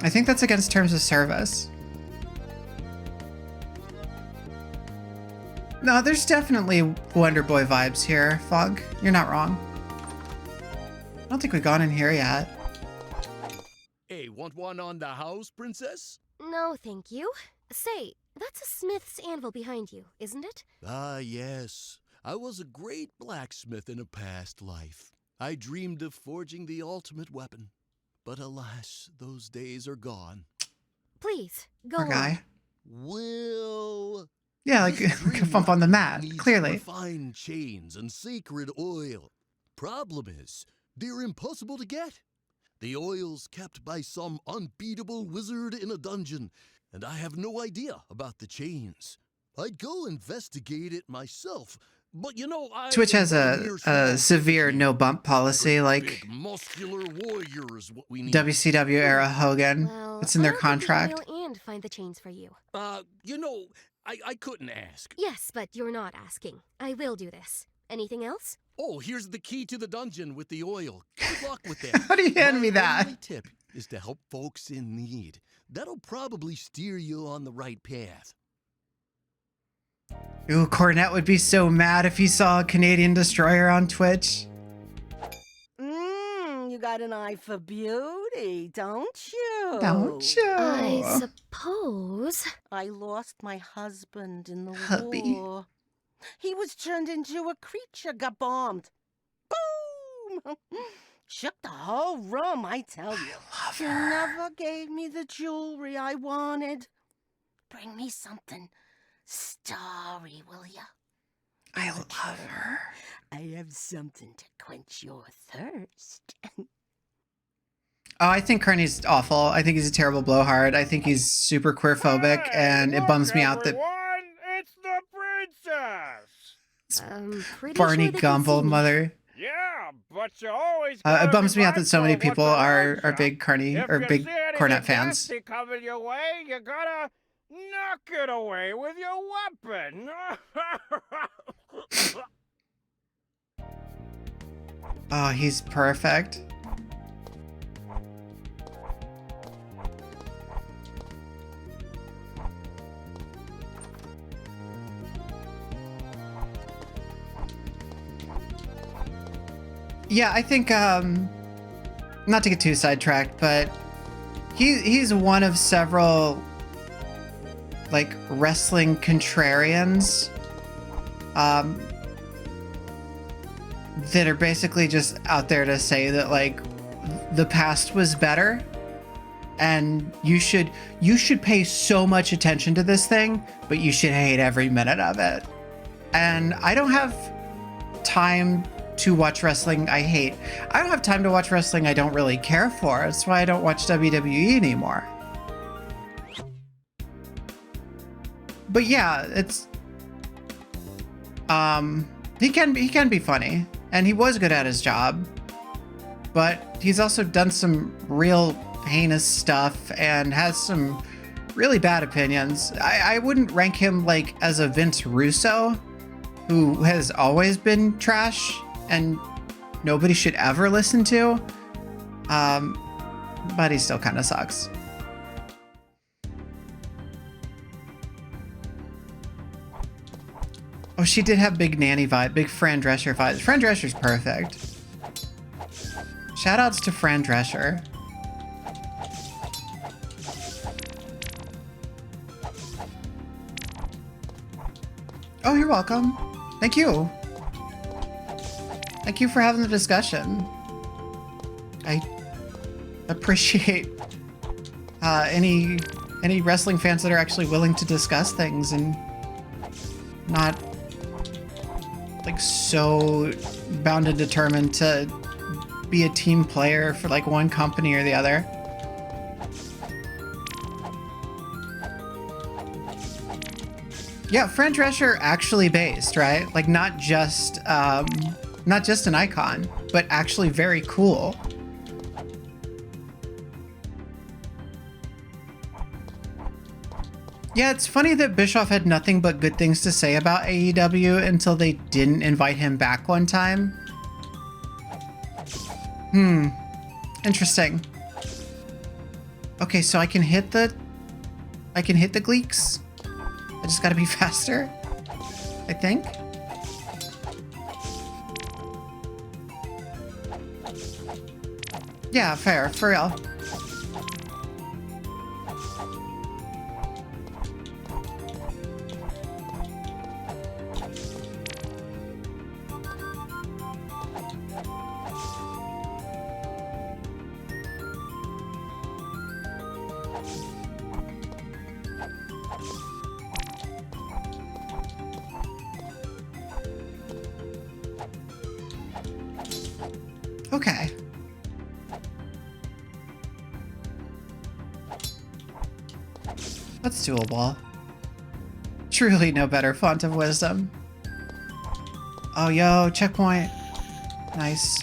I think that's against terms of service. No, there's definitely Wonder Boy vibes here, Funk. You're not wrong. I don't think we've gone in here yet. Hey, want one on the house, princess? No, thank you. Say, that's a smith's anvil behind you, isn't it? Ah, yes. I was a great blacksmith in a past life. I dreamed of forging the ultimate weapon. But alas, those days are gone. Please, go Poor on. guy. Well... Yeah, like a bump on the mat, clearly. Fine chains and sacred oil. Problem is, they're impossible to get. The oil's kept by some unbeatable wizard in a dungeon, and I have no idea about the chains. I'd go investigate it myself, but you know, Twitch has a severe no bump policy, like big, muscular warriors, what we need. WCW era Hogan. Well, It's in their I'll get the contract. oil and find the chains for you. You know, I couldn't ask. Yes, but you're not asking. I will do this. Anything else? Oh, here's the key to the dungeon with the oil. Good luck with that. How do you hand me that? My tip is to help folks in need. That'll probably steer you on the right path. Ooh, Cornette would be so mad if he saw a Canadian Destroyer on Twitch. You got an eye for beauty, don't you? Don't you? I suppose. I lost my husband in the Hubby. war. He was turned into a creature, got bombed. Boom! Shook the whole room, I tell you. love He her. never gave me the jewelry I wanted. Bring me something starry, will ya? I love her. I have something to quench your thirst. Oh, I think Kearney's awful. I think he's a terrible blowhard. I think he's super queerphobic, and it bums me out that It's the princess! Pretty Barney sure they can Gumble see me. mother. Yeah, but you always It bums me out that so many people are big Kearney or big Cornette fans. Coming your way, you gotta knock it away with your weapon. Oh, he's perfect. Yeah, I think, not to get too sidetracked, but he's one of several, like, wrestling contrarians, that are basically just out there to say that, like, the past was better, and you should pay so much attention to this thing, but you should hate every minute of it. And I don't have time to watch wrestling I hate. I don't have time to watch wrestling I don't really care for. That's why I don't watch WWE anymore. But yeah, it's he can be funny, and he was good at his job, but he's also done some real heinous stuff and has some really bad opinions. I wouldn't rank him like as a Vince Russo, who has always been trash and nobody should ever listen to, but he still kind of sucks. Oh, she did have big nanny vibe, big Fran Drescher vibes. Fran Drescher's perfect. Shoutouts to Fran Drescher. Oh, you're welcome. Thank you. Thank you for having the discussion. I appreciate any wrestling fans that are actually willing to discuss things and not like so bound and determined to be a team player for like one company or the other. Yeah, Fran Drescher actually based, right? Like not just an icon, but actually very cool. Yeah, it's funny that Bischoff had nothing but good things to say about AEW until they didn't invite him back one time. Interesting. Okay, so I can hit the gleeks. I just gotta be faster, I think. Yeah, fair, for real. Okay. That's doable. Truly no better font of wisdom. Oh, yo, checkpoint. Nice.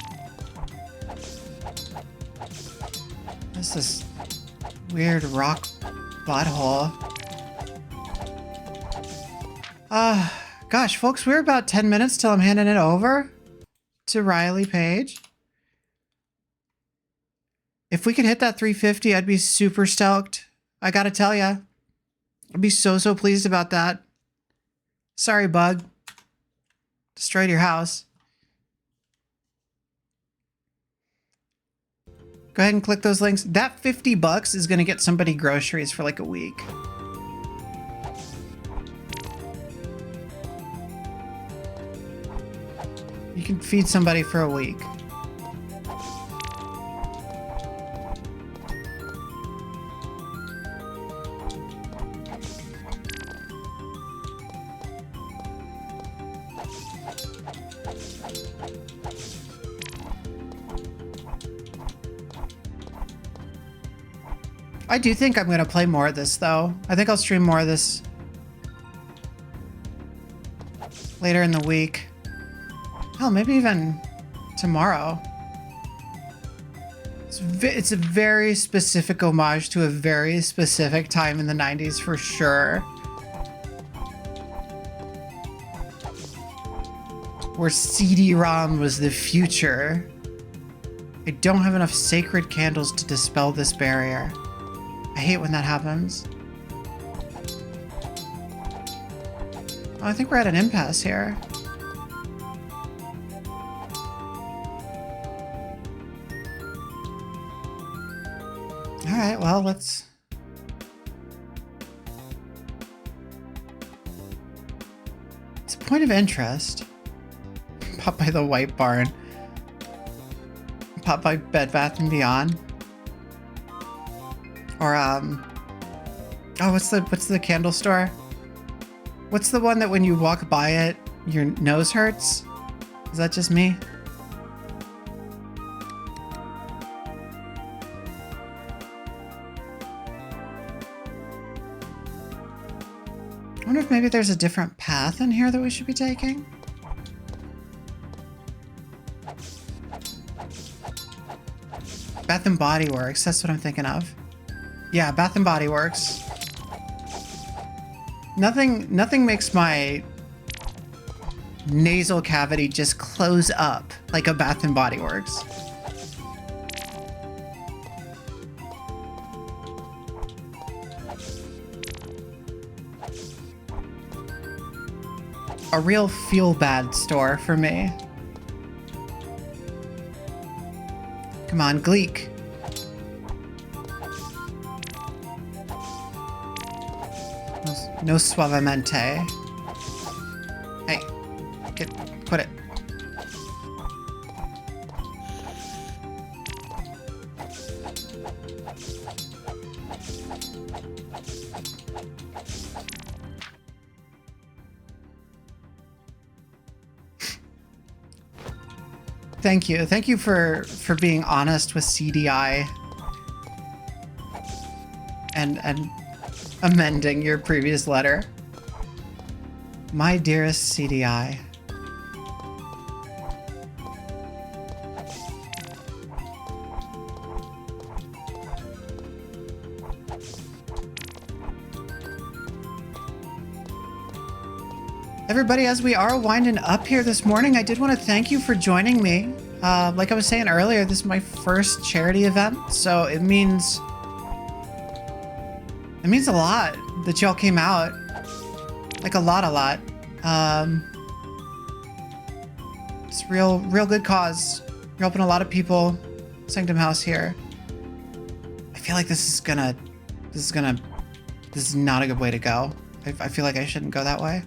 This is weird rock butthole. Gosh, folks, we're about 10 minutes till I'm handing it over to Riley Page. If we could hit that 350, I'd be super stoked. I gotta tell ya. I'd be so pleased about that. Sorry, bug. Destroyed your house. Go ahead and click those links. That $50 is gonna get somebody groceries for like a week. You can feed somebody for a week. I do think I'm going to play more of this, though. I think I'll stream more of this later in the week. Hell, maybe even tomorrow. It's a very specific homage to a very specific time in the 90s for sure. Where CD-ROM was the future. I don't have enough sacred candles to dispel this barrier. I hate when that happens. Oh, I think we're at an impasse here. Alright, well, let's... It's a point of interest. Pop by the White Barn. Pop by Bed Bath & Beyond. Or, oh, what's the candle store? What's the one that when you walk by it, your nose hurts? Is that just me? I wonder if maybe there's a different path in here that we should be taking. Bath and Body Works, that's what I'm thinking of. Yeah, Bath and Body Works. Nothing makes my nasal cavity just close up like a Bath and Body Works. A real feel-bad store for me. Come on, Gleek. No suavemente. Hey, quit it. Thank you. Thank you for being honest with CDI and amending your previous letter. My dearest CDI. Everybody, as we are winding up here this morning, I did want to thank you for joining me. Like I was saying earlier, this is my first charity event, so it means a lot that y'all came out. Like a lot. It's real good cause. You're helping a lot of people. Sanctum House here. I feel like this is not a good way to go. I feel like I shouldn't go that way.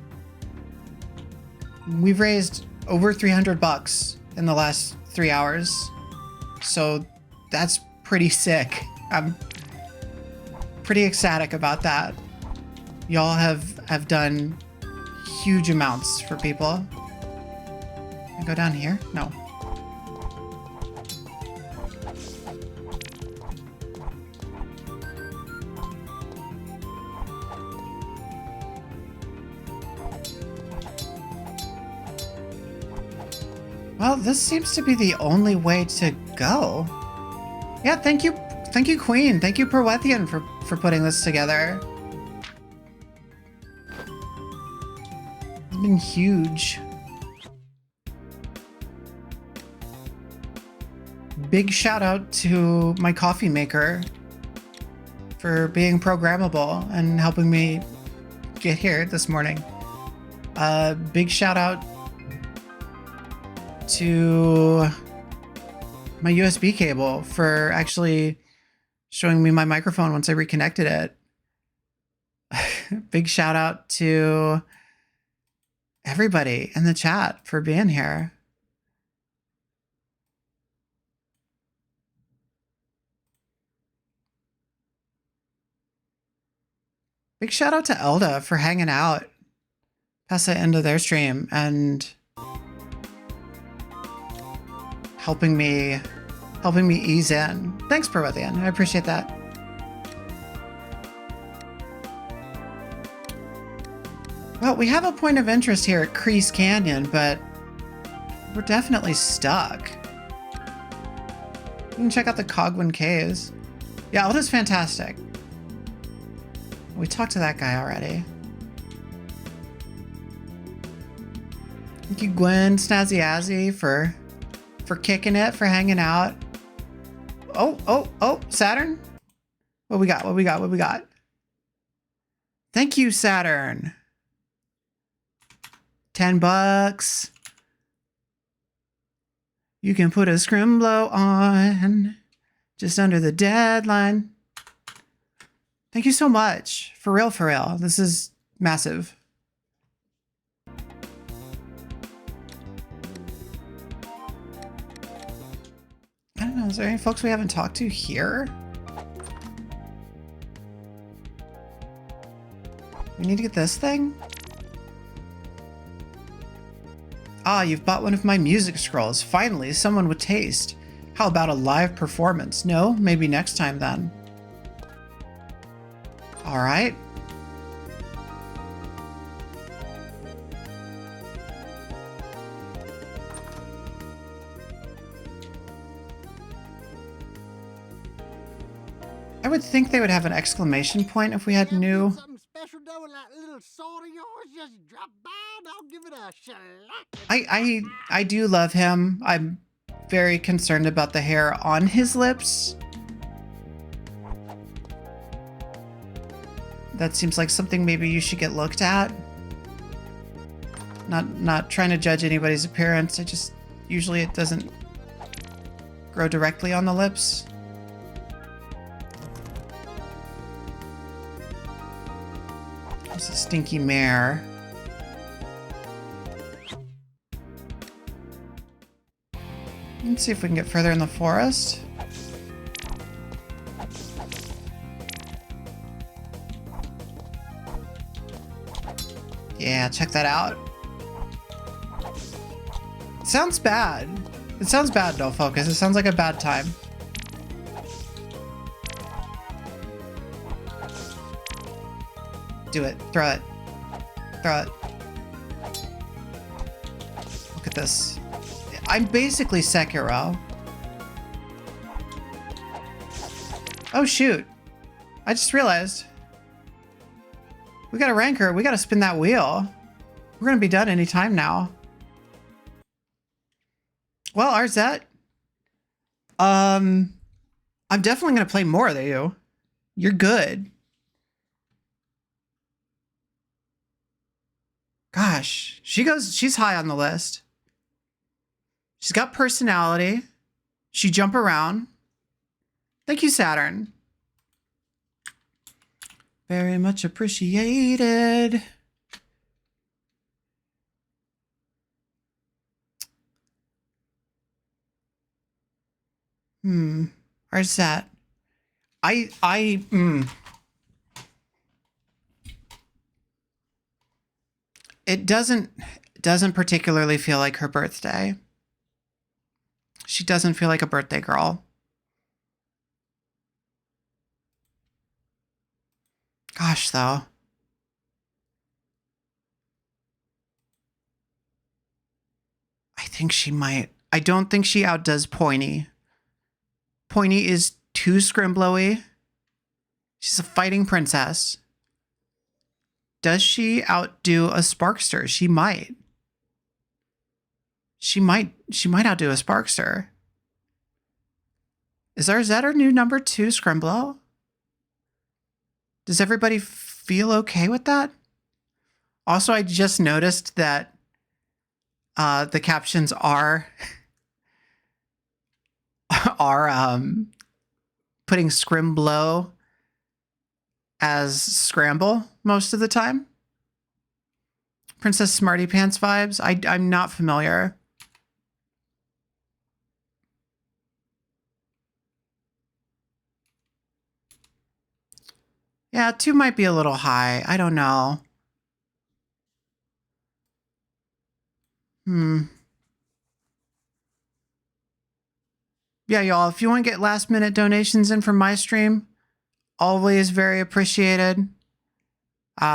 We've raised over $300 in the last 3 hours, so that's pretty sick. I'm pretty ecstatic about that. Y'all have done huge amounts for people. Can I go down here? No. Well, this seems to be the only way to go. Yeah, thank you, Queen. Thank you, Perwethian, for putting this together. It's been huge. Big shout out to my coffee maker for being programmable and helping me get here this morning. Big shout out to my USB cable for actually showing me my microphone once I reconnected it. Big shout out to everybody in the chat for being here. Big shout out to Elda for hanging out past the end of their stream and helping me ease in. Thanks, Perwethian. I appreciate that. Well, we have a point of interest here at Crease Canyon, but we're definitely stuck. You can check out the Cogwin Caves. Yeah, Elda's fantastic. We talked to that guy already. Thank you, Gwen Snazzy Azzy, for kicking it, for hanging out. Oh, Saturn? What we got? Thank you, Saturn. $10. You can put a Scrimblow on just under the deadline. Thank you so much. For real. This is massive. I don't know, is there any folks we haven't talked to here? We need to get this thing? Ah, you've bought one of my music scrolls. Finally, someone with taste. How about a live performance? No? Maybe next time then. All right. I would think they would have an exclamation point if we had new. Something special done with that little sword of yours? Just drop by and I'll give it a shellac. I do love him. I'm very concerned about the hair on his lips. That seems like something maybe you should get looked at. Not trying to judge anybody's appearance. Usually it doesn't grow directly on the lips. It's a stinky mare. Let's see if we can get further in the forest. Yeah, check that out. Sounds bad. It sounds bad, don't focus. It sounds like a bad time. Do it. Throw it. Throw it. Look at this. I'm basically Sekiro. Oh, shoot. I just realized. We got a ranker. We got to spin that wheel. We're going to be done anytime now. Well, Arzette. I'm definitely going to play more than you. You're good. Gosh, she's high on the list. She's got personality. She jump around. Thank you, Saturn. Very much appreciated. Where's that? It doesn't particularly feel like her birthday. She doesn't feel like a birthday girl. Gosh, though. I think she might. I don't think she outdoes Pointy. Pointy is too scrimblowy. She's a fighting princess. Does she outdo a Sparkster? She might. She might outdo a Sparkster. Is Arzette her new number 2 Scrimblow? Does everybody feel okay with that? Also, I just noticed that the captions are putting Scrimblow as Scramble most of the time. Princess Smarty Pants vibes. I'm not familiar. Yeah, 2 might be a little high. I don't know. Yeah, y'all, if you want to get last minute donations in from my stream, always very appreciated.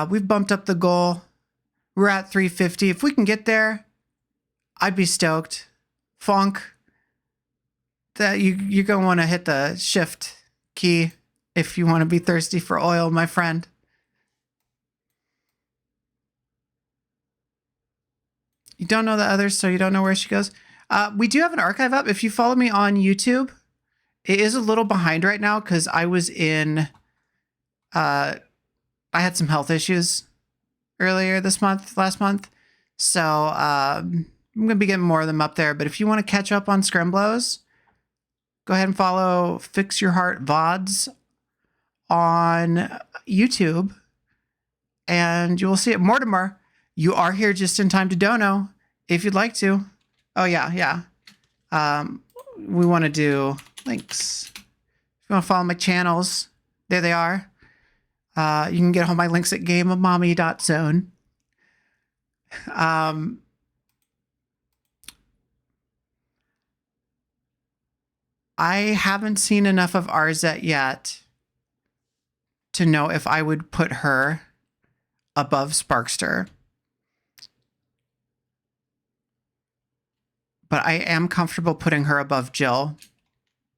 We've bumped up the goal. We're at 350. If we can get there, I'd be stoked. Funk, that you're going to want to hit the shift key if you want to be thirsty for oil, my friend. You don't know the others, so you don't know where she goes. We do have an archive up. If you follow me on YouTube, it is a little behind right now because I was in... I had some health issues earlier last month. So I'm going to be getting more of them up there. But if you want to catch up on Scrimblows, go ahead and follow Fix Your Heart VODs on YouTube. And you will see it. Mortimer, you are here just in time to dono if you'd like to. Oh, yeah. We want to do links. If you want to follow my channels, there they are. You can get all my links at gameofmommy.zone. I haven't seen enough of Arzette yet to know if I would put her above Sparkster. But I am comfortable putting her above Jill.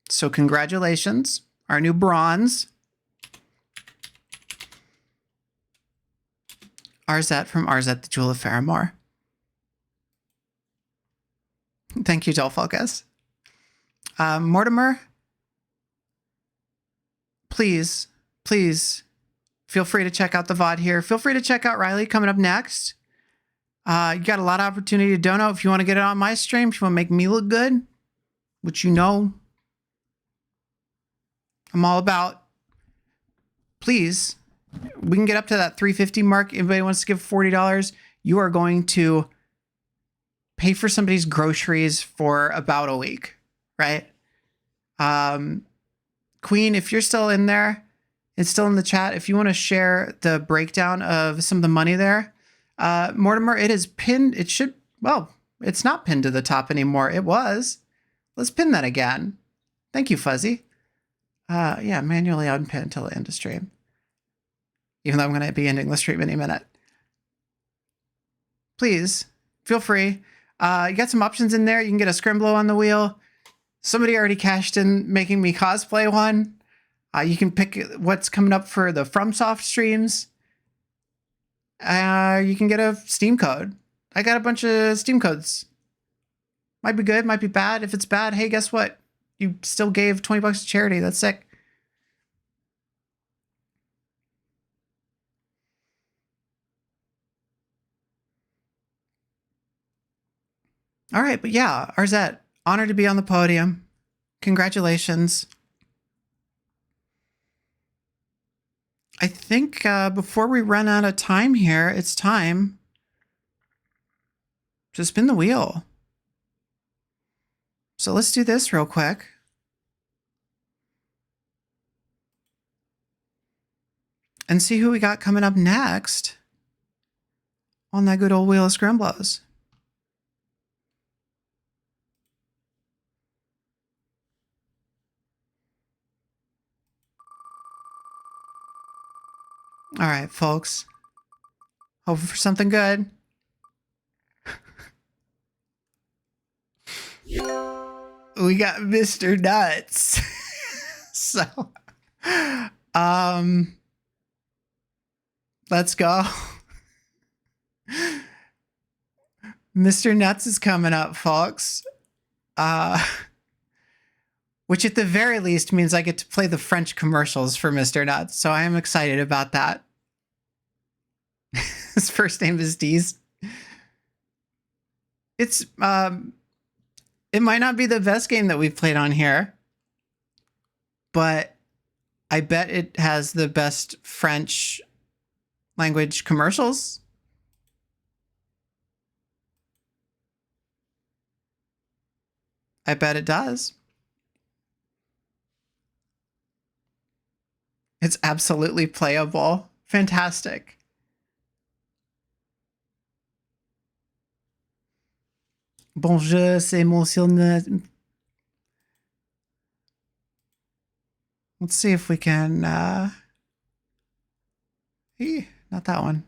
So congratulations, our new bronze. Arzette from Arzette, the Jewel of Faramore. Thank you, Dull Focus. Mortimer, please feel free to check out the VOD here. Feel free to check out Riley coming up next. You got a lot of opportunity to dono if you want to get it on my stream, if you want to make me look good, which you know I'm all about. Please, we can get up to that 350 mark. If anybody wants to give $40, you are going to pay for somebody's groceries for about a week, right? Queen, if you're still in there, it's still in the chat. If you want to share the breakdown of some of the money there, Mortimer, it is pinned. It should, well, it's not pinned to the top anymore. It was. Let's pin that again. Thank you, Fuzzy. Yeah, manually unpin until the end of stream. Even though I'm going to be ending the stream any minute. Please, feel free. You got some options in there. You can get a Scrimblow on the wheel. Somebody already cashed in making me cosplay one. You can pick what's coming up for the FromSoft streams. You can get a Steam code. I got a bunch of Steam codes. Might be good, might be bad. If it's bad, hey, guess what? You still gave 20 bucks to charity. That's sick. All right, but yeah, Arzette, honored to be on the podium. Congratulations. I think before we run out of time here, it's time to spin the wheel. So let's do this real quick. And see who we got coming up next on that good old Wheel of Scrimblows. All right, folks. Hoping for something good. We got Mr. Nuts. So, let's go. Mr. Nuts is coming up, folks. Which at the very least means I get to play the French commercials for Mr. Nuts. So I am excited about that. His first name is Deez. It's, it might not be the best game that we've played on here, but I bet it has the best French language commercials. I bet it does. It's absolutely playable. Fantastic. Bonjour, c'est Monsieur Nut. Let's see if we can, not that one.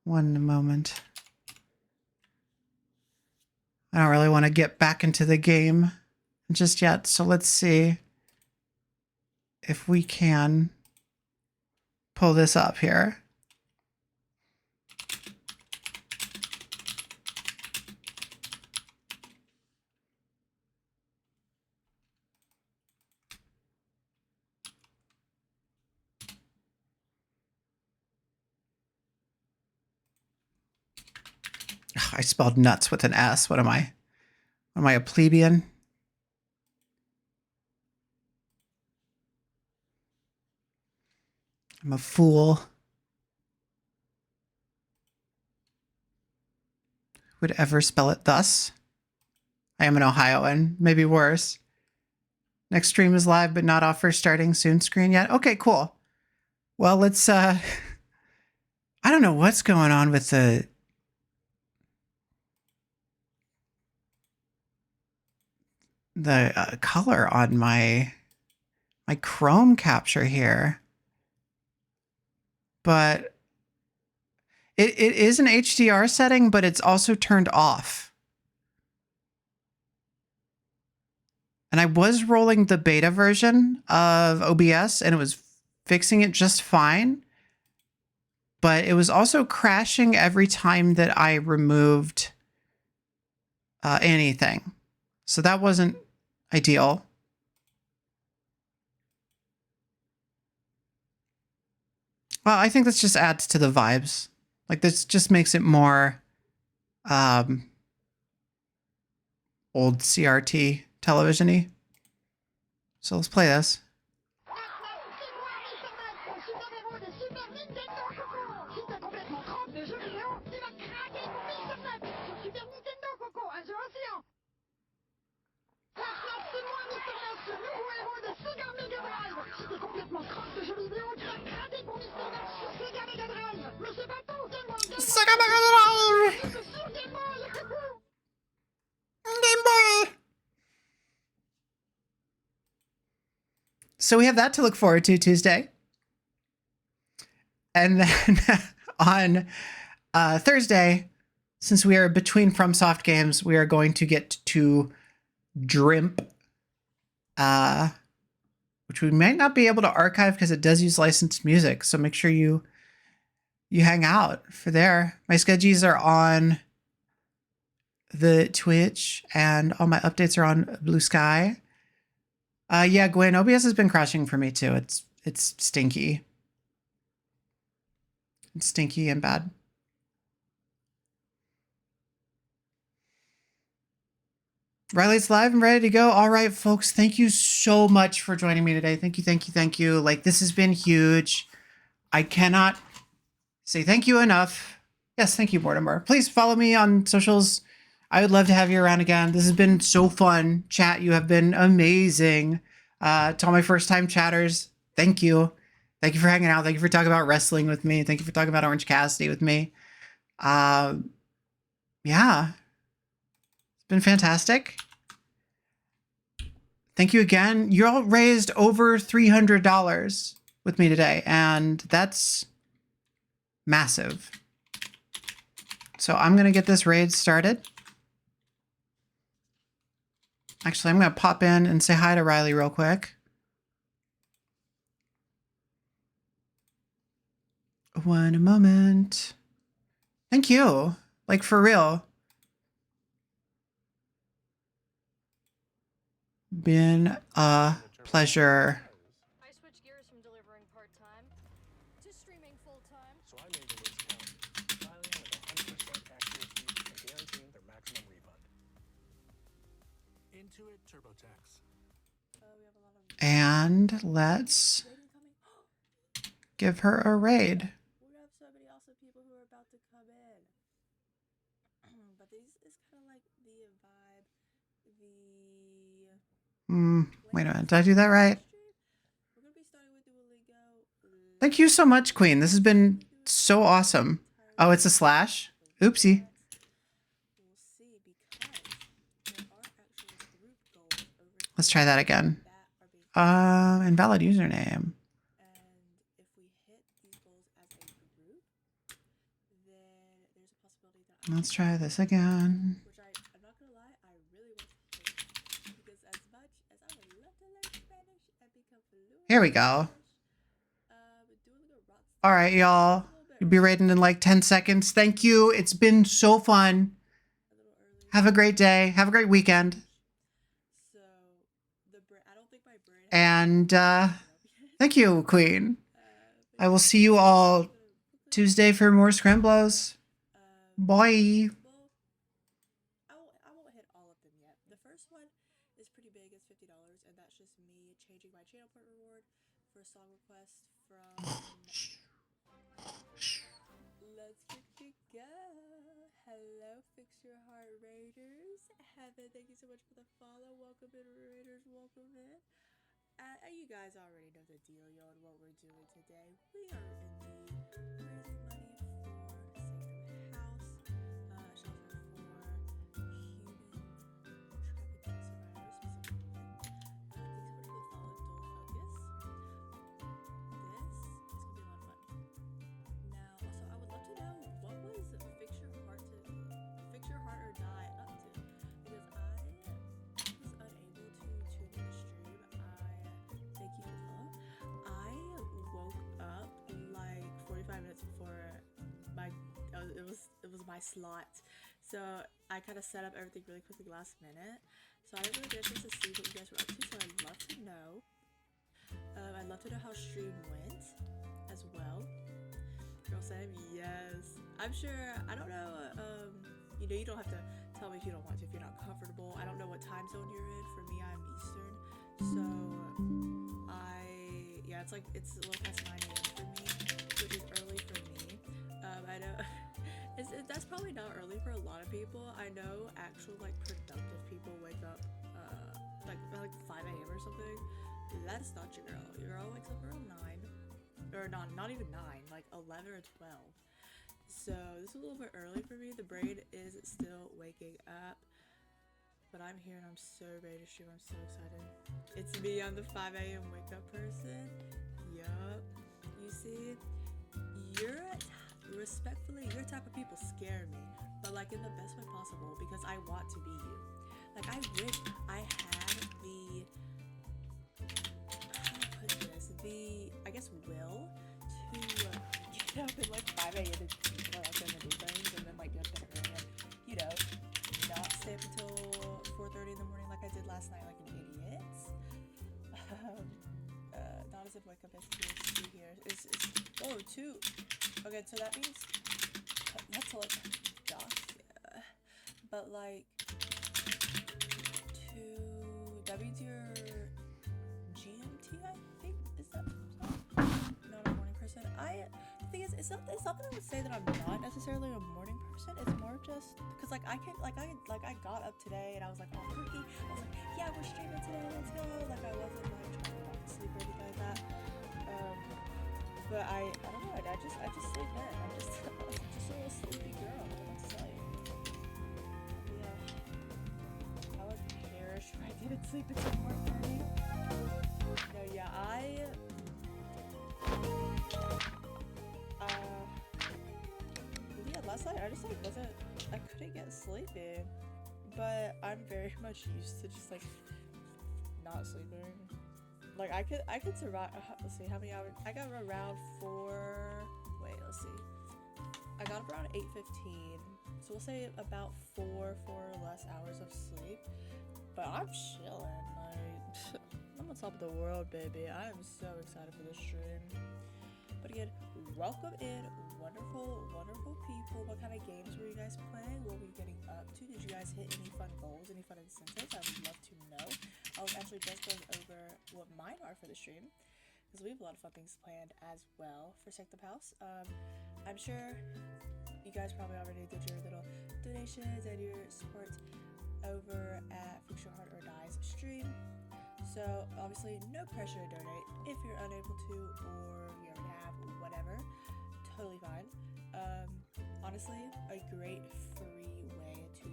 One moment. I don't really want to get back into the game just yet, so let's see if we can pull this up here. I spelled nuts with an S. What am I? Am I a plebeian? I'm a fool. Would ever spell it thus? I am an Ohioan. Maybe worse. Next stream is live, but not offer starting soon screen yet. Okay, cool. Well, let's, I don't know what's going on with the color on my Chrome capture here. But it is an HDR setting, but it's also turned off. And I was rolling the beta version of OBS and it was fixing it just fine. But it was also crashing every time that I removed anything. So that wasn't ideal. Well, I think this just adds to the vibes. Like, this just makes it more old CRT television-y. So let's play this. So we have that to look forward to Tuesday. And then on Thursday, since we are between FromSoft games, we are going to get to Drimp, which we might not be able to archive because it does use licensed music. So make sure you hang out for there. My schedules are on the Twitch, and all my updates are on Blue Sky. Yeah, Gwen, OBS has been crashing for me too. It's stinky. It's stinky and bad. Riley's live and ready to go. All right, folks, thank you so much for joining me today. Thank you, thank you, thank you. Like, this has been huge. I cannot say thank you enough. Yes, thank you, Mortimer. Please follow me on socials. I would love to have you around again. This has been so fun. Chat, you have been amazing. To all my first-time chatters, thank you. Thank you for hanging out. Thank you for talking about wrestling with me. Thank you for talking about Orange Cassidy with me. Yeah. It's been fantastic. Thank you again. You all raised over $300 with me today, and that's massive. So I'm going to get this raid started. Actually, I'm going to pop in and say hi to Riley real quick. One moment. Thank you. Like, for real. Been a pleasure. I switched gears from delivering part-time to streaming full-time. So I made the list count, filing with 100% accuracy and guaranteeing their maximum refund. Intuit TurboTax. And let's give her a raid. We have so many awesome people who are about to come in. But this is kind of like the vibe, Wait a minute. Did I do that right? Thank you so much, Queen. This has been so awesome. Oh, it's a slash. Oopsie. Let's try that again. Invalid username. Let's try this again. Here we go. All right, y'all. You'll be raiding in like 10 seconds. Thank you. It's been so fun. Have a great day. Have a great weekend. And thank you, Queen. I will see you all Tuesday for more Scramblos. Bye. I won't hit all of them yet. The first one is pretty big. It's $50, and that's just me changing my channel point reward for a song request from Let's Freaking Go. Hello, Fix Your Heart Raiders. Heaven, thank you so much for the follow. Welcome in, Raiders. Welcome in. You guys already know the deal, yo, and what we're doing today. We are in the raising money for Sanctum House, shelter for human trafficking survivors, specifically. Thanks so much for the follow, Dual Focus. This is going to be a lot of fun. Now, also, I would love to know, what was Fix Your Heart or Die up to? Because I was unable to tune in the stream. Thank you for the follow. I woke up like 45 minutes before it was my slot, so I kind of set up everything really quickly last minute. So I didn't really get a chance to see what you guys were up to. So I'd love to know. I'd love to know how stream went as well. Girl Sam, yes. I'm sure. I don't know. You don't have to tell me if you don't want to. If you're not comfortable, I don't know what time zone you're in. For me, I'm Eastern, so it's a little past 9 a.m. for me, which is early for me. I know that's probably not early for a lot of people. I know actual productive people wake up like 5 a.m. or something. That's not your girl. Your girl wakes up around 9, or not even 9, like 11 or 12. So this is a little bit early for me. The brain is still waking up. but I'm here and I'm so ready to stream. I'm so excited. It's me, I'm the 5 a.m. wake up person. Yup. You see, respectfully, your type of people scare me, but like in the best way possible because I want to be you. Like I wish I had the, how do I put this, I guess will to get up at like 5 a.m. and do things and then like get up early and, you know, not stay up until 4:30 in the morning like I did last night like an idiot. Donna said wake up at 2 here. Oh, 2. Okay, so that means that's like dusk. Yeah. But like that means you're GMT, I think. Is that not a morning person? The thing is, it's not that I would say that I'm not necessarily a morning person. It's more just because like I got up today and I was like all perky. I was like, yeah, we're streaming today, let's go. Like I wasn't like trying to like sleep or anything like that. But I don't know. I just sleep in. I'm just a little sleepy girl. Let's tell you. Yeah. I would perish if I didn't sleep until 4:30. No, yeah, yeah, last night I just like I couldn't get sleeping, but I'm very much used to just like not sleeping. Like I could survive. Let's see how many hours. I got around 4. Wait, let's see. I got up around 8:15, so we'll say about 4 or less hours of sleep. But I'm chilling. Like I'm on top of the world, baby. I am so excited for this stream. But again, welcome in, wonderful, wonderful people. What kind of games were you guys playing? What were you getting up to? Did you guys hit any fun goals, any fun incentives? I would love to know. I was actually just going over what mine are for the stream, because we have a lot of fun things planned as well for Sanctum House. I'm sure you guys probably already did your little donations and your support over at Fix Your Heart or Die's stream. So obviously no pressure to donate if you're unable to or you already have, whatever, totally fine. Honestly, a great free way to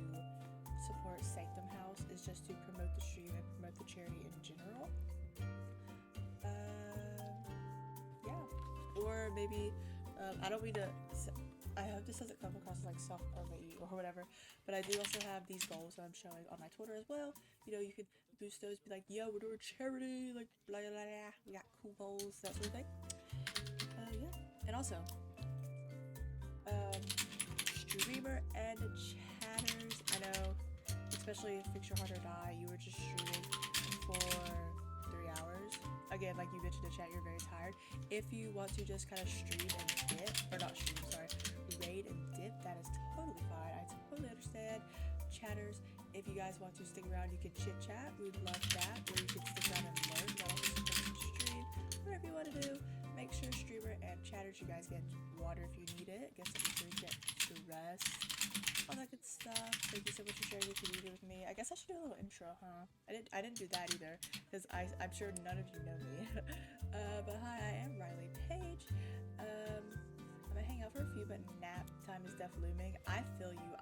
support Sanctum House is just to promote the stream and promote the charity in general. Yeah, or maybe I don't mean to, I hope this doesn't come across as like self-promoting or whatever, but I do also have these goals that I'm showing on my Twitter as well. You know, you could boost those, be like, yo, we're doing charity, like blah blah blah, we got cool goals, that sort of thing. Yeah, and also streamer and chatters. I know, especially Fix Your Heart or Die, you were just streaming for 3 hours. Again, like you mentioned in chat, you're very tired. If you want to just kind of stream and dip, or not stream, sorry, raid and dip, that is totally fine. I totally understand. Chatters, if you guys want to stick around, you can chit chat. We'd love that. Or you can stick around and learn while I'm stream. Whatever you want to do. Make sure streamer and chatters, you guys get water if you need it. Get something to drink, get to rest. All that good stuff. Thank you so much for sharing your community with me. I guess I should do a little intro, huh? I didn't do that either, because I'm sure none of you know me. But hi, I am Riley Page. I'm gonna hang out for a few, but nap time is def looming. I feel you.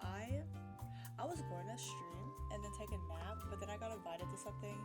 I was going to stream and then take a nap, but then I got invited to something